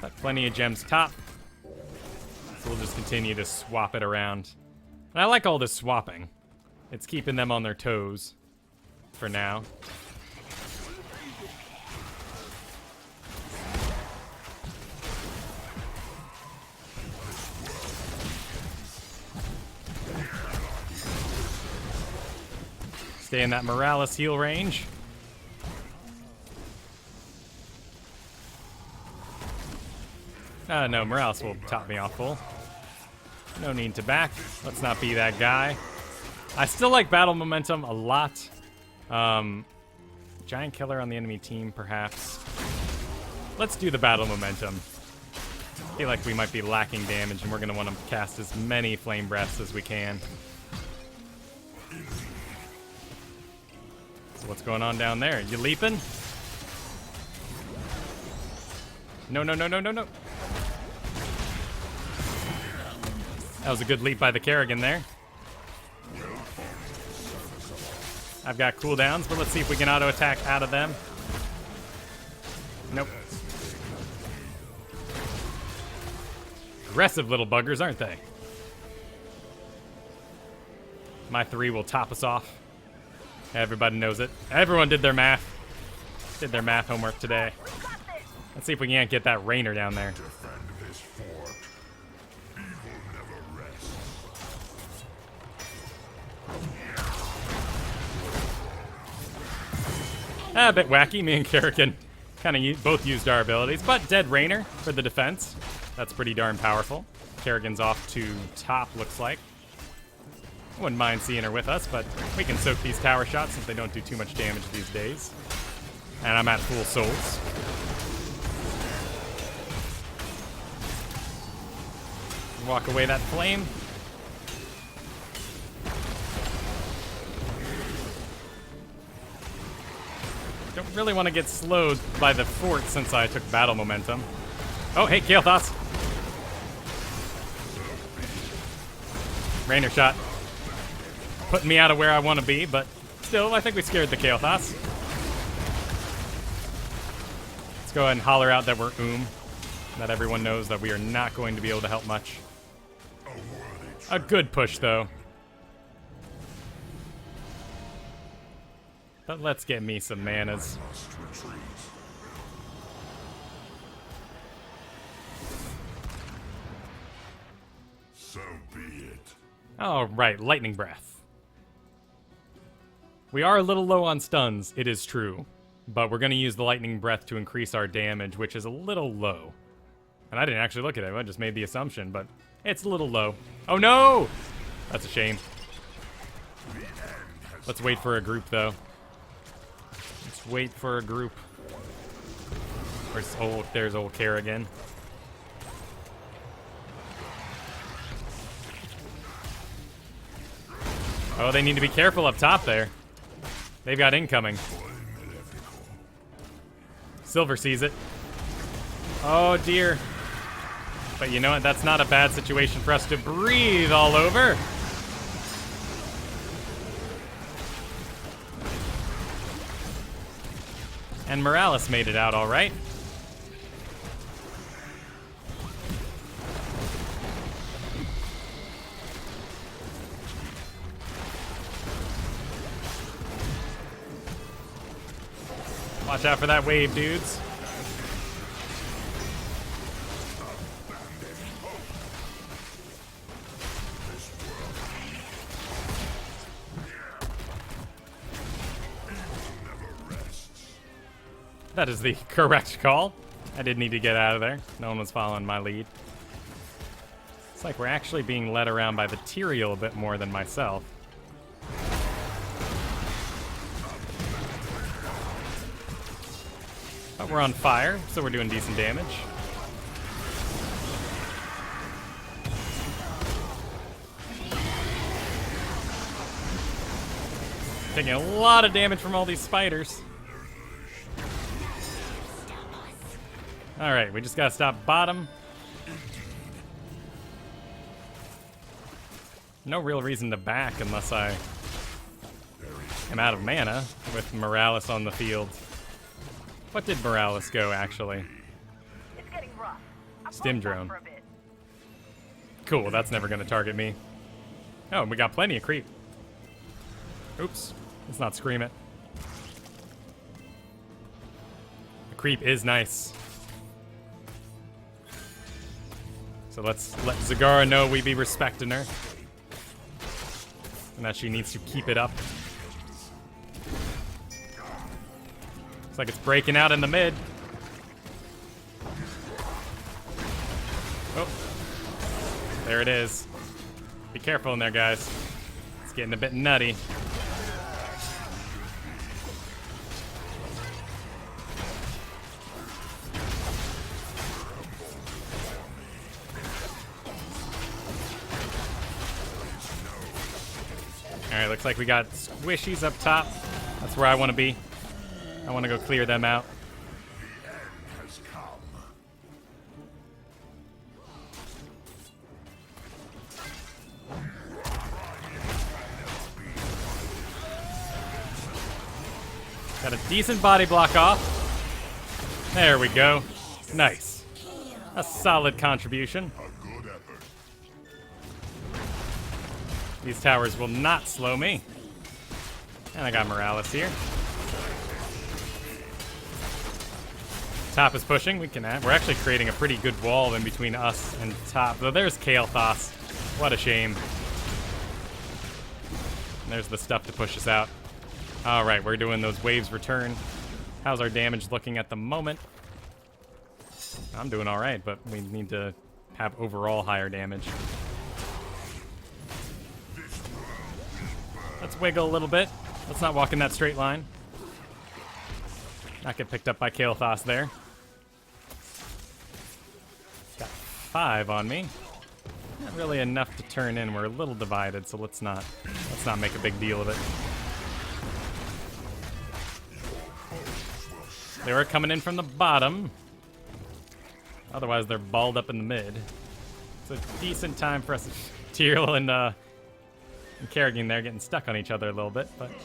S1: Got plenty of gems top. So we'll just continue to swap it around. And I like all this swapping. It's keeping them on their toes for now. Stay in that Morales heal range. No, Morales will top me off full. No need to back. Let's not be that guy. I still like battle momentum a lot. Giant killer on the enemy team, perhaps. Let's do the battle momentum. I feel like we might be lacking damage, and we're going to want to cast as many flame breaths as we can. So what's going on down there? You leaping? No. That was a good leap by the Kerrigan there. I've got cooldowns, but let's see if we can auto-attack out of them. Nope. Aggressive little buggers, aren't they? My 3 will top us off. Everybody knows it. Everyone did their math. Did their math homework today. Let's see if we can't get that Rainer down there. A bit wacky. Me and Kerrigan kind of both used our abilities, but dead Rainer for the defense. That's pretty darn powerful. Kerrigan's off to top, looks like. Wouldn't mind seeing her with us, but we can soak these tower shots since they don't do too much damage these days. And I'm at full souls. Walk away that flame. Go. really want to get slowed by the fort since I took battle momentum. Oh, hey, Kael'thas. Rainer shot. Putting me out of where I want to be, but still, I think we scared the Kael'thas. Let's go ahead and holler out that we're that everyone knows that we are not going to be able to help much. A good push, though. But let's get me some manas.
S8: So be it.
S1: All right, lightning breath. We are a little low on stuns, it is true. But we're going to use the lightning breath to increase our damage, which is a little low. And I didn't actually look at it, I just made the assumption, but it's a little low. Oh no! That's a shame. Let's wait for a group, though. Let's wait for a group. There's old Kerrigan. Oh, they need to be careful up top there. They've got incoming. Silver sees it. Oh, dear. But you know what? That's not a bad situation for us to breathe all over. And Morales made it out all right. Watch out for that wave, dudes. That is the correct call. I did need to get out of there. No one was following my lead. It's like we're actually being led around by the Tyrael a bit more than myself. But we're on fire, so we're doing decent damage. Taking a lot of damage from all these spiders. Alright, we just gotta stop bottom. No real reason to back unless I am out of mana with Morales on the field. What did Morales go, actually?
S11: It's getting rough.
S1: Stim drone. Cool, that's never gonna target me. Oh, we got plenty of creep. Oops, let's not scream it. The creep is nice. So let's let Zagara know we be respecting her. And that she needs to keep it up. Looks like it's breaking out in the mid. Oh. There it is. Be careful in there, guys. It's getting a bit nutty. Alright, looks like we got squishies up top. That's where I want to be. I want to go clear them out.
S8: The end has come.
S1: Got a decent body block off. There we go. Nice. A solid contribution.
S8: A good effort.
S1: These towers will not slow me. And I got Morales here. Top is pushing. We're actually creating a pretty good wall in between us and top. Though there's Kael'thas. What a shame. And there's the stuff to push us out. All right, we're doing those waves return. How's our damage looking at the moment? I'm doing all right, but we need to have overall higher damage. Let's wiggle a little bit. Let's not walk in that straight line. Not get picked up by Kael'thas there. Got 5 on me. Not really enough to turn in. We're a little divided, so let's not make a big deal of it. They were coming in from the bottom. Otherwise, they're balled up in the mid. It's a decent time for us. Tyrael and Kerrigan there getting stuck on each other a little bit, but looks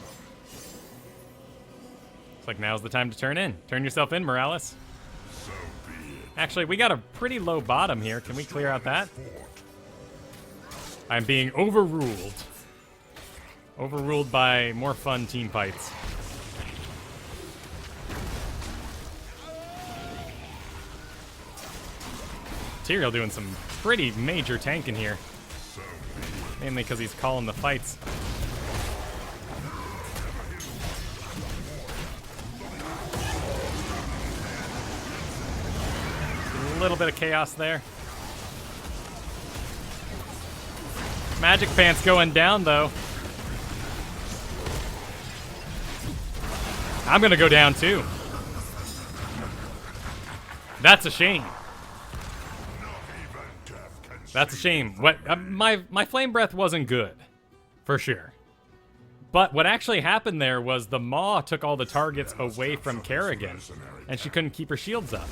S1: like now's the time to turn in. Turn yourself in, Morales. Actually, we got a pretty low bottom here. Can we clear out that? I'm being overruled. Overruled by more fun team fights. Tyrael doing some pretty major tanking here. Mainly because he's calling the fights. A little bit of chaos there. Magic Pants going down, though. I'm gonna go down, too. That's a shame. That's a shame. What my flame breath wasn't good, for sure. But what actually happened there was the Maw took all the targets away from Kerrigan, and she couldn't keep her shields up.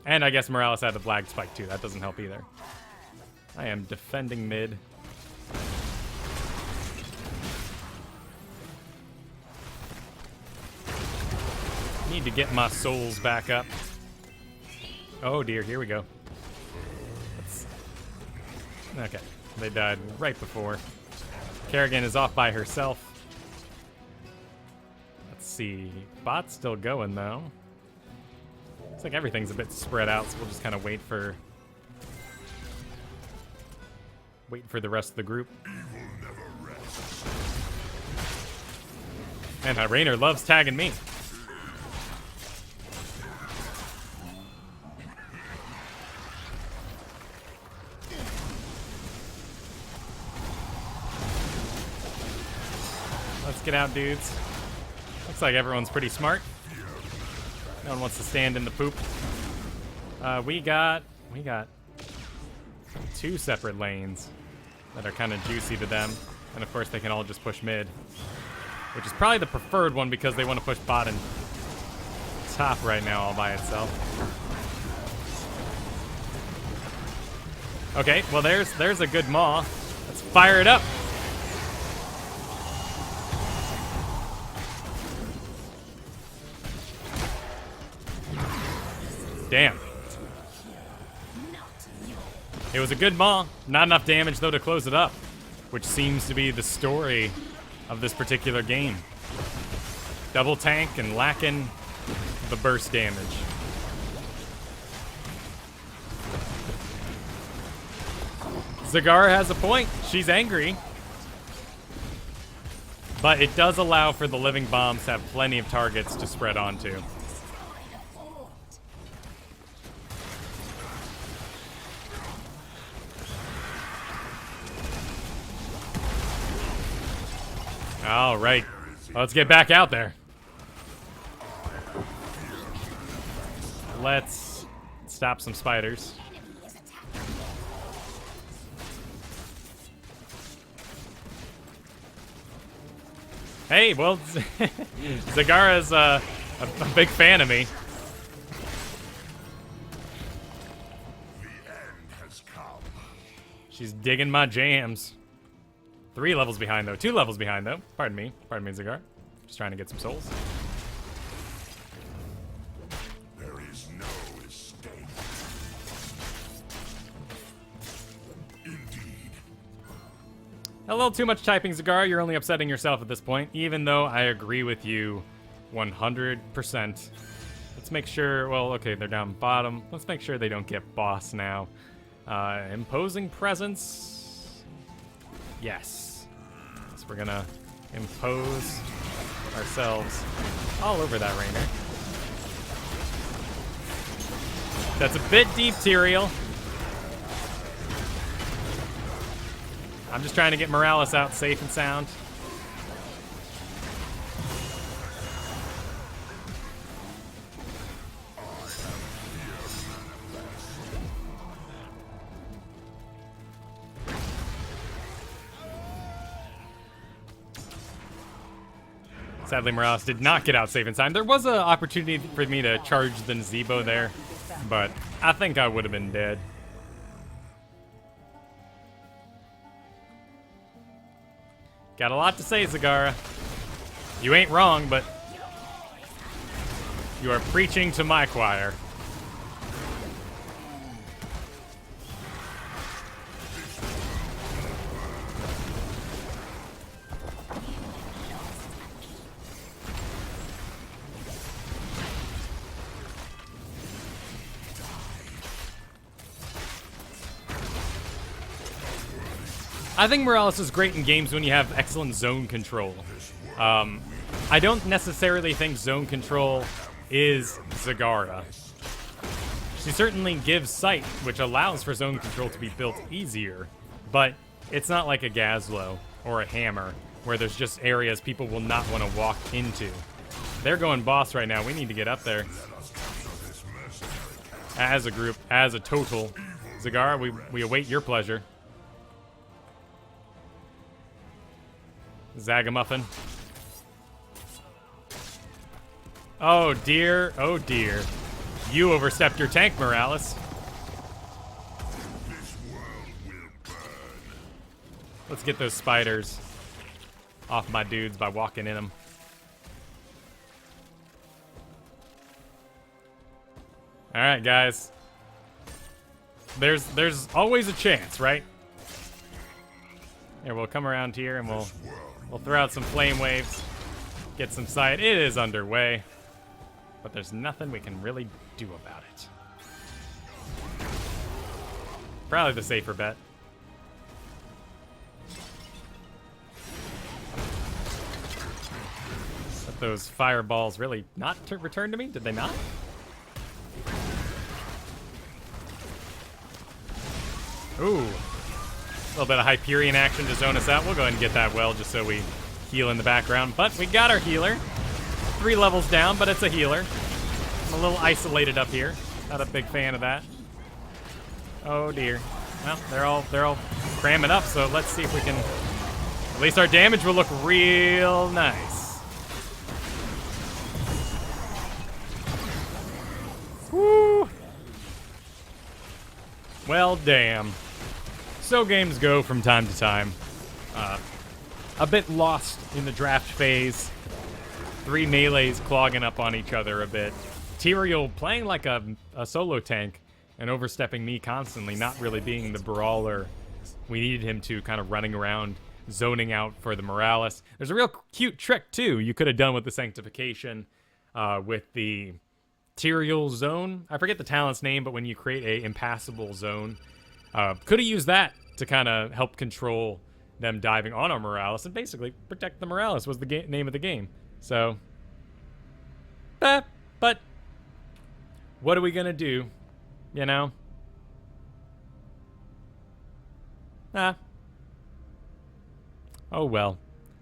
S1: And I guess Morales had the flag spike too. That doesn't help either. I am defending mid. Need to get my souls back up. Oh dear, here we go. Okay, they died right before. Kerrigan is off by herself. Let's see. Bot's still going though. Looks like everything's a bit spread out, so we'll just kind of wait for the rest of the group. And Rainer loves tagging me. Let's get out, dudes. Looks like everyone's pretty smart. No one wants to stand in the poop. We got two separate lanes that are kind of juicy to them. And of course they can all just push mid, which is probably the preferred one because they want to push bot and top right now all by itself. Okay, well there's a good Maw. Let's fire it up. Damn. It was a good Maw. Not enough damage, though, to close it up, which seems to be the story of this particular game. Double tank and lacking the burst damage. Zagara has a point. She's angry. But it does allow for the living bombs to have plenty of targets to spread onto. All right, let's get back out there. Let's stop some spiders. Hey, well, Zagara's a big fan of me. She's digging my jams. 3 levels behind, though. 2 levels behind, though. Pardon me, Zagar. Just trying to get some souls.
S8: There is no escape. Indeed.
S1: A little too much typing, Zagar. You're only upsetting yourself at this point, even though I agree with you 100%. Let's make sure, well, okay, they're down bottom. Let's make sure they don't get boss now. Imposing presence. Yes. So we're gonna impose ourselves all over that Rainer. That's a bit deep, Tyrael. I'm just trying to get Morales out safe and sound. Sadly, Morales did not get out safe in time. There was an opportunity for me to charge the Nazebo there, but I think I would have been dead. Got a lot to say, Zagara. You ain't wrong, but you are preaching to my choir. I think Morales is great in games when you have excellent zone control. I don't necessarily think zone control is Zagara. She certainly gives sight, which allows for zone control to be built easier, but it's not like a Gazlo or a Hammer, where there's just areas people will not want to walk into. They're going boss right now. We need to get up there. As a group, as a total. Zagara, we await your pleasure. Zagamuffin. Oh dear, oh dear. You overstepped your tank, Morales. Let's get those spiders off my dudes by walking in them. Alright, guys. There's always a chance, right? Here, we'll come around here and we'll throw out some flame waves. Get some sight. It is underway. But there's nothing we can really do about it. Probably the safer bet. But those fireballs really not return to me? Did they not? Ooh. A little bit of Hyperion action to zone us out. We'll go ahead and get that well just so we heal in the background. But we got our healer. 3 levels down, but it's a healer. I'm a little isolated up here. Not a big fan of that. Oh dear. Well, they're all cramming up, so let's see if we can. At least our damage will look real nice. Woo! Well, damn. So games go from time to time. A bit lost in the draft phase. 3 melees clogging up on each other a bit. Tyrael playing like a solo tank and overstepping me constantly, not really being the brawler we needed him to, kind of running around, zoning out for the Morales. There's a real cute trick, too, you could have done with the Sanctification, with the Tyrael zone. I forget the talent's name, but when you create a impassable zone, could have used that to kind of help control them diving on our Morales and basically protect the Morales was the name of the game. So, but what are we gonna do? You know? Oh well.